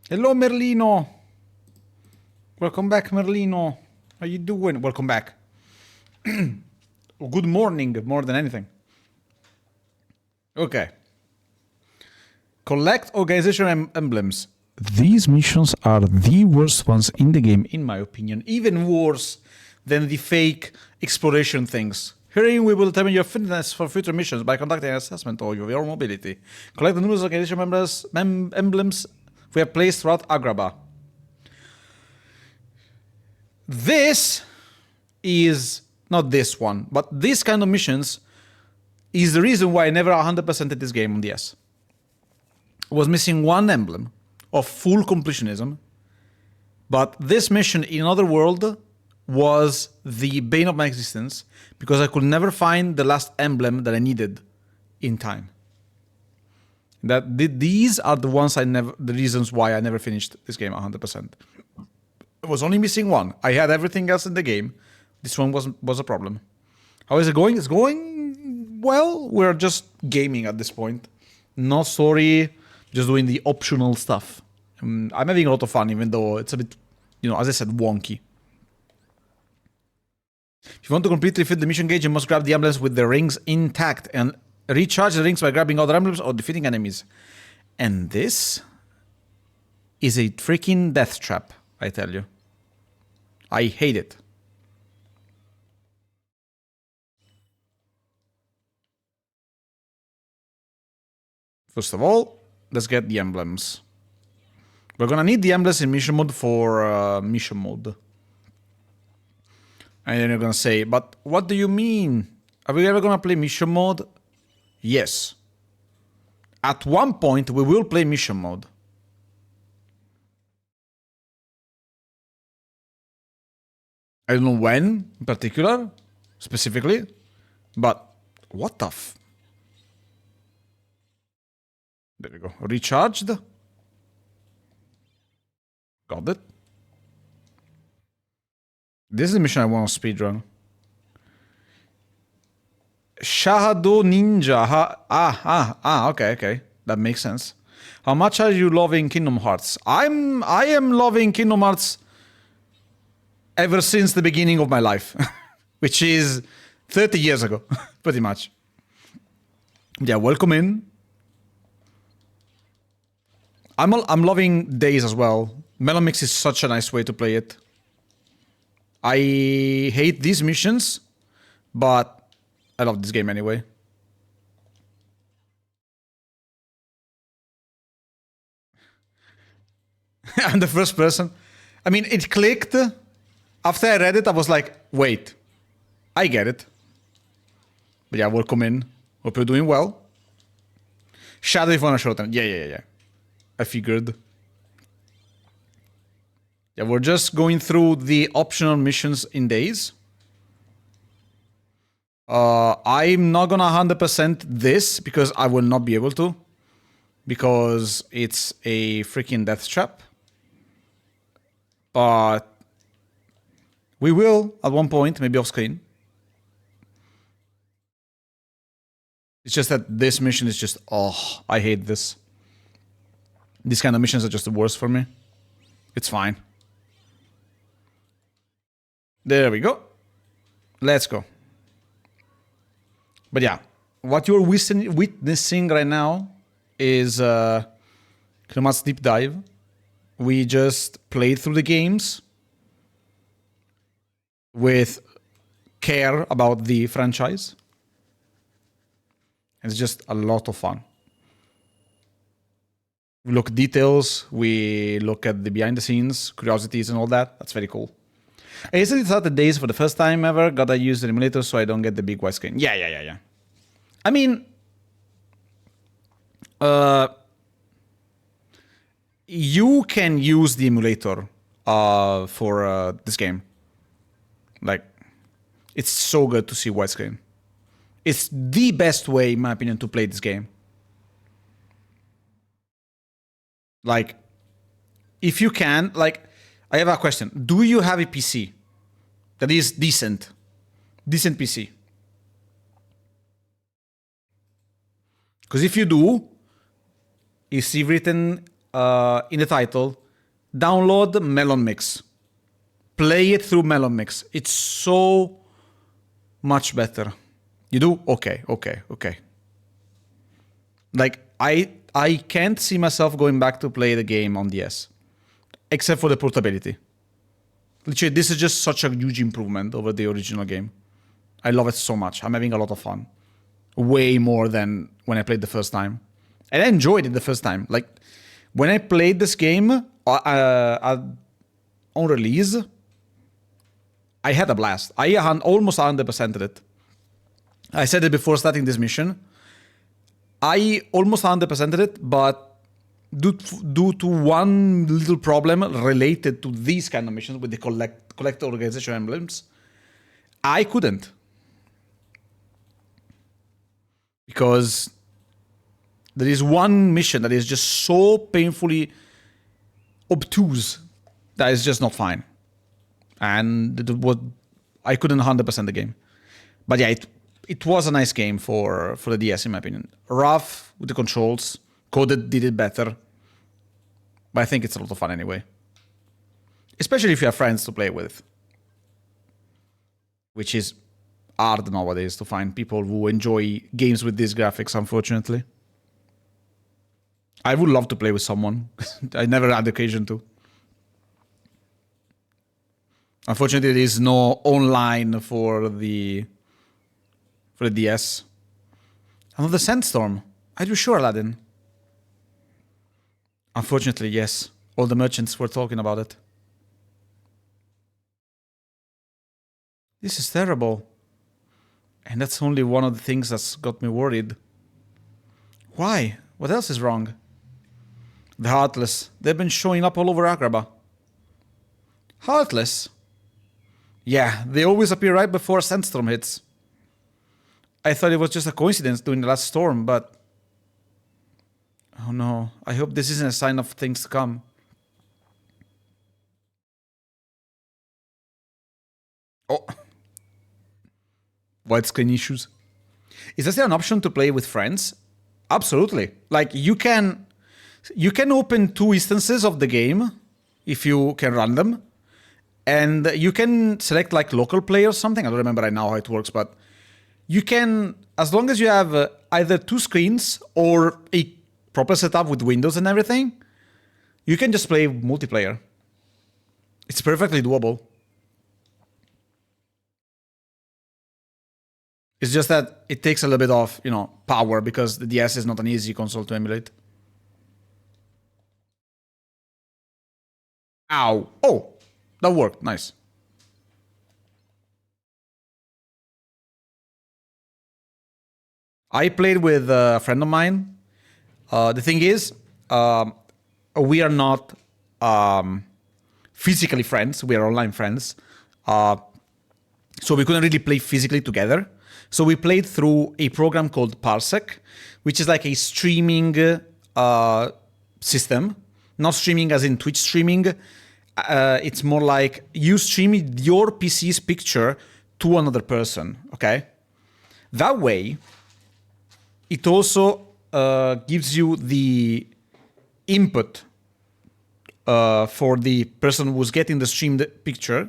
Hello, Merlino. Welcome back, Merlino. How you doing? Welcome back. Good morning, more than anything. Okay. Collect organization emblems. These missions are the worst ones in the game, in my opinion. Even worse than the fake exploration things. Herein we will determine your fitness for future missions by conducting an assessment of your mobility. Collect the numerous organization emblems we have placed throughout Agrabah. This is not this one, but this kind of missions is the reason why I never 100%ed this game on DS. I was missing one emblem of full completionism, but this mission in another world was the bane of my existence because I could never find the last emblem that I needed in time. These are the ones the reasons why I never finished this game 100%. I was only missing one. I had everything else in the game. This one was a problem. How is it going? It's going well. We're just gaming at this point. No story, just doing the optional stuff. I'm having a lot of fun, even though it's a bit, as I said, wonky. If you want to completely fit the mission gauge, you must grab the emblems with the rings intact and recharge the rings by grabbing other emblems or defeating enemies. And this is a freaking death trap, I tell you. I hate it. First of all, let's get the emblems. We're gonna need the emblems in mission mode for mission mode. And then you're gonna say, but what do you mean? Are we ever gonna play mission mode? Yes. At one point, we will play mission mode. I don't know when, in particular, specifically, but what the f... There we go. Recharged. Got it. This is the mission I want to speedrun. Shahado Ninja. Okay. That makes sense. How much are you loving Kingdom Hearts? I am loving Kingdom Hearts ever since the beginning of my life, which is 30 years ago, pretty much. Yeah, welcome in. I'm loving Days as well. MelonMix is such a nice way to play it. I hate these missions, but I love this game anyway. I'm the first person. I mean, it clicked. After I read it, I was like, wait, I get it. But yeah, welcome in. Hope you're doing well. Shadow if you want to show them. Yeah. I figured. Yeah, we're just going through the optional missions in Days. I'm not gonna 100% this because I will not be able to. Because it's a freaking death trap. But we will at one point, maybe off screen. It's just that this mission is just, oh, I hate this. These kind of missions are just the worst for me. It's fine. There we go. Let's go. But yeah, what you're witnessing right now is Kingdom Hearts Deep Dive. We just played through the games with care about the franchise. It's just a lot of fun. We look at details, we look at the behind the scenes, curiosities and all that. That's very cool. I recently started Days for the first time ever. Gotta use the emulator so I don't get the big widescreen. Yeah. I mean, you can use the emulator for this game. Like, it's so good to see widescreen. It's the best way, in my opinion, to play this game. Like, if you can, like, I have a question. Do you have a PC that is decent? Decent PC? Because if you do, you see written in the title, download MelonMix. Play it through MelonMix. It's so much better. You do? Okay. Like, I can't see myself going back to play the game on DS. Except for the portability. Literally, this is just such a huge improvement over the original game. I love it so much. I'm having a lot of fun. Way more than when I played the first time. And I enjoyed it the first time. Like, when I played this game on release, I had a blast. I almost 100%ed it. I said it before starting this mission. I almost 100%ed it, but due to one little problem related to these kind of missions with the collect organization emblems, I couldn't. Because there is one mission that is just so painfully obtuse that is just not fine. And I couldn't 100% the game. But yeah, it was a nice game for the DS in my opinion. Rough with the controls. Coded did it better. But I think it's a lot of fun anyway. Especially if you have friends to play with. Which is hard nowadays to find people who enjoy games with these graphics, unfortunately. I would love to play with someone. I never had the occasion to. Unfortunately, there is no online for the DS. Another Sandstorm. Are you sure, Aladdin? Unfortunately, yes. All the merchants were talking about it. This is terrible. And that's only one of the things that's got me worried. Why? What else is wrong? The Heartless. They've been showing up all over Agrabah. Heartless? Yeah, they always appear right before Sandstorm hits. I thought it was just a coincidence during the last storm, but... oh no, I hope this isn't a sign of things to come. Oh. Widescreen issues. Is there an option to play with friends? Absolutely. Like, you can open 2 instances of the game, if you can run them. And you can select like local play or something. I don't remember right now how it works, but you can, as long as you have either 2 screens or a proper setup with windows and everything, you can just play multiplayer. It's perfectly doable. It's just that it takes a little bit of, power because the DS is not an easy console to emulate. Ow. Oh, that worked. Nice. I played with a friend of mine. The thing is, we are not physically friends. We are online friends. So we couldn't really play physically together. So we played through a program called Parsec, which is like a streaming system. Not streaming as in Twitch streaming. It's more like you stream your PC's picture to another person, okay? That way, it also gives you the input for the person who's getting the streamed picture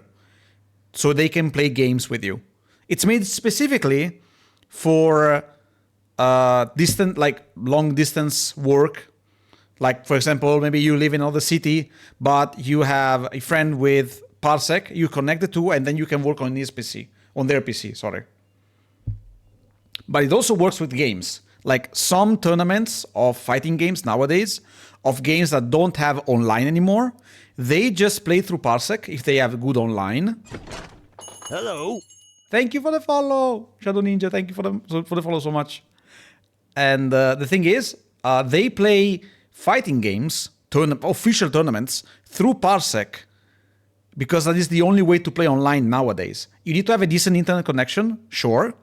so they can play games with you. It's made specifically for distant, like long distance work. Like, for example, maybe you live in another city, but you have a friend with Parsec, you connect the two, and then you can work on his PC, on their PC, sorry. But it also works with games. Like some tournaments of fighting games nowadays, of games that don't have online anymore, they just play through Parsec if they have good online. Hello. Thank you for the follow, Shadow Ninja. Thank you for the follow so much. And the thing is, they play fighting games, official tournaments, through Parsec, because that is the only way to play online nowadays. You need to have a decent internet connection, sure,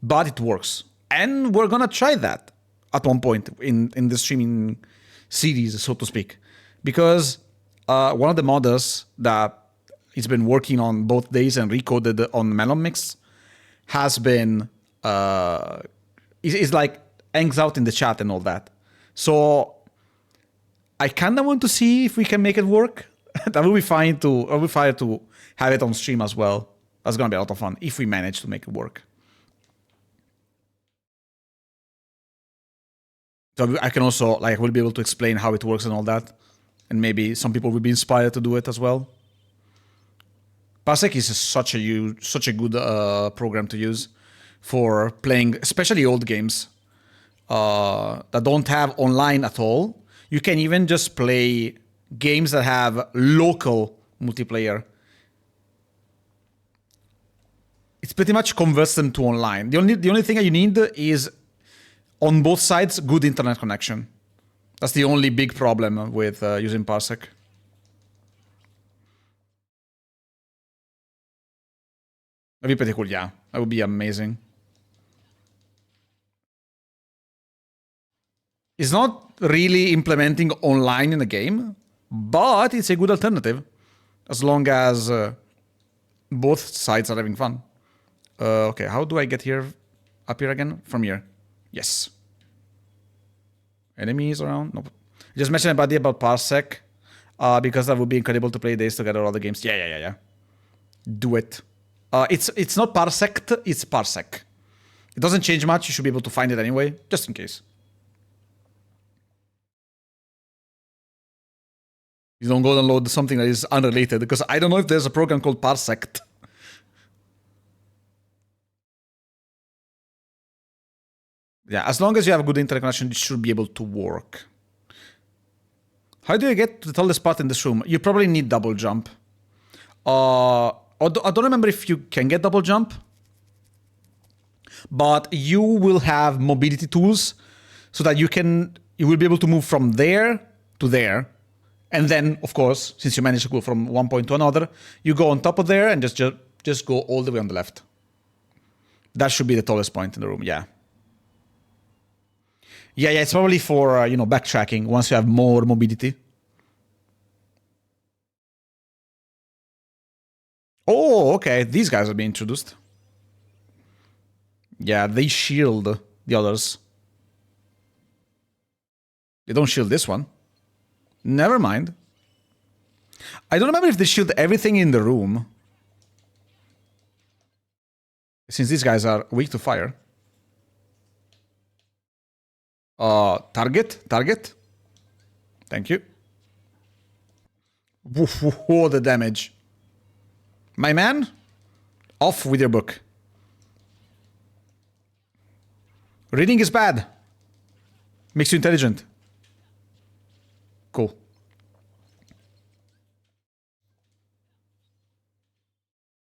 but it works. And we're gonna try that at one point in the streaming series, so to speak, because one of the modders that it's been working on both days and recoded on MelonMix has been is like hangs out in the chat and all that. So I kind of want to see if we can make it work. That would be fine to. I would be fine to have it on stream as well. That's gonna be a lot of fun if we manage to make it work. So I can also will be able to explain how it works and all that, and maybe some people will be inspired to do it as well. Parsec is such a good program to use for playing, especially old games that don't have online at all. You can even just play games that have local multiplayer. It's pretty much converts them to online. The only thing that you need is on both sides good internet connection. That's the only big problem with using Parsec. That'd be pretty cool, yeah. That would be amazing. It's not really implementing online in the game, but it's a good alternative as long as both sides are having fun. Okay, how do I get here? Up here again? From here. Yes. Enemies around? Nope. Just mentioned about Parsec because that would be incredible to play Days Together or other games. Yeah. Do it. It's not Parsect, it's Parsec. It doesn't change much. You should be able to find it anyway, just in case. You don't go download something that is unrelated, because I don't know if there's a program called Parsect. Yeah, as long as you have a good internet connection, it should be able to work. How do you get to the tallest spot in this room? You probably need double jump. I don't remember if you can get double jump, but you will have mobility tools so that you will be able to move from there to there. And then, of course, since you managed to go from one point to another, you go on top of there and just go all the way on the left. That should be the tallest point in the room, yeah. Yeah, it's probably for, backtracking once you have more mobility. Oh, okay, these guys are being introduced. Yeah, they shield the others. They don't shield this one. Never mind. I don't remember if they shield everything in the room, since these guys are weak to fire. Target. Thank you. Whoa, the damage. My man, off with your book. Reading is bad. Makes you intelligent. Cool.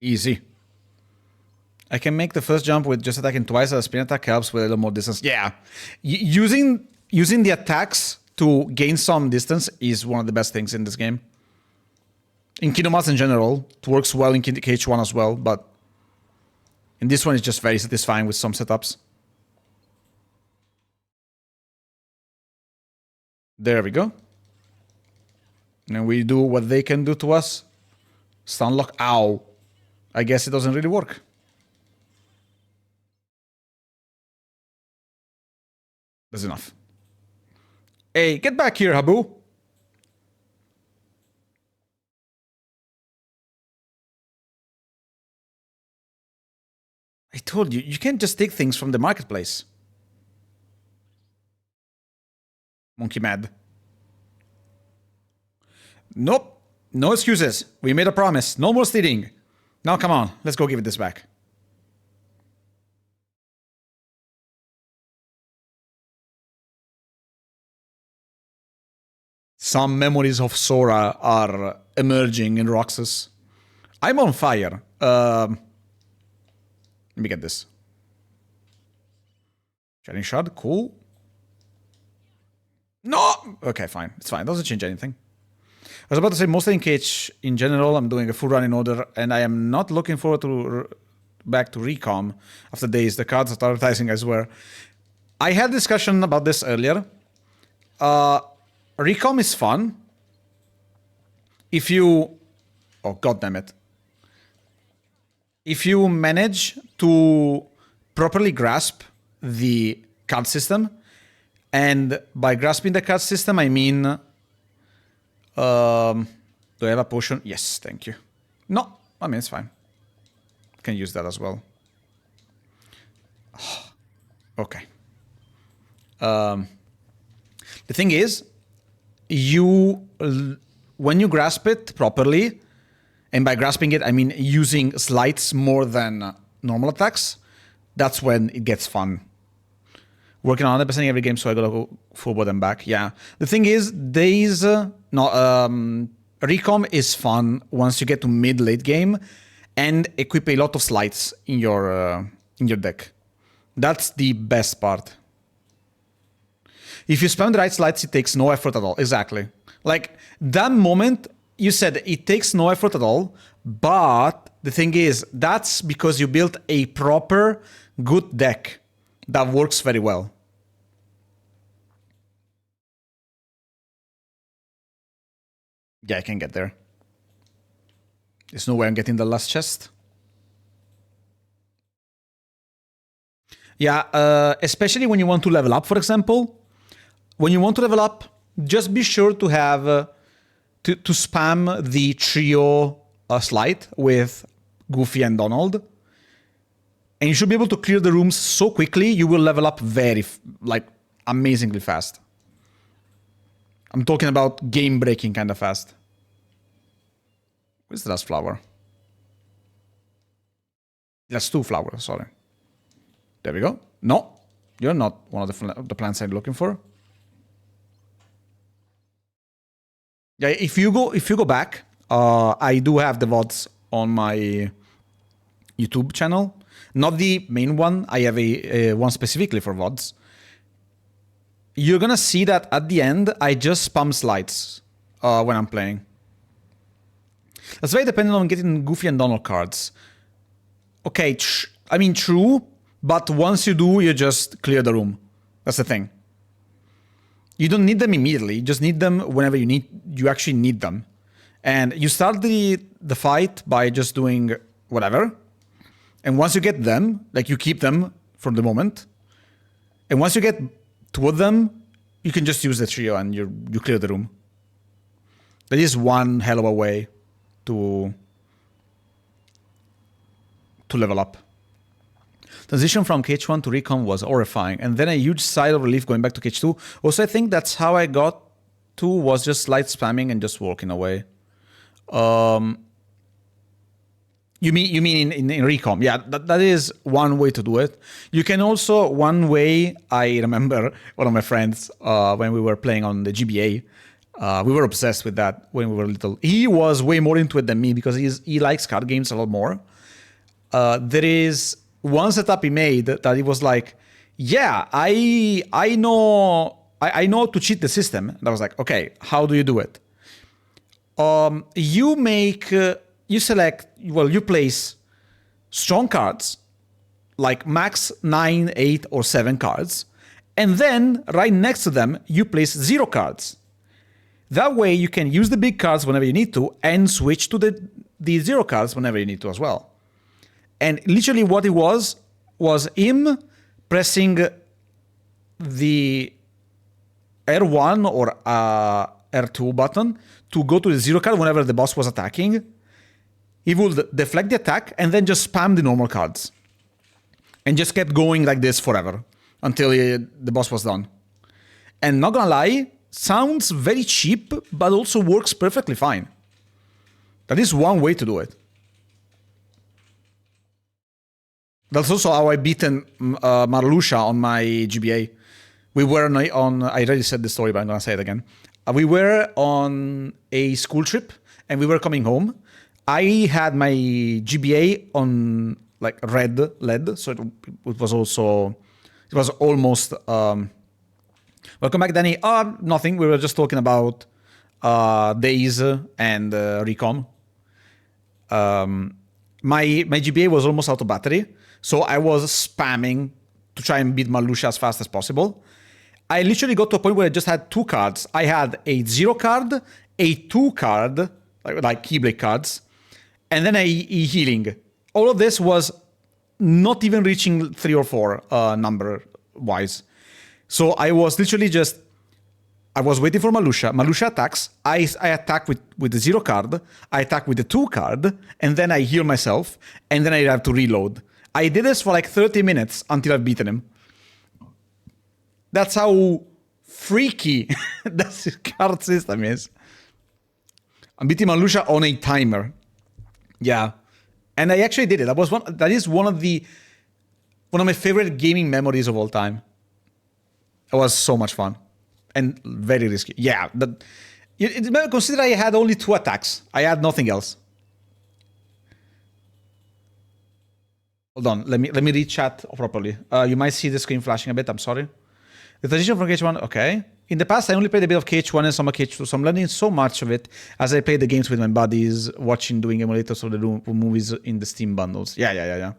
Easy. I can make the first jump with just attacking twice as a spin attack helps with a little more distance. Yeah. Using the attacks to gain some distance is one of the best things in this game. In Kingdom Hearts in general, it works well in KH1 as well, but in this one it's just very satisfying with some setups. There we go. And we do what they can do to us. Stun lock. Ow. I guess it doesn't really work. That's enough. Hey, get back here, Habu. I told you, you can't just take things from the marketplace. Monkey mad. Nope. No excuses. We made a promise. No more stealing. Now come on. Let's go give it this back. Some memories of Sora are emerging in Roxas. I'm on fire. Let me get this. Shining Shard, cool. No! Okay, fine. It's fine. It doesn't change anything. I was about to say, mostly in KH in general, I'm doing a full run in order, and I am not looking forward to back to Recom after days. The cards are advertising, I swear. I had a discussion about this earlier. Recom is fun if you... Oh, goddammit. If you manage to properly grasp the card system, and by grasping the card system, I mean Do I have a potion? Yes, thank you. No, I mean, it's fine. Can use that as well. Okay. The thing is, when you grasp it properly, and by grasping it, I mean using slides more than normal attacks, that's when it gets fun. Working on 100% every game, so I gotta go forward and back. Yeah. The thing is, recom is fun once you get to mid-late game and equip a lot of slides in your deck. That's the best part. If you spam the right slides, it takes no effort at all. Exactly. Like, that moment, you said it takes no effort at all, but the thing is, that's because you built a proper, good deck that works very well. Yeah, I can get there. There's no way I'm getting the last chest. Yeah, especially when you want to level up, for example. When you want to level up, just be sure to have to spam the trio slide with Goofy and Donald. And you should be able to clear the rooms so quickly, you will level up amazingly fast. I'm talking about game-breaking kind of fast. Where's the last flower? That's 2 flowers, sorry. There we go. No, you're not one of the plants I'm looking for. Yeah, if you go back, I do have the VODs on my YouTube channel. Not the main one. I have a one specifically for VODs. You're gonna see that at the end, I just spam slides when I'm playing. That's very dependent on getting Goofy and Donald cards. Okay, I mean true, but once you do, you just clear the room. That's the thing. You don't need them immediately. You just need them whenever you actually need them. And you start the fight by just doing whatever. And once you get them, like you keep them from the moment. And once you get toward them, you can just use the trio and you clear the room. That is one hell of a way to level up. Transition from KH1 to Recon was horrifying, and then a huge sigh of relief going back to KH2. Also, I think that's how I got to, was just slight spamming and just walking away. You mean in Recon? Yeah, that is one way to do it. You can also, one way, I remember one of my friends, when we were playing on the GBA, we were obsessed with that when we were little. He was way more into it than me because he likes card games a lot more. There is one setup he made that he was like, yeah, I know how to cheat the system. And I was like, okay, how do you do it? You place strong cards, like max 9, 8, or 7 cards, and then right next to them, you place 0 cards. That way you can use the big cards whenever you need to and switch to the 0 cards whenever you need to as well. And literally what it was him pressing the R1 or R2 button to go to the 0 card whenever the boss was attacking. He would deflect the attack and then just spam the normal cards. And just kept going like this forever until the boss was done. And not gonna lie, sounds very cheap, but also works perfectly fine. That is one way to do it. That's also how I beaten Marluxia on my GBA. We were on, I already said the story, but I'm gonna say it again. We were on a school trip and we were coming home. I had my GBA on like red LED, so it was almost, welcome back, Danny. Nothing, we were just talking about Days and Recon. My GBA was almost out of battery, so I was spamming to try and beat Marluxia as fast as possible. I literally got to a point where I just had 2 cards. I had a 0 card, a 2 card, like Keyblade cards, and then a healing. All of this was not even reaching 3 or 4 number-wise. So I was literally just I was waiting for Malusha. Malusha attacks. I attack with the 0 card. I attack with the 2 card. And then I heal myself. And then I have to reload. I did this for like 30 minutes until I've beaten him. That's how freaky this card system is. I'm beating Malusha on a timer. Yeah. And I actually did it. That is one of my favorite gaming memories of all time. It was so much fun. And very risky. Yeah. Consider I had only 2 attacks. I had nothing else. Hold on. Let me read chat properly. You might see the screen flashing a bit. I'm sorry. The transition from KH1, okay. In the past, I only played a bit of KH1 and some of KH2, so I'm learning so much of it as I play the games with my buddies, doing emulators of the movies in the Steam bundles. Yeah.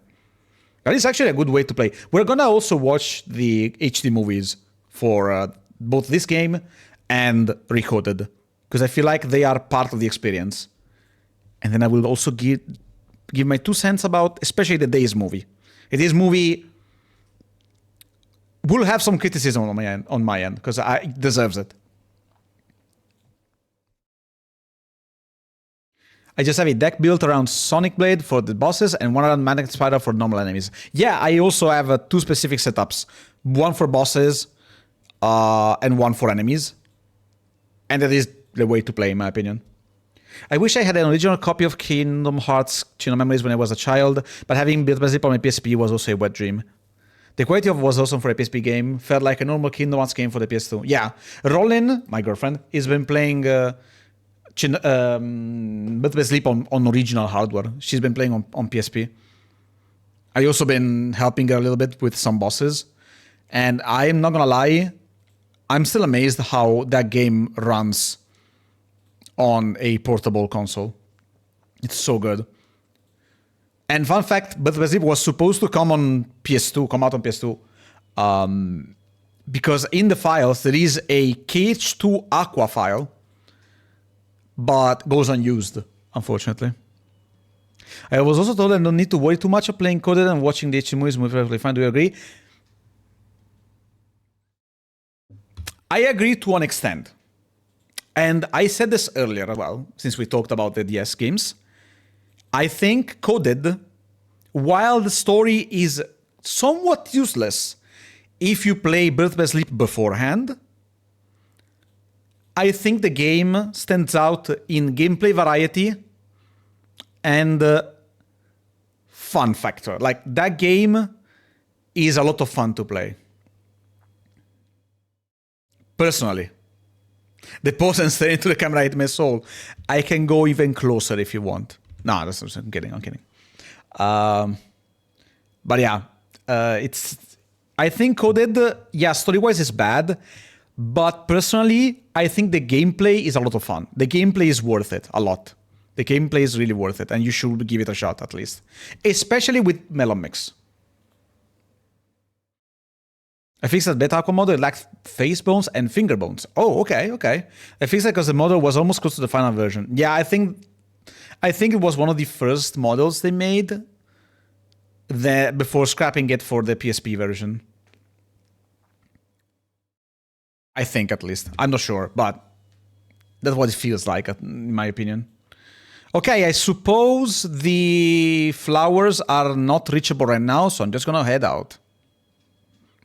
That is actually a good way to play. We're gonna also watch the HD movies for both this game and Recoded, because I feel like they are part of the experience. And then I will also give my 2 cents about, especially the Days movie. This movie will have some criticism on my end, because it deserves it. I just have a deck built around Sonic Blade for the bosses and one around Magnet Spider for normal enemies. Yeah, I also have 2 specific setups. One for bosses and one for enemies. And that is the way to play, in my opinion. I wish I had an original copy of Kingdom Hearts Chain of Memories when I was a child, but having built Zip on my PSP was also a wet dream. The quality of it was awesome for a PSP game. Felt like a normal Kingdom Hearts game for the PS2. Yeah, Rollin, my girlfriend, has been playing Birth by Sleep on original hardware. She's been playing on PSP. I also been helping her a little bit with some bosses. And I'm not gonna lie, I'm still amazed how that game runs on a portable console. It's so good. And fun fact, Birth by Sleep was supposed to come out on PS2, because in the files there is a KH2 Aqua file, but goes unused, unfortunately. I was also told I don't need to worry too much of playing coded and watching the HD movies perfectly fine. Do you agree? I agree to an extent. And I said this earlier as well, since we talked about the DS games. I think coded, while the story is somewhat useless if you play Birth by Sleep beforehand, I think the game stands out in gameplay variety and fun factor. Like, that game is a lot of fun to play. Personally. The pose and stare into the camera hit my soul. I can go even closer if you want. No, I'm kidding. But yeah, I think coded, story-wise is bad, but personally, I think the gameplay is a lot of fun. The gameplay is worth it, a lot. The gameplay is really worth it, and you should give it a shot at least. Especially with MelonMix. I fixed that beta aqua model, it lacked face bones and finger bones. Oh, okay. I fixed it because the model was almost close to the final version. Yeah, I think it was one of the first models they made before scrapping it for the PSP version. I think, at least. I'm not sure, but that's what it feels like, in my opinion. Okay, I suppose the flowers are not reachable right now, so I'm just gonna head out.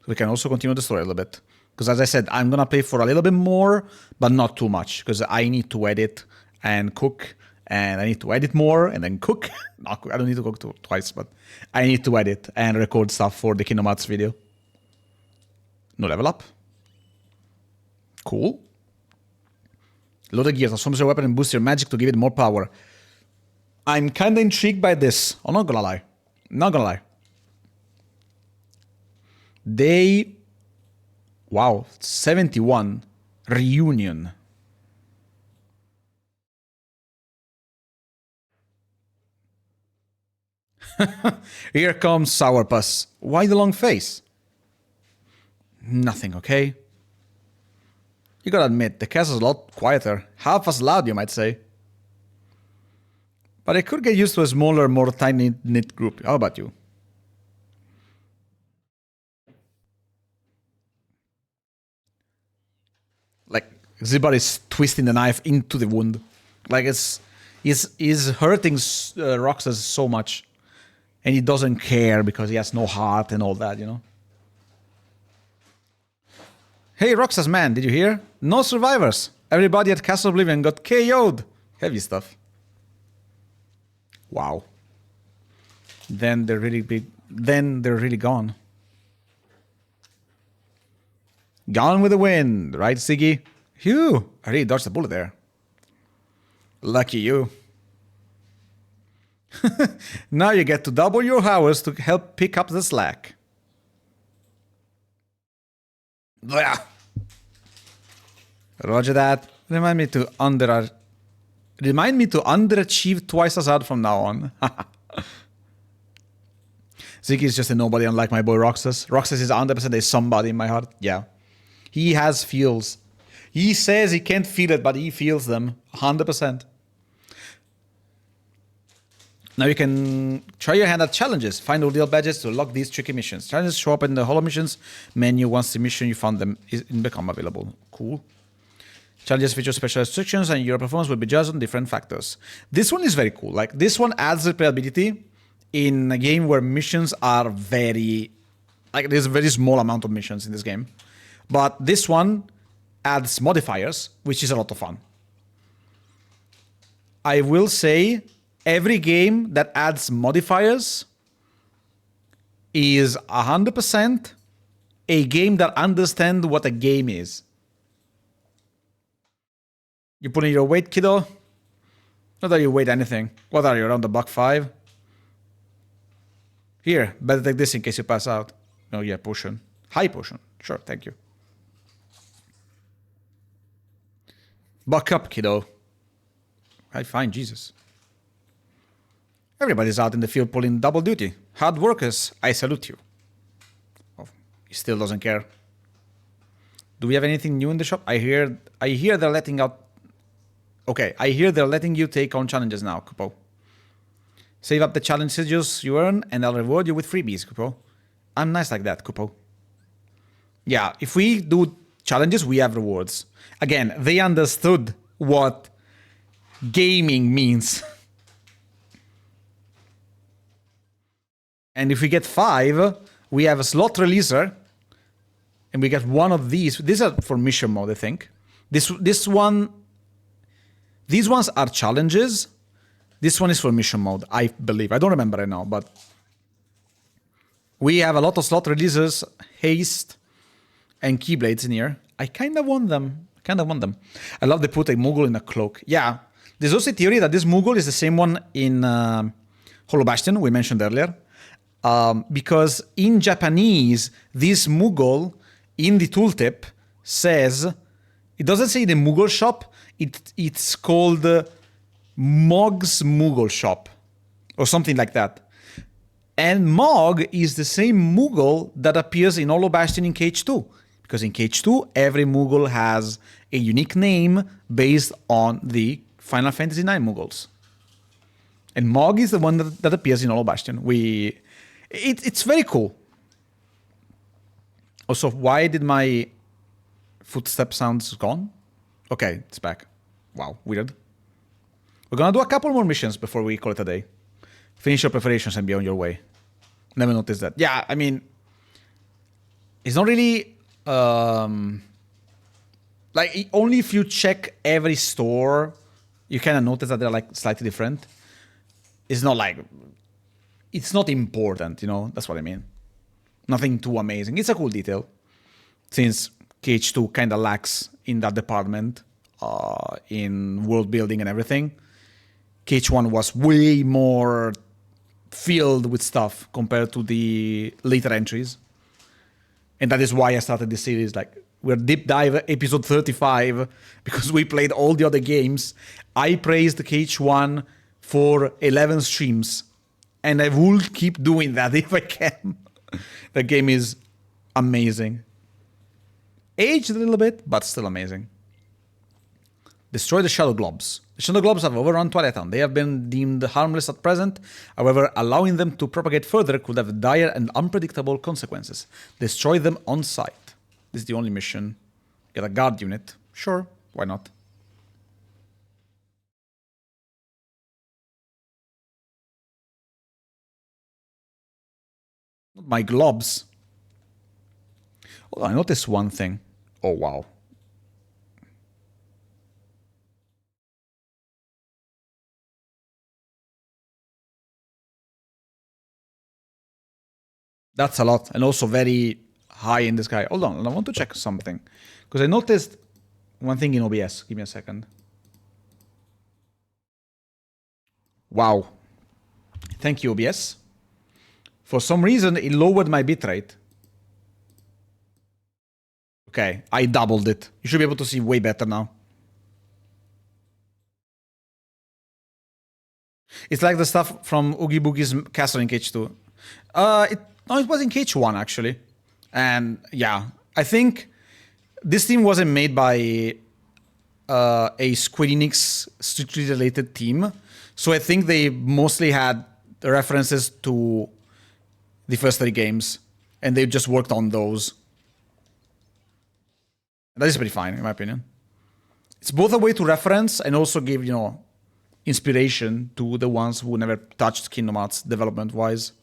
We can also continue the story a little bit. Because as I said, I'm gonna play for a little bit more, but not too much. Because I need to edit and cook, and I need to edit more and then cook. I don't need to cook twice, but I need to edit and record stuff for the Kingdom Hearts video. No level up. Cool. Load the gears, transform your weapon and boost your magic to give it more power. I'm kinda intrigued by this. I'm not gonna lie. Wow, 71. Reunion. Here comes Sourpuss. Why the long face? Nothing, okay? You gotta admit, the cast is a lot quieter. Half as loud, you might say. But I could get used to a smaller, more tight-knit group. How about you? Like, Zibar is twisting the knife into the wound. Like he's hurting Roxas so much. And he doesn't care because he has no heart and all that, you know? Hey, Roxas, man, did you hear? No survivors. Everybody at Castle Oblivion got KO'd. Heavy stuff. Wow. Then they're really big. Then they're really gone. Gone with the wind, right, Siggy? Phew, I really dodged the bullet there. Lucky you. Now you get to double your hours to help pick up the slack. Blah. Roger that. Remind me to underachieve twice as hard from now on. Ziggy is just a nobody, unlike my boy Roxas. Roxas is 100% a somebody in my heart. Yeah. He has feels. He says he can't feel it, but he feels them. 100%. Now you can try your hand at challenges. Find all deal badges to unlock these tricky missions. Challenges show up in the Hollow Missions menu once the mission you found them is become available. Cool. Challenges feature special restrictions and your performance will be judged on different factors. This one is very cool. Like, this one adds replayability in a game where missions are very... Like, there's a very small amount of missions in this game. But this one adds modifiers, which is a lot of fun. I will say... Every game that adds modifiers is 100% a game that understands what a game is. You put in your weight, kiddo. Not that you weigh anything. What are you, around the $1.05? Here, better take this in case you pass out. Oh yeah, potion. High potion. Sure, thank you. Buck up, kiddo. I find Jesus. Everybody's out in the field pulling double duty. Hard workers, I salute you. Oh, he still doesn't care. Do we have anything new in the shop? I hear they're letting out... Okay, I hear they're letting you take on challenges now, Kupo. Save up the challenges you earn, and I'll reward you with freebies, Kupo. I'm nice like that, Kupo. Yeah, if we do challenges, we have rewards. Again, they understood what gaming means. And if we get 5, we have a slot releaser, and we get one of these. These are for mission mode, I think. These ones are challenges. This one is for mission mode, I believe. I don't remember right now, but we have a lot of slot releasers, haste, and keyblades in here. I kind of want them. I love they put a Moogle in a cloak. Yeah, there's also a theory that this Moogle is the same one in Hollow Bastion we mentioned earlier. Because in Japanese, this Moogle in the tooltip says, it doesn't say the Moogle shop, it's called Mog's Moogle shop or something like that. And Mog is the same Moogle that appears in Hollow Bastion in Cage 2. Because in Cage 2, every Moogle has a unique name based on the Final Fantasy IX Moogles. And Mog is the one that appears in Hollow Bastion. It's very cool. Also, why did my footstep sounds gone? Okay, it's back. Wow, weird. We're gonna do a couple more missions before we call it a day. Finish your preparations and be on your way. Never noticed that. Yeah, I mean, it's not really... like, only if you check every store, you kind of notice that they're like slightly different. It's not like... It's not important, you know? That's what I mean. Nothing too amazing. It's a cool detail. Since KH2 kind of lacks in that department, in world building and everything. KH1 was way more filled with stuff compared to the later entries. And that is why I started this series. Like, we're deep dive episode 35 because we played all the other games. I praised KH1 for 11 streams. And I will keep doing that if I can. The game is amazing. Aged a little bit, but still amazing. Destroy the Shadow Globs. The Shadow Globs have overrun Twilight Town. They have been deemed harmless at present. However, allowing them to propagate further could have dire and unpredictable consequences. Destroy them on sight. This is the only mission. Get a guard unit. Sure. Why not? My globs. Oh, I noticed one thing. Oh, wow. That's a lot. And also very high in the sky. Hold on, I want to check something. Because I noticed one thing in OBS. Give me a second. Wow. Thank you, OBS. For some reason, it lowered my bitrate. Okay, I doubled it. You should be able to see way better now. It's like the stuff from Oogie Boogie's castle in KH2. No, it was in KH1 actually. And yeah, I think this team wasn't made by a Square Enix strictly related team. So I think they mostly had references to the first 3 games. And they just worked on those. That is pretty fine, in my opinion. It's both a way to reference and also give, you know, inspiration to the ones who never touched Kingdom Hearts development-wise.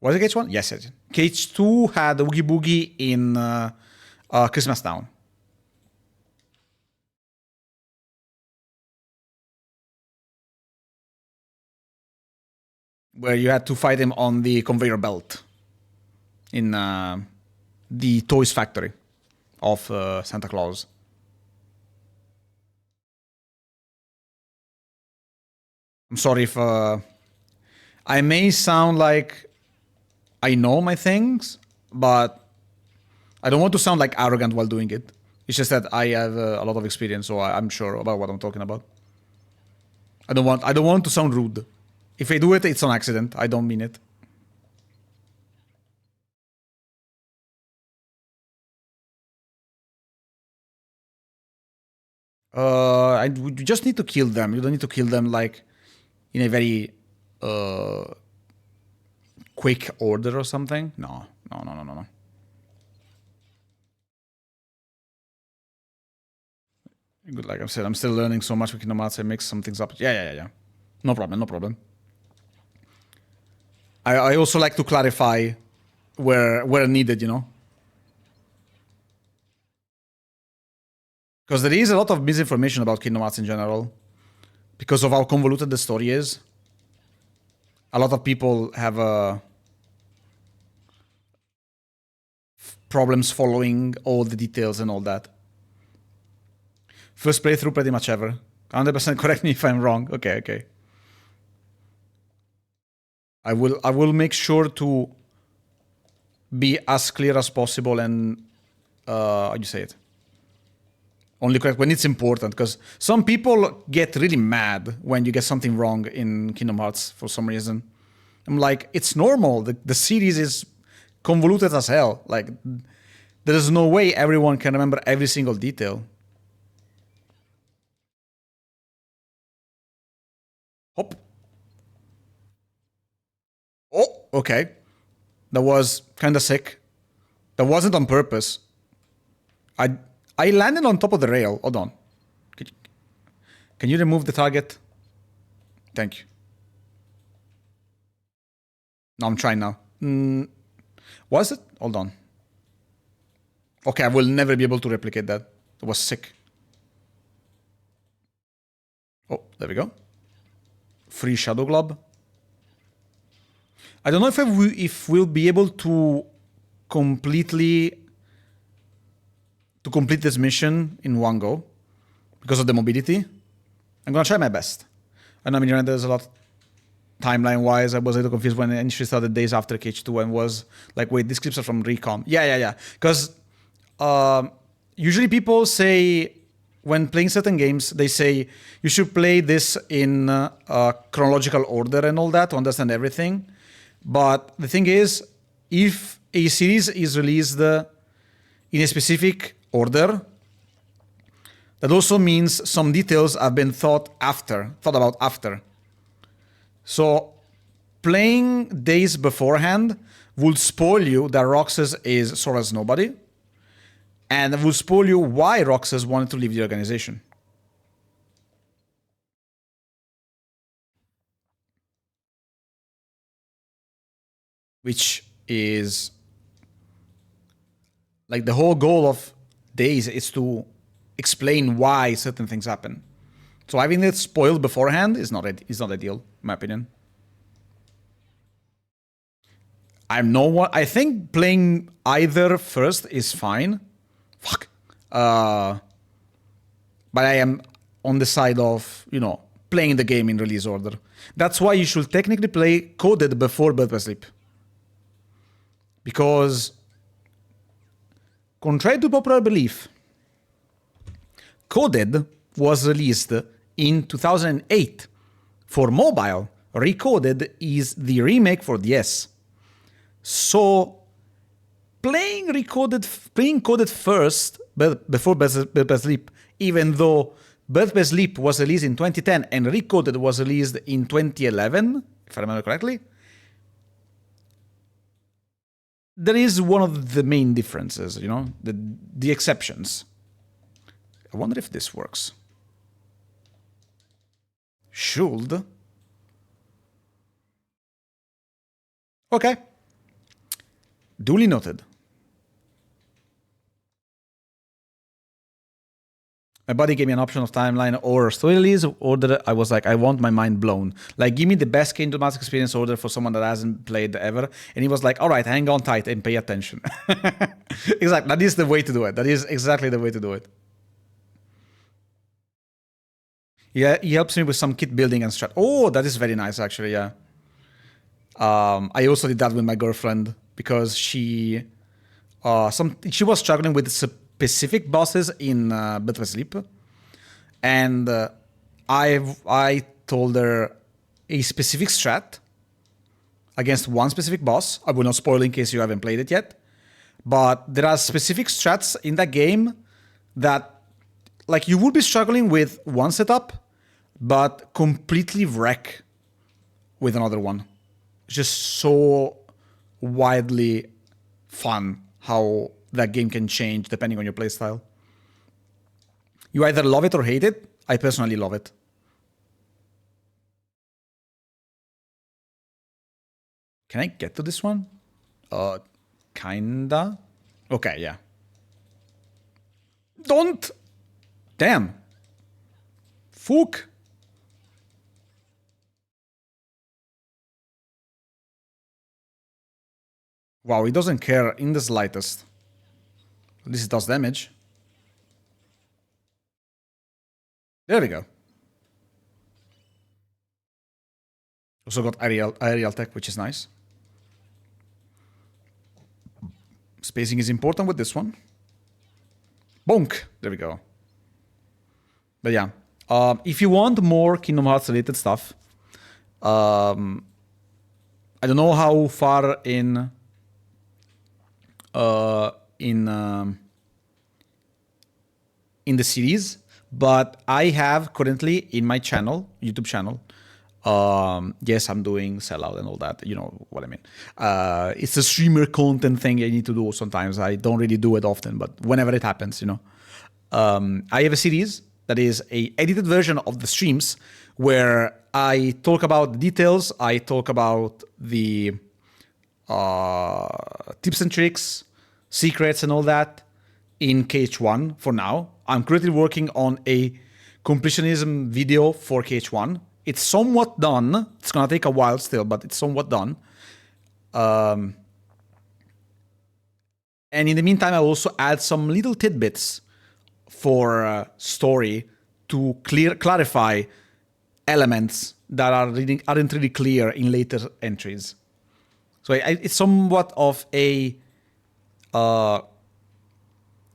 Was it KH1? Yes, it did. KH2 had Oogie Boogie in Christmas Town. Where you had to fight him on the conveyor belt in the Toys Factory of Santa Claus. I'm sorry if I may sound like I know my things, but I don't want to sound like arrogant while doing it. It's just that I have a lot of experience, so I'm sure about what I'm talking about. I don't want to sound rude. If I do it, it's an accident. I don't mean it. You just need to kill them. You don't need to kill them like in a very quick order or something. No. Good, like I said, I'm still learning so much with Kingdom Hearts. I mix some things up. Yeah. No problem. I also like to clarify where needed, you know? Because there is a lot of misinformation about Kingdom Hearts in general. Because of how convoluted the story is. A lot of people have problems following all the details and all that. First playthrough pretty much ever. 100% correct me if I'm wrong. Okay. I will make sure to be as clear as possible and how do you say it? Only correct when it's important, because some people get really mad when you get something wrong in Kingdom Hearts for some reason. I'm like, it's normal. The series is convoluted as hell. Like, there's no way everyone can remember every single detail. Hop. Oh, okay. That was kind of sick. That wasn't on purpose. I landed on top of the rail. Hold on. Can you remove the target? Thank you. No, I'm trying now. Was it? Hold on. Okay, I will never be able to replicate that. That was sick. Oh, there we go. Free Shadow Glob. I don't know if we'll be able to complete this mission in one go because of the mobility. I'm gonna try my best. I know, I mean, there's a lot timeline-wise. I was a little confused when I initially started days after KH2 and was like, wait, these clips are from Recon. Yeah. Because usually people say, when playing certain games, they say you should play this in chronological order and all that to understand everything. But the thing is, if a series is released in a specific order, that also means some details have been thought about after. So playing days beforehand will spoil you that Roxas is Sora's nobody. And I will spoil you why Roxas wanted to leave the organization. Which is like the whole goal of Days is to explain why certain things happen. So having it spoiled beforehand is not ideal, in my opinion. I think playing either first is fine. Fuck. But I am on the side of, playing the game in release order. That's why you should technically play Coded before Birth by Sleep. Because, contrary to popular belief, Coded was released in 2008 for mobile. Recoded is the remake for DS. So, playing Coded first before Birth by Sleep, even though Birth by Sleep was released in 2010 and Recoded was released in 2011, if I remember correctly, there is one of the main differences, the exceptions. I wonder if this works. Should. Okay. Duly noted. My buddy gave me an option of timeline or story release order. I was like, I want my mind blown. Like, give me the best Kingdom Hearts experience order for someone that hasn't played ever. And he was like, all right, hang on tight and pay attention. Exactly. That is the way to do it. That is exactly the way to do it. Yeah, he helps me with some kit building and strat. Oh, that is very nice, actually, yeah. I also did that with my girlfriend because she was struggling with specific bosses in Birth by Sleep, and I told her a specific strat against one specific boss. I will not spoil in case you haven't played it yet, but there are specific strats in that game that, like, you will be struggling with one setup, but completely wreck with another one. It's just so wildly fun how that game can change depending on your playstyle. You either love it or hate it. I personally love it. Can I get to this one? Kinda. Okay, yeah. Don't! Damn. Fuck. Wow, he doesn't care in the slightest. At least it does damage. There we go. Also got aerial tech, which is nice. Spacing is important with this one. Bonk! There we go. But yeah, if you want more Kingdom Hearts related stuff, I don't know how far in the series, but I have currently in my channel, YouTube channel, yes, I'm doing sellout and all that, you know what I mean. It's a streamer content thing I need to do sometimes. I don't really do it often, but whenever it happens, you know. I have a series that is a edited version of the streams where I talk about the details, I talk about the tips and tricks, secrets and all that in KH1 for now. I'm currently working on a completionism video for KH1. It's somewhat done. It's going to take a while still, but it's somewhat done. And in the meantime, I also add some little tidbits for story to clarify elements that aren't really clear in later entries. So it's somewhat of a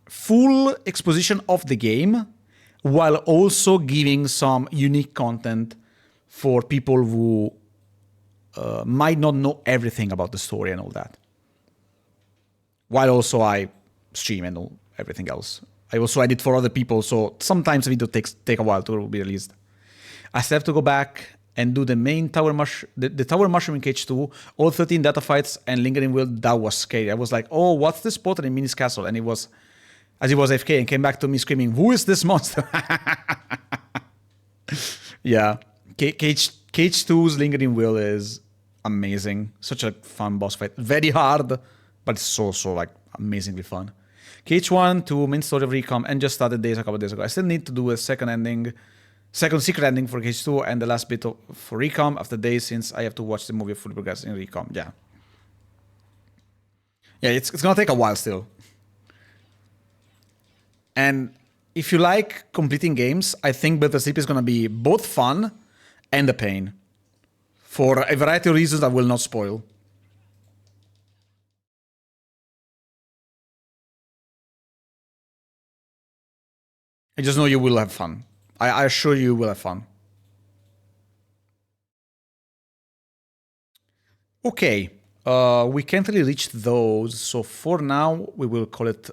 full exposition of the game, while also giving some unique content for people who might not know everything about the story and all that. While also I stream and all, everything else. I also edit for other people, so sometimes the video take a while to be released. I still have to go back and do the main tower the tower mushroom in KH2, all 13 data fights and lingering will. That was scary. I was like, oh, what's the spot in Minis Castle? And it was As he was AFK and came back to me screaming, "Who is this monster?" Yeah. Cage 2's Lingering Will is amazing. Such a fun boss fight. Very hard, but it's so like amazingly fun. Cage 1, 2, main story of Recom, and just started a couple days ago. I still need to do a second secret ending for Cage 2 and the last bit for Recom after days since I have to watch the movie of full progress in Recom. Yeah. Yeah, it's gonna take a while still. And if you like completing games, I think Better Sleep is gonna be both fun and a pain. For a variety of reasons I will not spoil. I just know you will have fun. I assure you will have fun. Okay. We can't really reach those, so for now, we will call it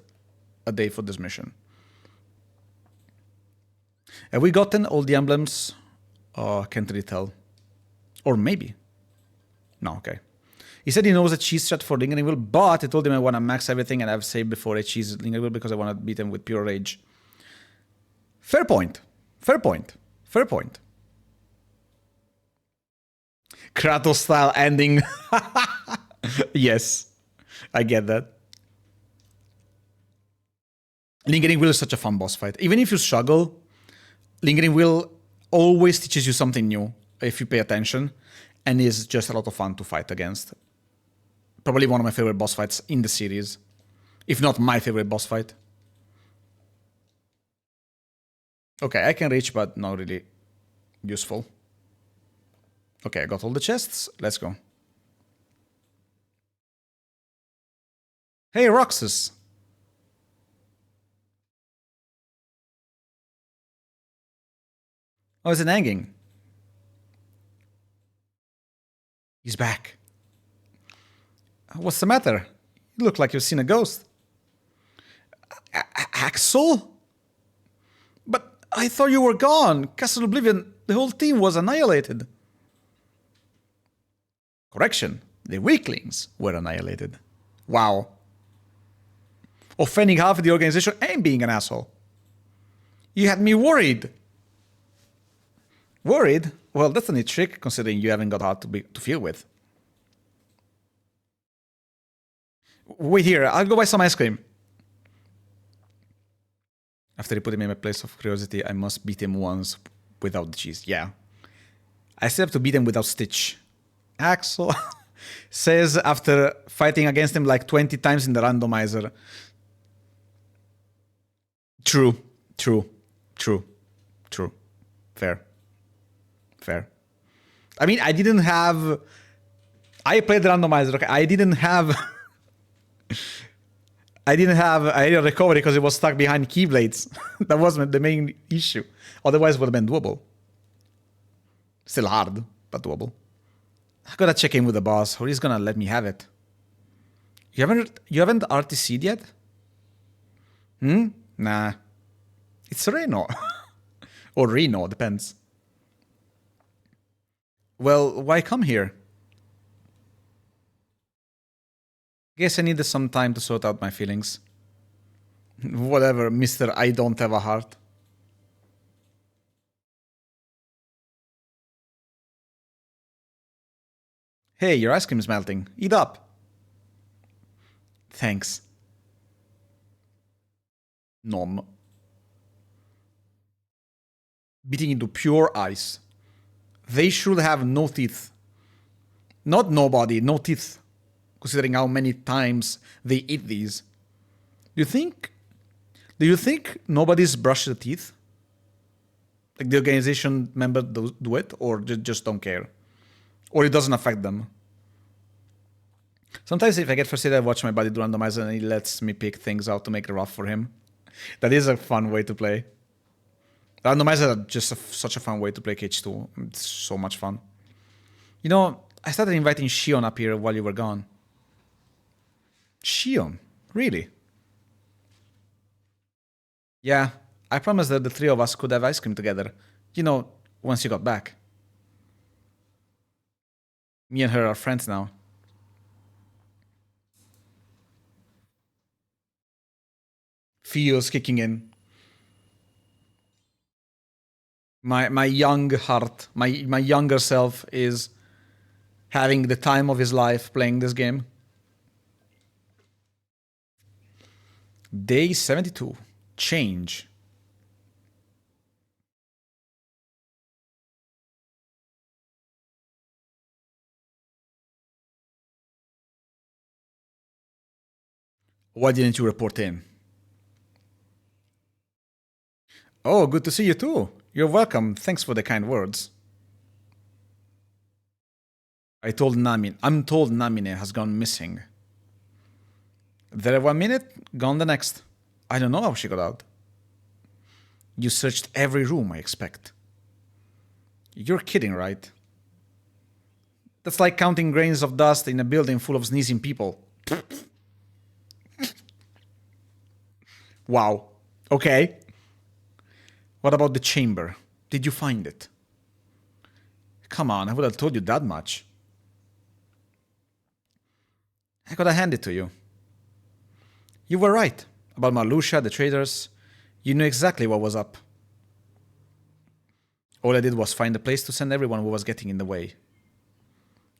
a day for this mission. Have we gotten all the emblems? Can't really tell. Or maybe. No, okay. He said he knows a cheese strat for Lingering Will, but I told him I want to max everything and I've saved before a cheese Lingering Will because I want to beat him with pure rage. Fair point. Fair point. Fair point. Kratos style ending. Yes. I get that. Lingering Will is such a fun boss fight. Even if you struggle, Lingering Will always teaches you something new if you pay attention, and is just a lot of fun to fight against. Probably one of my favorite boss fights in the series, if not my favorite boss fight. Okay, I can reach, but not really useful. Okay, I got all the chests. Let's go. Hey, Roxas. Oh, is it hanging? He's back. What's the matter? You look like you've seen a ghost. Axel? But I thought you were gone. Castle Oblivion, the whole team was annihilated. Correction, the weaklings were annihilated. Wow. Offending half of the organization and being an asshole. You had me worried. Worried? Well, that's a neat trick, considering you haven't got hard to feel with. Wait here, I'll go buy some ice cream. After he put him in my place of curiosity, I must beat him once without the cheese. Yeah. I still have to beat him without Stitch. Axel says after fighting against him like 20 times in the randomizer. True. Fair. I mean, I played the randomizer, okay? I didn't have aerial recovery because it was stuck behind keyblades. That wasn't the main issue. Otherwise, it would have been doable. Still hard, but doable. I gotta check in with the boss, or he's gonna let me have it. You haven't RTC'd yet? Nah. It's Reno. Or Reno, depends. Well, why come here? Guess I needed some time to sort out my feelings. Whatever, Mr. I don't have a heart. Hey, your ice cream's melting. Eat up. Thanks. Nom. Beating into pure ice. They should have no teeth. Not no body, no teeth. Considering how many times they eat these. Do you think nobody's brushed the teeth? Like the organization member do it, or just don't care? Or it doesn't affect them? Sometimes if I get frustrated, I watch my buddy do randomizer and he lets me pick things out to make it rough for him. That is a fun way to play. Randomizer are just such a fun way to play KH2. It's so much fun. You know, I started inviting Shion up here while you were gone. Shion? Really? Yeah, I promised that the three of us could have ice cream together. You know, once you got back. Me and her are friends now. feels kicking in. My young heart, my younger self is having the time of his life playing this game. Day 72. Change. Why didn't you report in? Oh, good to see you too. You're welcome. Thanks for the kind words. I'm told Namine has gone missing. There 1 minute, gone the next. I don't know how she got out. You searched every room, I expect. You're kidding, right? That's like counting grains of dust in a building full of sneezing people. Wow. Okay. What about the chamber? Did you find it? Come on, I would have told you that much. I gotta hand it to you. You were right about Marluxia, the traders. You knew exactly what was up. All I did was find a place to send everyone who was getting in the way.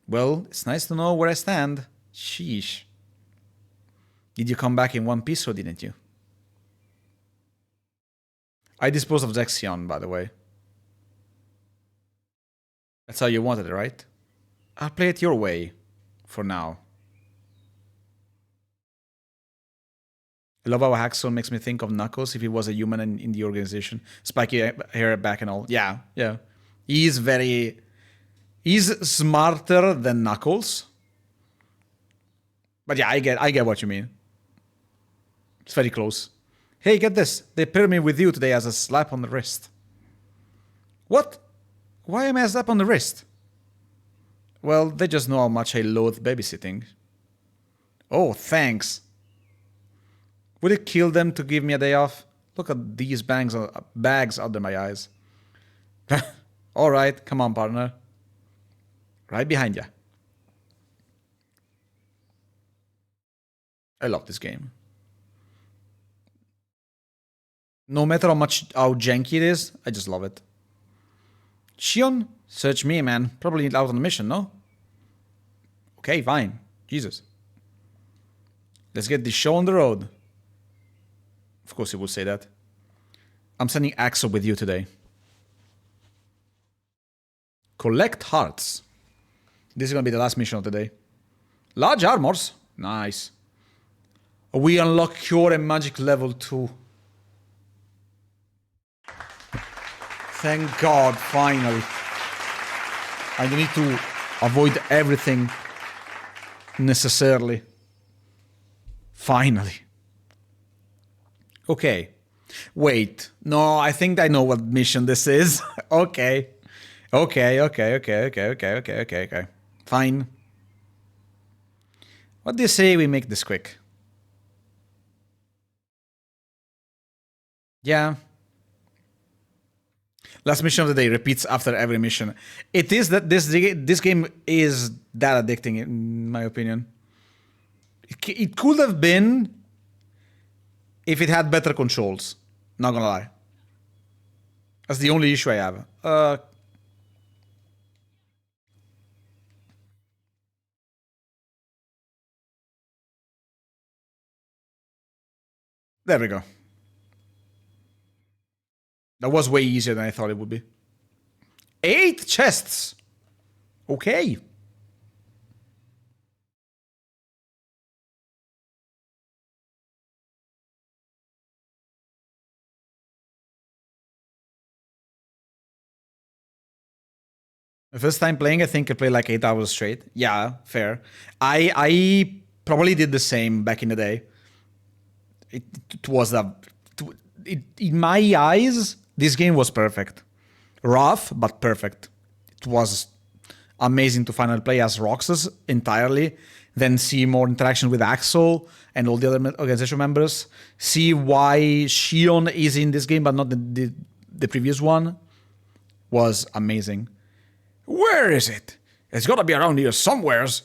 Well, it's nice to know where I stand. Sheesh. Did you come back in one piece or didn't you? I disposed of Zexion, by the way. That's how you wanted it, right? I'll play it your way. For now. I love how Haxel makes me think of Knuckles if he was a human in the organization. Spiky hair back and all. Yeah, yeah. He's smarter than Knuckles. But yeah, I get what you mean. It's very close. Hey, get this. They paired me with you today as a slap on the wrist. What? Why am I a slap on the wrist? Well, they just know how much I loathe babysitting. Oh, thanks. Would it kill them to give me a day off? Look at these bags under my eyes. Alright, come on, partner. Right behind ya. I love this game. No matter how janky it is, I just love it. Shion? Search me, man. Probably out on a mission, no? Okay, fine. Jesus. Let's get this show on the road. Of course he would say that. I'm sending Axel with you today. Collect hearts. This is gonna be the last mission of the day. Large armors. Nice. We unlock Cure and Magic level 2. Thank God, finally. I don't need to avoid everything necessarily. Finally. Okay. Wait. No, I think I know what mission this is. Okay. Okay. Fine. What do you say we make this quick? Yeah. Last mission of the day repeats after every mission. It is that this game is that addicting, in my opinion. It could have been if it had better controls. Not gonna lie. That's the only issue I have. There we go. That was way easier than I thought it would be. 8 chests! Okay. The first time playing, I think I played like 8 hours straight. Yeah, fair. I probably did the same back in the day. It was in my eyes, this game was perfect. Rough, but perfect. It was amazing to finally play as Roxas entirely, then see more interaction with Axel and all the other organization members, see why Shion is in this game but not the previous one, was amazing. Where is it? It's gotta be around here somewheres.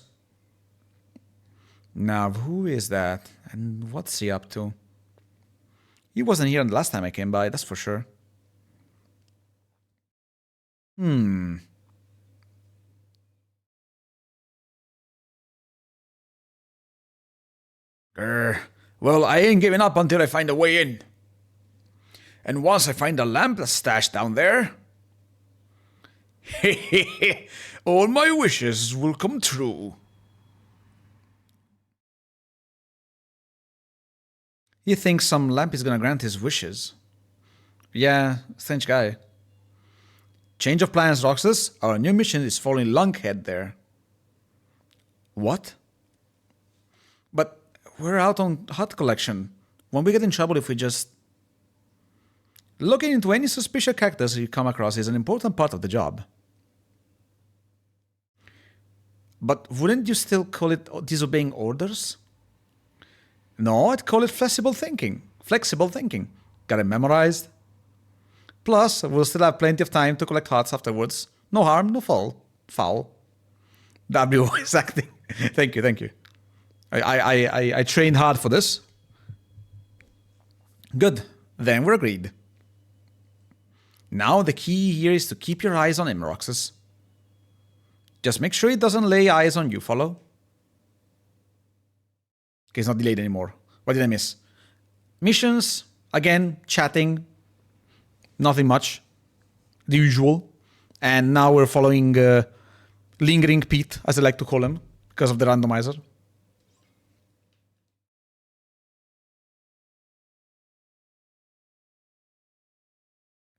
Now, who is that? And what's he up to? He wasn't here the last time I came by, that's for sure. Well, I ain't giving up until I find a way in. And once I find a lamp stashed down there, all my wishes will come true. He thinks some lamp is gonna grant his wishes. Yeah, strange guy. Change of plans, Roxas. Our new mission is following Lunkhead there. What? But we're out on hut collection. Won't we get in trouble if we just... Looking into any suspicious characters you come across is an important part of the job. But wouldn't you still call it disobeying orders? No, I'd call it flexible thinking. Flexible thinking. Got it memorized. Plus, we'll still have plenty of time to collect hearts afterwards. No harm, no foul. Foul. W is acting. Thank you, thank you. I trained hard for this. Good. Then we're agreed. Now the key here is to keep your eyes on him, Roxas. Just make sure he doesn't lay eyes on you, follow? Okay, it's not delayed anymore. What did I miss? Missions, again, chatting. Nothing much. The usual. And now we're following Lingering Pete, as I like to call him, because of the randomizer.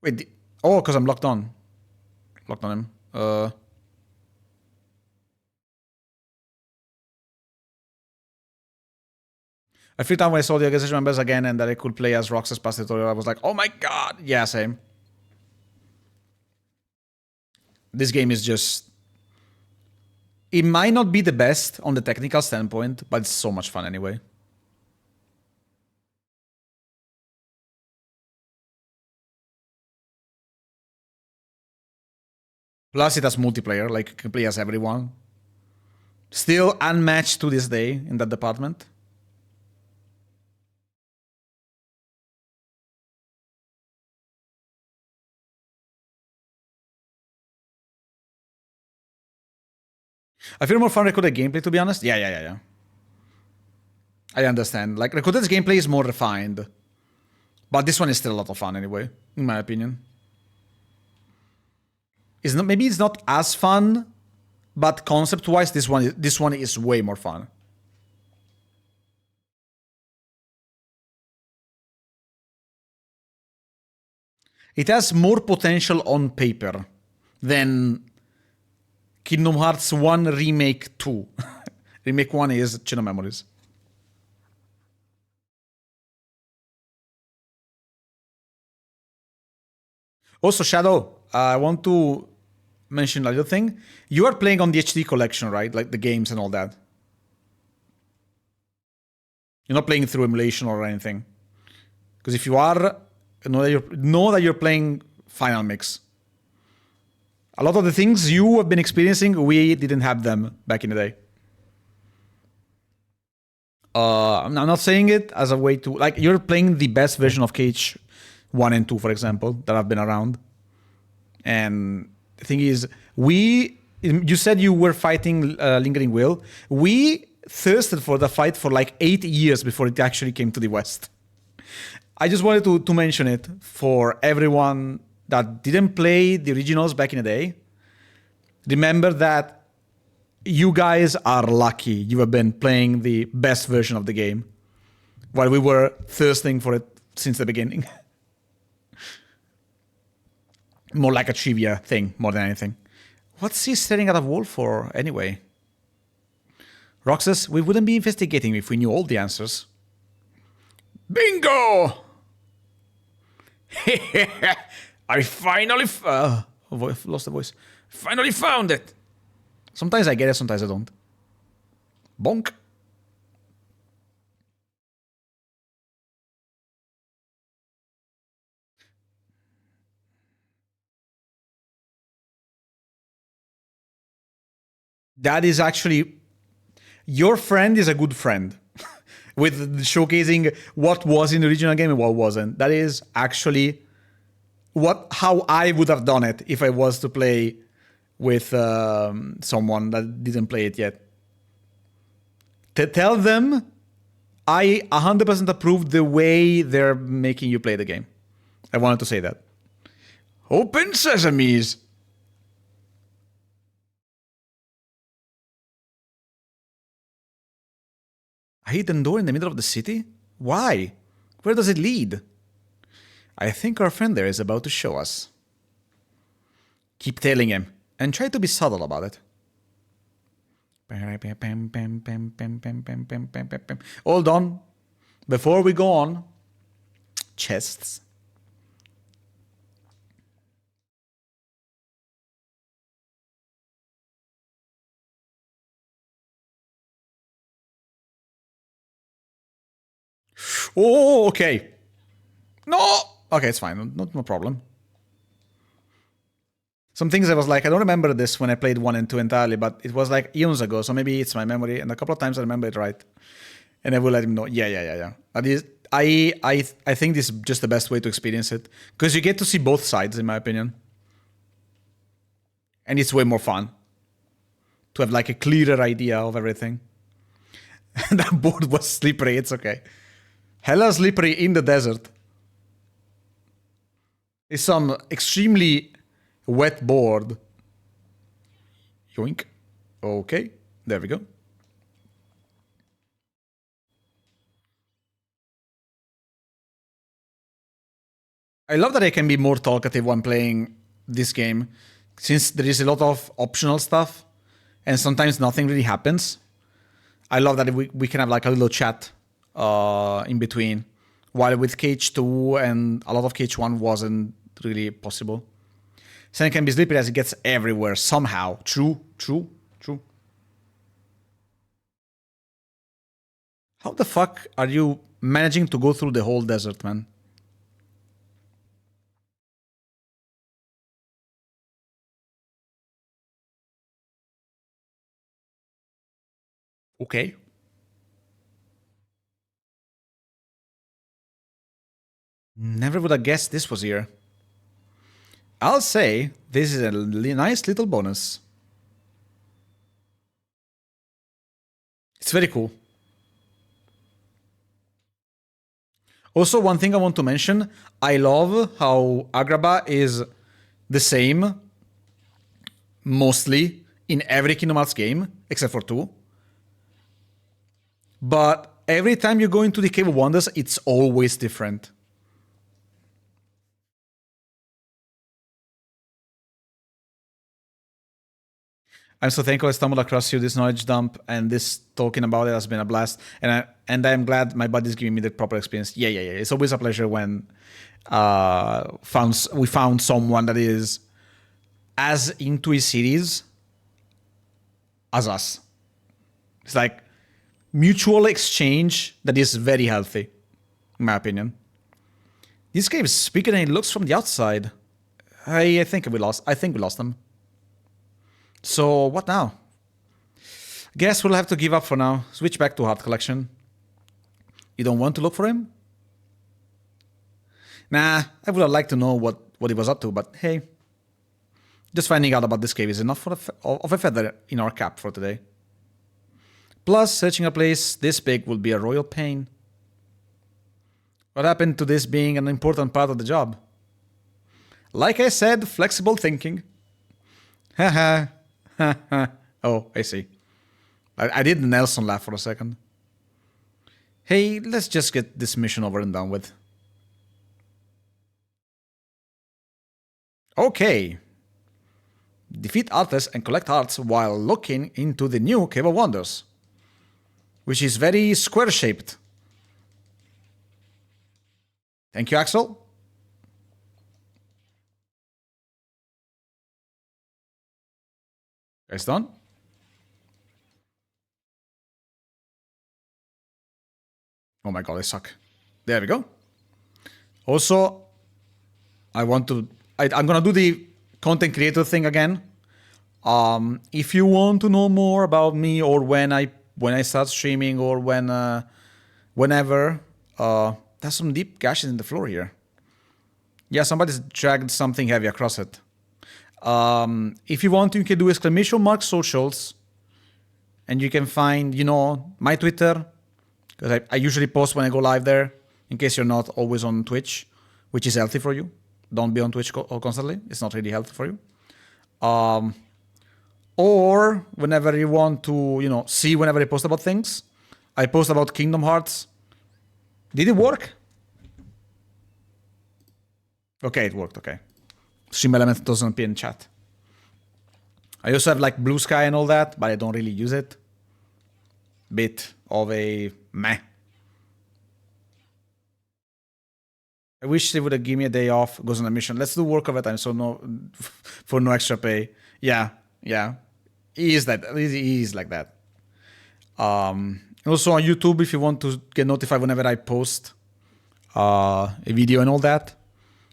Wait, oh, because I'm locked on. Locked on him. I freaked out when I saw the organization members again and that I could play as Roxas past the tutorial. I was like, oh my god! Yeah, same. This game is just... It might not be the best on the technical standpoint, but it's so much fun anyway. Plus it has multiplayer, like you can play as everyone. Still unmatched to this day in that department. I feel more fun recorded gameplay, to be honest. Yeah. I understand. Like, recorded gameplay is more refined. But this one is still a lot of fun anyway, in my opinion. Maybe it's not as fun, but concept-wise, this one is way more fun. It has more potential on paper than Kingdom Hearts 1 Remake 2. Remake 1 is Chain of Memories. Also, Shadow, I want to mention a little thing. You are playing on the HD collection, right? Like the games and all that. You're not playing through emulation or anything. Because if you are, know that you're playing Final Mix. A lot of the things you have been experiencing, we didn't have them back in the day. I'm not saying it as a way to... Like, you're playing the best version of KH 1 and 2, for example, that have been around. And the thing is, you said you were fighting Lingering Will. We thirsted for the fight for like 8 years before it actually came to the West. I just wanted to mention it for everyone that didn't play the originals back in the day. Remember that you guys are lucky you have been playing the best version of the game, while we were thirsting for it since the beginning. More like a trivia thing, more than anything. What's he staring at a wall for, anyway? Roxas, we wouldn't be investigating if we knew all the answers. Bingo! I finally... I've lost the voice. Finally found it! Sometimes I get it, sometimes I don't. Bonk. That is actually... Your friend is a good friend. with showcasing what was in the original game and what wasn't. That is actually how I would have done it if I was to play with someone that didn't play it yet. To tell them I 100% approve the way they're making you play the game. I wanted to say that. Open sesames! A hidden door in the middle of the city? Why? Where does it lead? I think our friend there is about to show us. Keep tailing him, and try to be subtle about it. Hold on. Before we go on, chests. Oh, okay. No! Okay, it's fine. No problem. Some things I was like, I don't remember this when I played 1 and 2 entirely, but it was like eons ago, so maybe it's my memory, and a couple of times I remember it right. And I will let him know, yeah. But I think this is just the best way to experience it, because you get to see both sides, in my opinion. And it's way more fun to have like a clearer idea of everything. And that board was slippery, it's okay. Hella slippery in the desert. It's some extremely wet board. Yoink. Okay, there we go. I love that I can be more talkative when playing this game, since there is a lot of optional stuff, and sometimes nothing really happens. I love that we can have like a little chat in between, while with KH2 and a lot of KH1 wasn't really possible. So it can be slippery as it gets everywhere somehow. True. How the fuck are you managing to go through the whole desert, man? Okay. Never would have guessed this was here. I'll say this is a nice little bonus. It's very cool. Also, one thing I want to mention, I love how Agrabah is the same, mostly, in every Kingdom Hearts game, except for 2. But every time you go into the Cave of Wonders, it's always different. I'm so thankful I stumbled across you, this knowledge dump, and this talking about it has been a blast. And I'm glad my buddy's giving me the proper experience. Yeah. It's always a pleasure when we found someone that is as into his series as us. It's like mutual exchange that is very healthy, in my opinion. This game is bigger than it looks from the outside. I think we lost them. So, what now? Guess we'll have to give up for now. Switch back to Heart Collection. You don't want to look for him? Nah, I would have liked to know what he was up to, but hey. Just finding out about this cave is enough of a feather in our cap for today. Plus, searching a place this big will be a royal pain. What happened to this being an important part of the job? Like I said, flexible thinking. Haha. Oh, I see. I did the Nelson laugh for a second. Hey, let's just get this mission over and done with. Okay. Defeat Arthas and collect hearts while looking into the new Cave of Wonders, which is very square-shaped. Thank you, Axel. Guys done? Oh my god, I suck. There we go. Also, I'm gonna do the content creator thing again. If you want to know more about me, or when I start streaming, or when whenever there's some deep gashes in the floor here. Yeah, somebody's dragged something heavy across it. If you want, you can do exclamation mark socials, and you can find, you know, my Twitter, because I usually post when I go live there, in case you're not always on Twitch, which is healthy for you. Don't be on Twitch constantly. It's not really healthy for you. Or whenever you want to, you know, see whenever I post about things. I post about Kingdom Hearts. Did it work? Okay, it worked, okay. Stream Element doesn't appear in chat. I also have like Blue Sky and all that, but I don't really use it. Bit of a meh. I wish they would have given me a day off, goes on a mission. Let's do work overtime, so no, for no extra pay. Yeah. He is like that. Also on YouTube, if you want to get notified whenever I post a video and all that.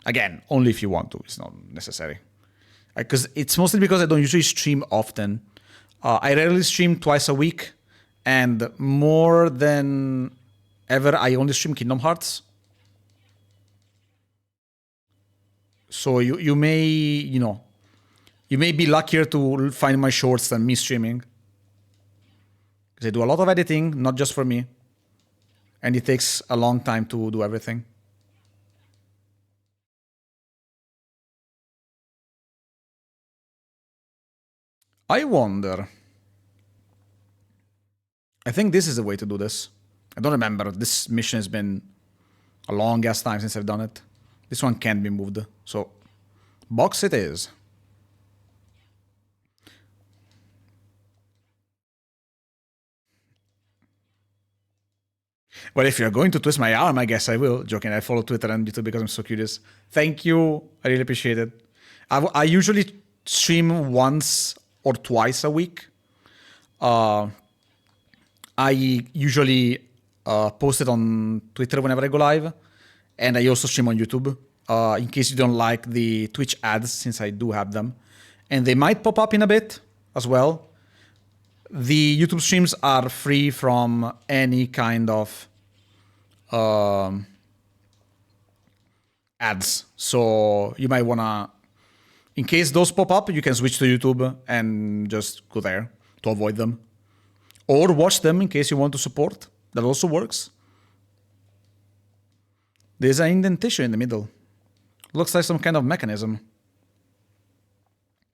Again, only if you want to. It's not necessary. Because it's mostly because I don't usually stream often. I rarely stream twice a week, and more than ever, I only stream Kingdom Hearts. So you may, you know, you may be luckier to find my shorts than me streaming. Because I do a lot of editing, not just for me. And it takes a long time to do everything. I wonder. I think this is the way to do this. I don't remember. This mission has been a long ass time since I've done it. This one can't be moved. So, box it is. Well, if you're going to twist my arm, I guess I will. Joking, I follow Twitter and YouTube because I'm so curious. Thank you. I really appreciate it. I usually stream once or twice a week. I usually post it on Twitter whenever I go live. And I also stream on YouTube. In case you don't like the Twitch ads, since I do have them. And they might pop up in a bit as well. The YouTube streams are free from any kind of ads. So you might want to, in case those pop up, you can switch to YouTube and just go there to avoid them. Or watch them in case you want to support. That also works. There's an indentation in the middle. Looks like some kind of mechanism.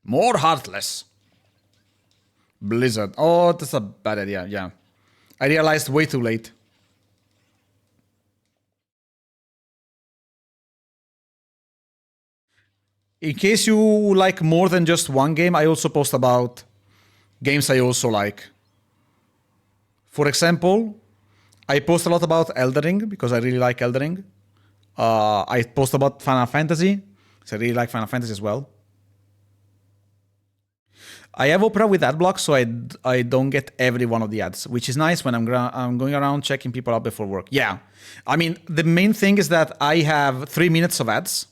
More Heartless. Blizzard. Oh, that's a bad idea, yeah. I realized way too late. In case you like more than just one game, I also post about games I also like. For example, I post a lot about Elden Ring because I really like Elden Ring. I post about Final Fantasy because I really like Final Fantasy as well. I have Opera with ad block, so I don't get every one of the ads, which is nice when I'm going around checking people out before work. Yeah. I mean, the main thing is that I have 3 minutes of ads.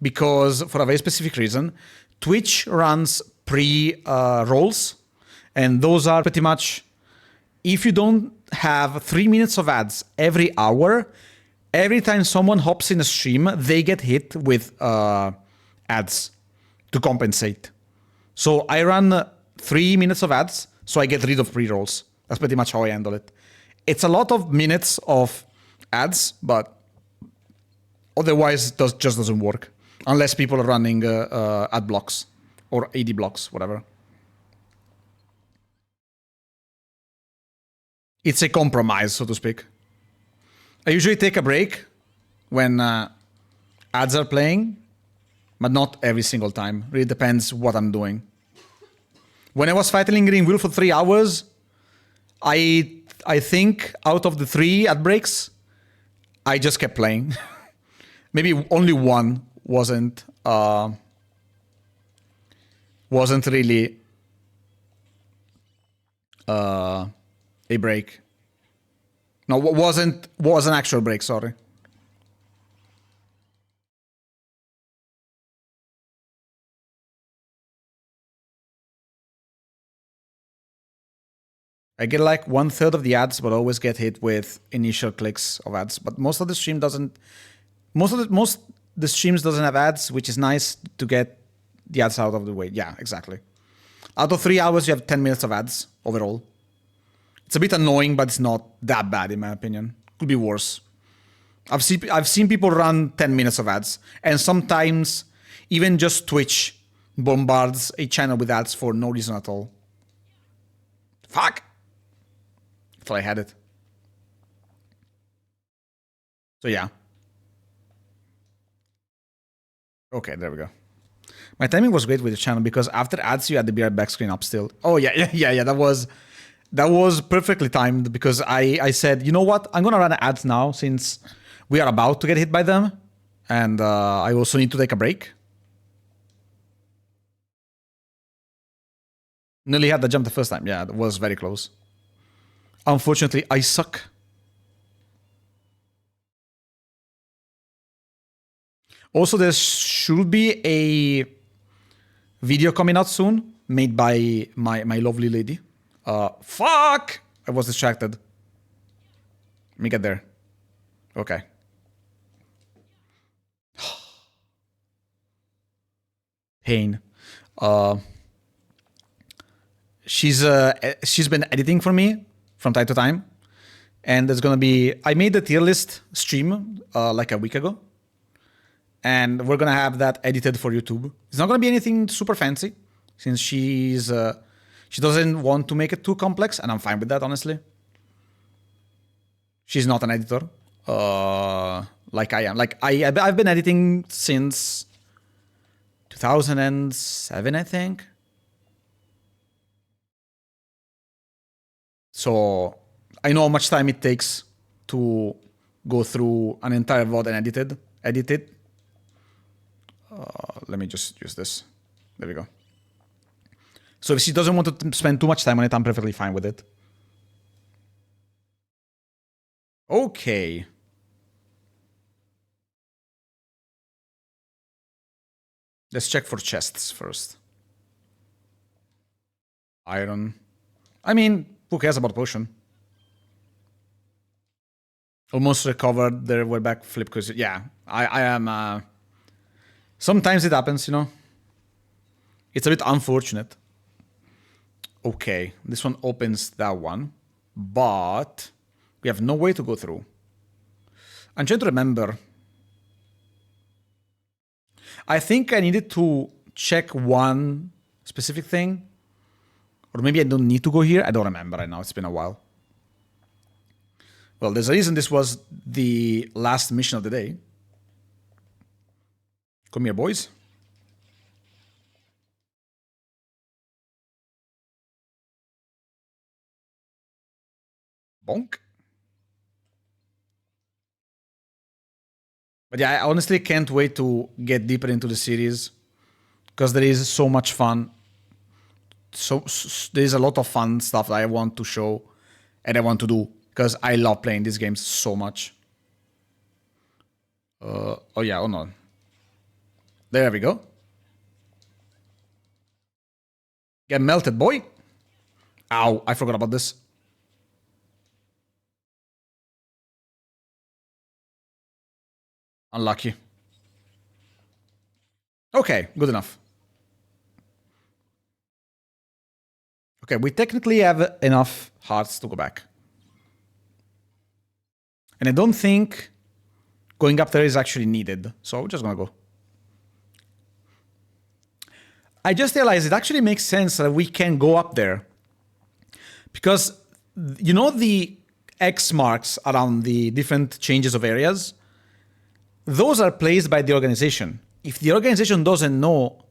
Because for a very specific reason, Twitch runs pre-rolls, and those are pretty much, if you don't have 3 minutes of ads every hour, every time someone hops in a stream, they get hit with ads to compensate. So I run 3 minutes of ads, so I get rid of pre-rolls. That's pretty much how I handle it. It's a lot of minutes of ads, but otherwise it just doesn't work. Unless people are running ad blocks or AD blocks, whatever. It's a compromise, so to speak. I usually take a break when ads are playing, but not every single time. Really depends what I'm doing. When I was fighting Green Wheel for 3 hours, I think out of the 3 ad breaks, I just kept playing. Maybe only one wasn't really a break. No, was an actual break, sorry. I get like 1/3 of the ads, but always get hit with initial clicks of ads. But most of the stream doesn't. Most the streams doesn't have ads, which is nice to get the ads out of the way. Yeah, exactly. Out of 3 hours, you have 10 minutes of ads overall. It's a bit annoying, but it's not that bad in my opinion. Could be worse. I've seen people run 10 minutes of ads, and sometimes even just Twitch bombards a channel with ads for no reason at all. Fuck! I thought I had it. So yeah. Okay, there we go. My timing was great with the channel because after ads you had the Be Right Back screen up still. Oh yeah. That was perfectly timed because I said, you know what? I'm gonna run ads now since we are about to get hit by them, and I also need to take a break. Nearly had the jump the first time. Yeah, that was very close. Unfortunately, I suck. Also, there should be a video coming out soon made by my lovely lady. Fuck! I was distracted. Let me get there. Okay. Pain. She's been editing for me from time to time, and there's gonna be. I made the tier list stream like a week ago, and we're gonna have that edited for YouTube. It's not gonna be anything super fancy, since she doesn't want to make it too complex, and I'm fine with that, honestly. She's not an editor, like I am. Like I've been editing since 2007, I think. So I know how much time it takes to go through an entire VOD and edit it. Let me just use this. There we go. So if she doesn't want to spend too much time on it, I'm perfectly fine with it. Okay. Let's check for chests first. Iron. I mean, who cares about potion? Almost recovered. There we're back. Flip quiz. Yeah, I am. Sometimes it happens, you know. It's a bit unfortunate. Okay, this one opens that one, but we have no way to go through. I'm trying to remember. I think I needed to check one specific thing. Or maybe I don't need to go here. I don't remember right now. It's been a while. Well, there's a reason this was the last mission of the day. Come here, boys. Bonk. But yeah, I honestly can't wait to get deeper into the series because there is so much fun. So there's a lot of fun stuff that I want to show and I want to do because I love playing these games so much. Oh yeah, oh no. There we go. Get melted, boy. Ow, I forgot about this. Unlucky. Okay, good enough. Okay, we technically have enough hearts to go back. And I don't think going up there is actually needed. So we're just gonna go. I just realized it actually makes sense that we can go up there. Because, you know the X marks around the different changes of areas? Those are placed by the organization. If the organization doesn't know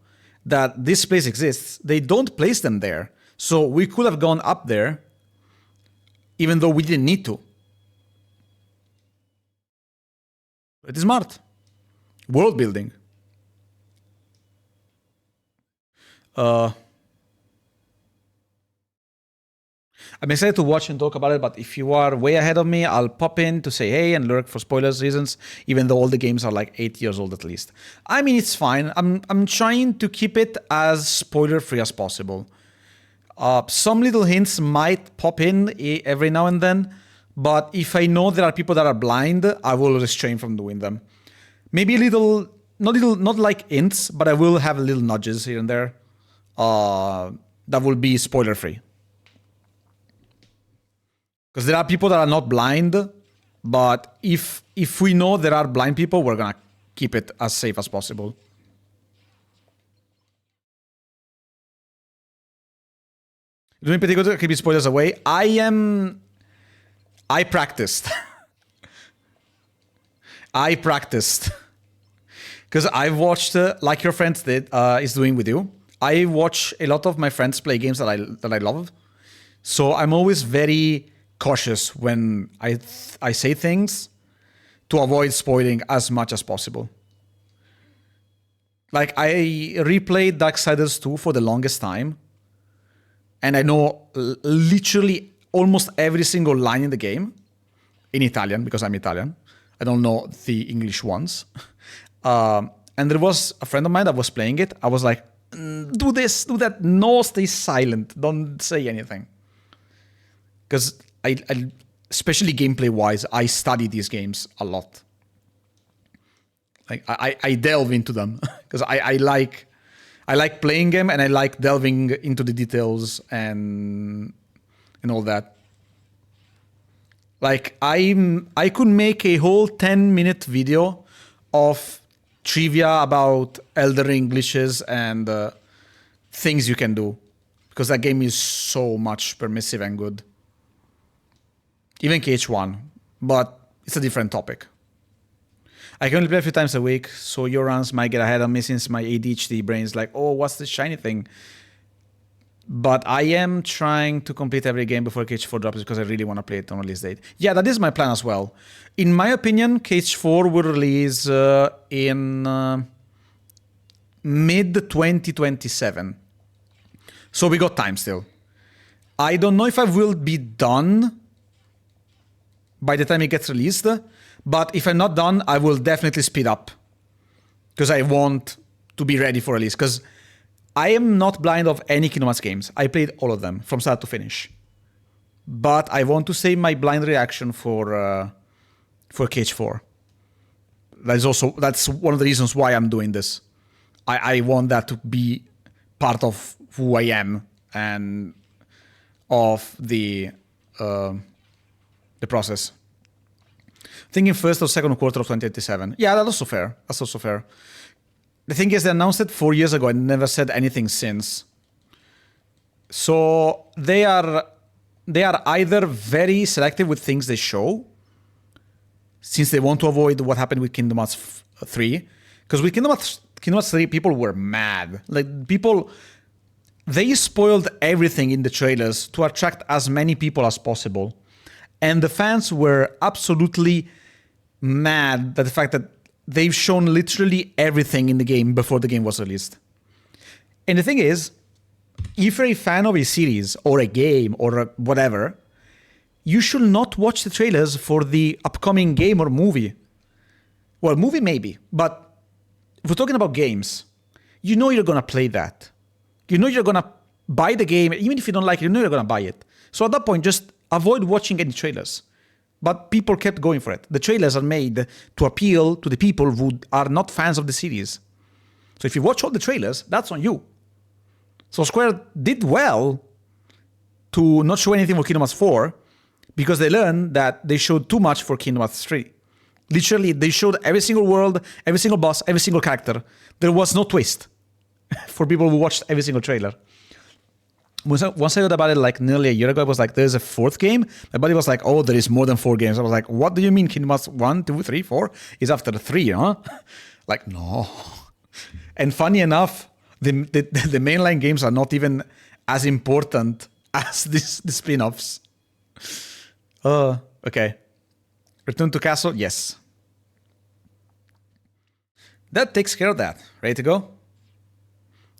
that this place exists, they don't place them there. So we could have gone up there, even though we didn't need to. It is smart. World building. I'm excited to watch and talk about it, but if you are way ahead of me, I'll pop in to say hey and lurk for spoilers reasons, even though all the games are like 8 years old at least. I mean, it's fine. I'm trying to keep it as spoiler-free as possible. Some little hints might pop in every now and then, but if I know there are people that are blind, I will restrain from doing them. Maybe not like hints, but I will have little nudges here and there. That will be spoiler free. Because there are people that are not blind, but if we know there are blind people, we're gonna keep it as safe as possible. Doing pretty good, keep spoilers away. I practiced. I practiced. Because I've watched, like your friends did, is doing with you. I watch a lot of my friends play games that I love. So I'm always very cautious when I say things to avoid spoiling as much as possible. Like, I replayed Darksiders 2 for the longest time. And I know literally almost every single line in the game. In Italian, because I'm Italian. I don't know the English ones. And there was a friend of mine that was playing it. I was like, do this, do that. No, stay silent. Don't say anything. Because I especially gameplay-wise, I study these games a lot. Like, I delve into them. Because I like playing them, and I like delving into the details and all that. Like, I could make a whole 10-minute video of trivia about Elder Ring glitches and things you can do. Because that game is so much permissive and good. Even KH1. But it's a different topic. I can only play a few times a week, so your runs might get ahead of me since my ADHD brain is like, oh, what's this shiny thing? But I am trying to complete every game before KH4 drops because I really want to play it on release date. Yeah, that is my plan as well. In my opinion, KH4 will release in mid-2027. So we got time still. I don't know if I will be done by the time it gets released. But if I'm not done, I will definitely speed up. Because I want to be ready for release. Because I am not blind of any Kingdom Hearts games. I played all of them from start to finish. But I want to save my blind reaction for KH4. That's one of the reasons why I'm doing this. I want that to be part of who I am and of the process. Thinking first or second quarter of 2087. Yeah, that's also fair. That's also fair. The thing is, they announced it 4 years ago and never said anything since. So they are either very selective with things they show, since they want to avoid what happened with Kingdom Hearts 3. Because with Kingdom Hearts 3, people were mad. Like, they spoiled everything in the trailers to attract as many people as possible. And the fans were absolutely mad at the fact that they've shown literally everything in the game before the game was released. And the thing is, if you're a fan of a series or a game or whatever, you should not watch the trailers for the upcoming game or movie. Well, movie maybe, but if we're talking about games, you know you're going to play that. You know you're going to buy the game. Even if you don't like it, you know you're going to buy it. So at that point, just avoid watching any trailers. But people kept going for it. The trailers are made to appeal to the people who are not fans of the series. So if you watch all the trailers, that's on you. So Square did well to not show anything for Kingdom Hearts 4 because they learned that they showed too much for Kingdom Hearts 3. Literally, they showed every single world, every single boss, every single character. There was no twist for people who watched every single trailer. Once I heard about it like nearly a year ago, I was like, there's a fourth game? My buddy was like, oh, there is more than 4 games. I was like, what do you mean Kingdom Hearts 1, 2, 3, 4 is after 3, huh? Like, no. And funny enough, the mainline games are not even as important as the spin-offs. Okay. Return to Castle? Yes. That takes care of that. Ready to go?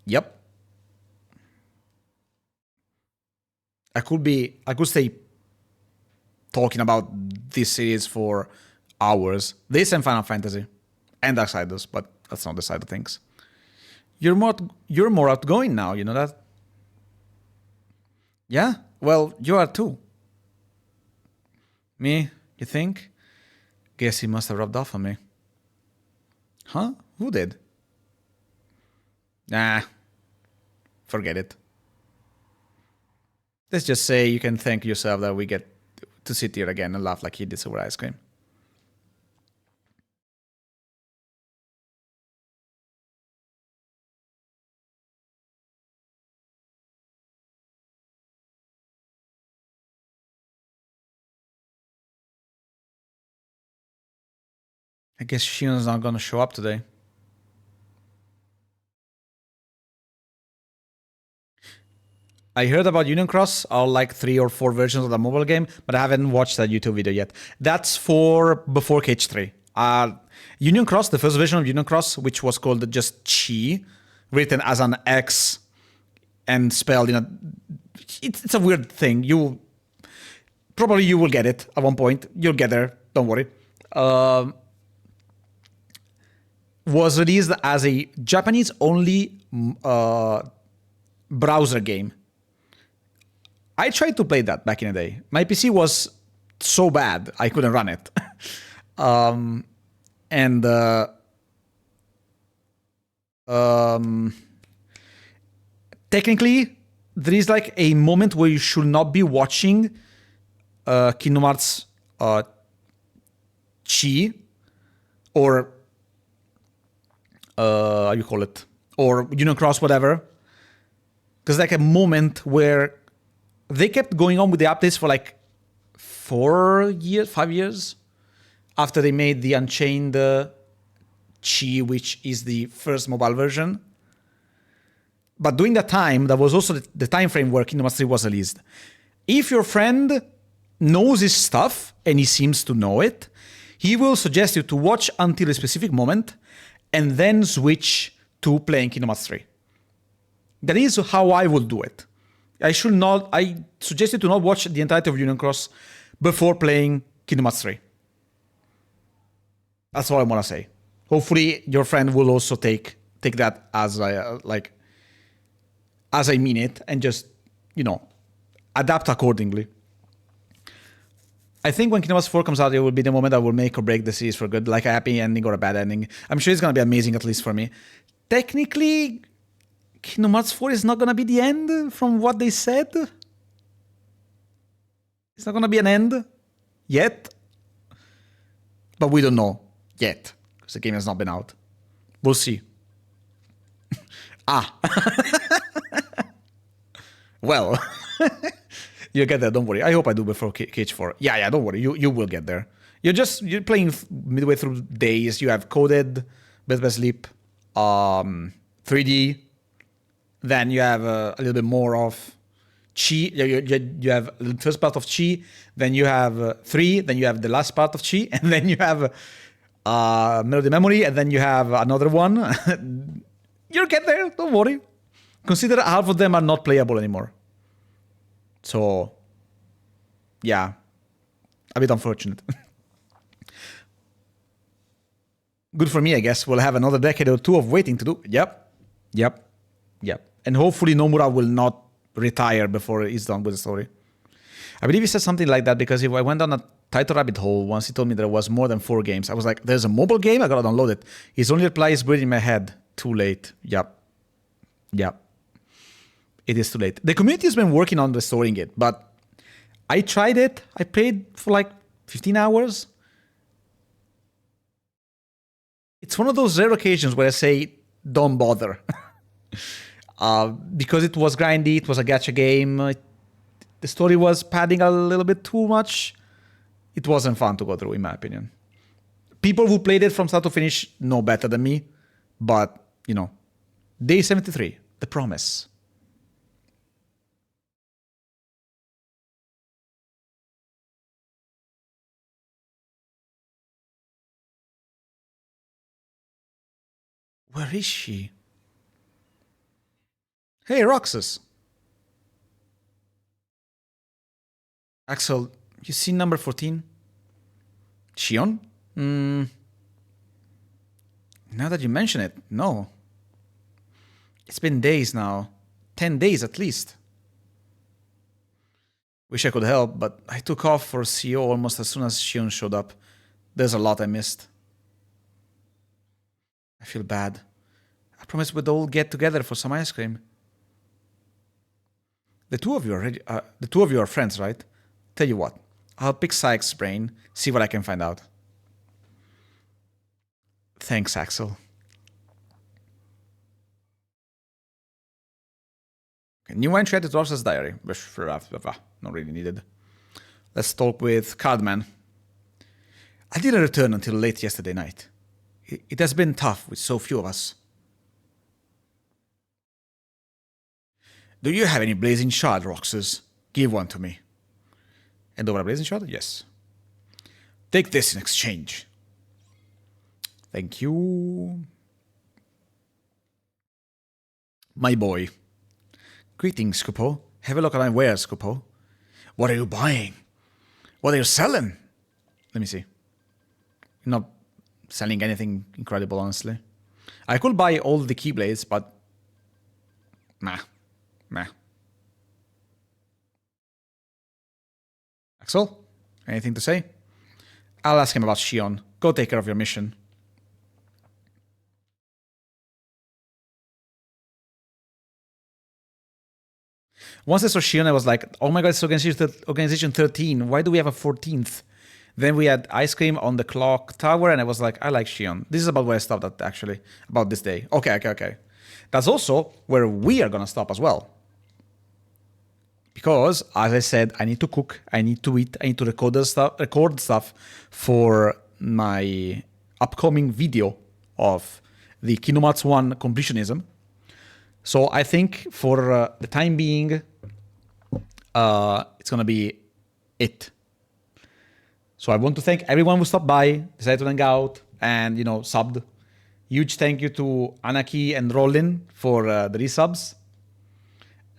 Yep. I could stay talking about this series for hours. This and Final Fantasy and Darksiders, but that's not the side of things. You're more outgoing now, you know that? Yeah? Well, you are too. Me? You think? Guess he must have rubbed off on me. Huh? Who did? Nah. Forget it. Let's just say you can thank yourself that we get to sit here again and laugh like he did over ice cream. I guess Shion's not gonna show up today. I heard about Union Cross, or like 3 or 4 versions of the mobile game, but I haven't watched that YouTube video yet. That's for before Cage 3. Union Cross, the first version of Union Cross, which was called just Chi, written as an X and spelled in a... It's a weird thing. You will get it at one point. You'll get there. Don't worry. Was released as a Japanese-only browser game. I tried to play that back in the day. My PC was so bad, I couldn't run it. Technically, there is like a moment where you should not be watching Kingdom Hearts Chi, or how you call it, or Union Cross, whatever. There's like a moment where they kept going on with the updates for like 5 years after they made the Unchained Chi, which is the first mobile version. But during that time, that was also the time frame where Kingdom Hearts 3 was released. If your friend knows his stuff, and he seems to know it, he will suggest you to watch until a specific moment and then switch to playing Kingdom Hearts 3. That is how I would do it. I suggest you to not watch the entirety of Union Cross before playing Kingdom Hearts 3. That's all I want to say. Hopefully your friend will also take that as I mean it, and just, adapt accordingly. I think when Kingdom Hearts 4 comes out, it will be the moment that will make or break the series for good, like a happy ending or a bad ending. I'm sure it's going to be amazing, at least for me. Technically, Kingdom Hearts 4 is not going to be the end from what they said. It's not going to be an end yet. But we don't know yet, because the game has not been out. We'll see. Well, you'll get there, don't worry. I hope I do before Cage 4. Yeah, don't worry. You will get there. You're playing midway through days. You have Coded, Best by Sleep, 3D. Then you have a little bit more of Chi. You have the first part of Chi. Then you have 3. Then you have the last part of Chi. And then you have Melody Memory. And then you have another one. You'll get there. Don't worry. Consider half of them are not playable anymore. So, yeah. A bit unfortunate. Good for me, I guess. We'll have another decade or 2 of waiting to do. Yep. And hopefully Nomura will not retire before he's done with the story. I believe he said something like that, because if I went down a title rabbit hole once, he told me there was more than 4 games. I was like, there's a mobile game? I gotta download it. His only reply is buried in my head. Too late. Yep. It is too late. The community has been working on restoring it, but I tried it. I played for like 15 hours. It's one of those rare occasions where I say, don't bother. Because it was grindy, it was a gacha game. The story was padding a little bit too much. It wasn't fun to go through, in my opinion. People who played it from start to finish know better than me. But, Day 73, The Promise. Where is she? Hey, Roxas. Axel, you see number 14? Shion? Now that you mention it, no. It's been days now. 10 days at least. Wish I could help, but I took off for CO almost as soon as Shion showed up. There's a lot I missed. I feel bad. I promised we'd all get together for some ice cream. The two of you are friends, right? Tell you what, I'll pick Sykes' brain, see what I can find out. Thanks, Axel. Okay, new entry at the Dorse's diary. Not really needed. Let's talk with Cardman. I didn't return until late yesterday night. It has been tough with so few of us. Do you have any blazing shard, Roxas? Give one to me. And over a blazing shard? Yes. Take this in exchange. Thank you. My boy. Greetings, Scupo. Have a look at my wares, Scupo. What are you buying? What are you selling? Let me see. You're not selling anything incredible, honestly. I could buy all the Keyblades, but... Meh. Axel? Anything to say? I'll ask him about Shion. Go take care of your mission. Once I saw Shion, I was like, oh my god, it's Organization 13. Why do we have a 14th? Then we had ice cream on the clock tower, and I was like, I like Shion. This is about where I stopped at, actually. About this day. Okay. That's also where we are gonna stop as well. Because, as I said, I need to cook, I need to eat, I need to record stuff for my upcoming video of the Kingdom Hearts 1 completionism. So I think for the time being, it's gonna be it. So I want to thank everyone who stopped by, decided to hang out, and subbed. Huge thank you to Anaki and Rollin for the resubs.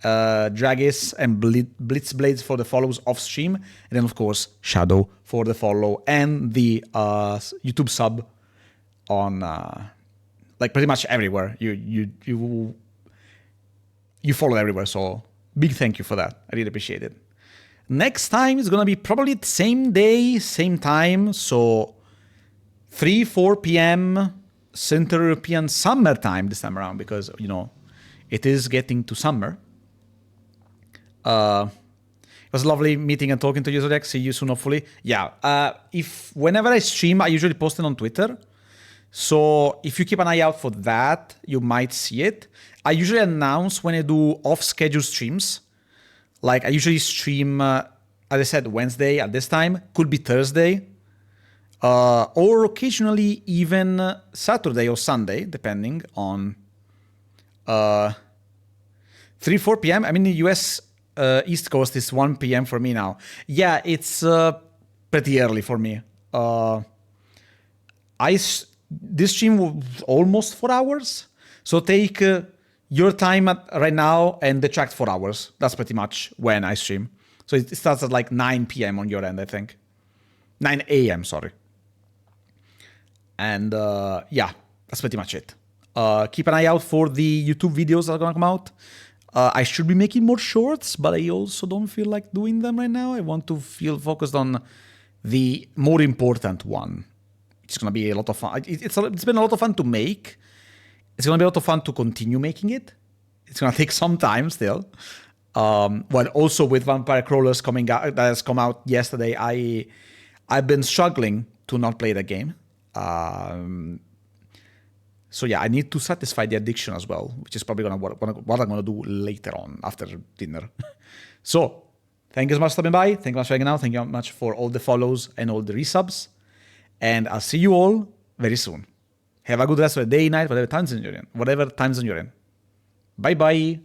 Dragis and Blitzblades for the follows off stream, and then of course Shadow for the follow and the YouTube sub on like pretty much everywhere. You follow everywhere, so big thank you for that. I really appreciate it. Next time is gonna be probably the same day, same time, so 3-4 p.m. Central European summer time this time around, because it is getting to summer. It was lovely meeting and talking to you, Zodiac. See you soon, hopefully. Yeah, whenever I stream, I usually post it on Twitter. So if you keep an eye out for that, you might see it. I usually announce when I do off-schedule streams. Like I usually stream, as I said, Wednesday at this time. Could be Thursday. Or occasionally even Saturday or Sunday, depending on 3-4 p.m. I'm in the US East Coast. It's 1 p.m. for me now. Yeah, it's pretty early for me. This stream was almost 4 hours. So take your time right now and detract 4 hours. That's pretty much when I stream. So it starts at like 9 p.m. on your end, I think. 9 a.m., sorry. And yeah, that's pretty much it. Keep an eye out for the YouTube videos that are gonna come out. I should be making more shorts, but I also don't feel like doing them right now. I want to feel focused on the more important one. It's gonna be a lot of fun. It's been a lot of fun to make. It's gonna be a lot of fun to continue making it. It's gonna take some time still. But also with Vampire Crawlers coming out, that has come out yesterday, I've been struggling to not play the game. So yeah, I need to satisfy the addiction as well, which is probably what I'm gonna do later on after dinner. So thank you so much for stopping by. Thank you much for hanging out. Thank you very much for all the follows and all the resubs. And I'll see you all very soon. Have a good rest of the day, night, whatever time zone you're in. Bye bye.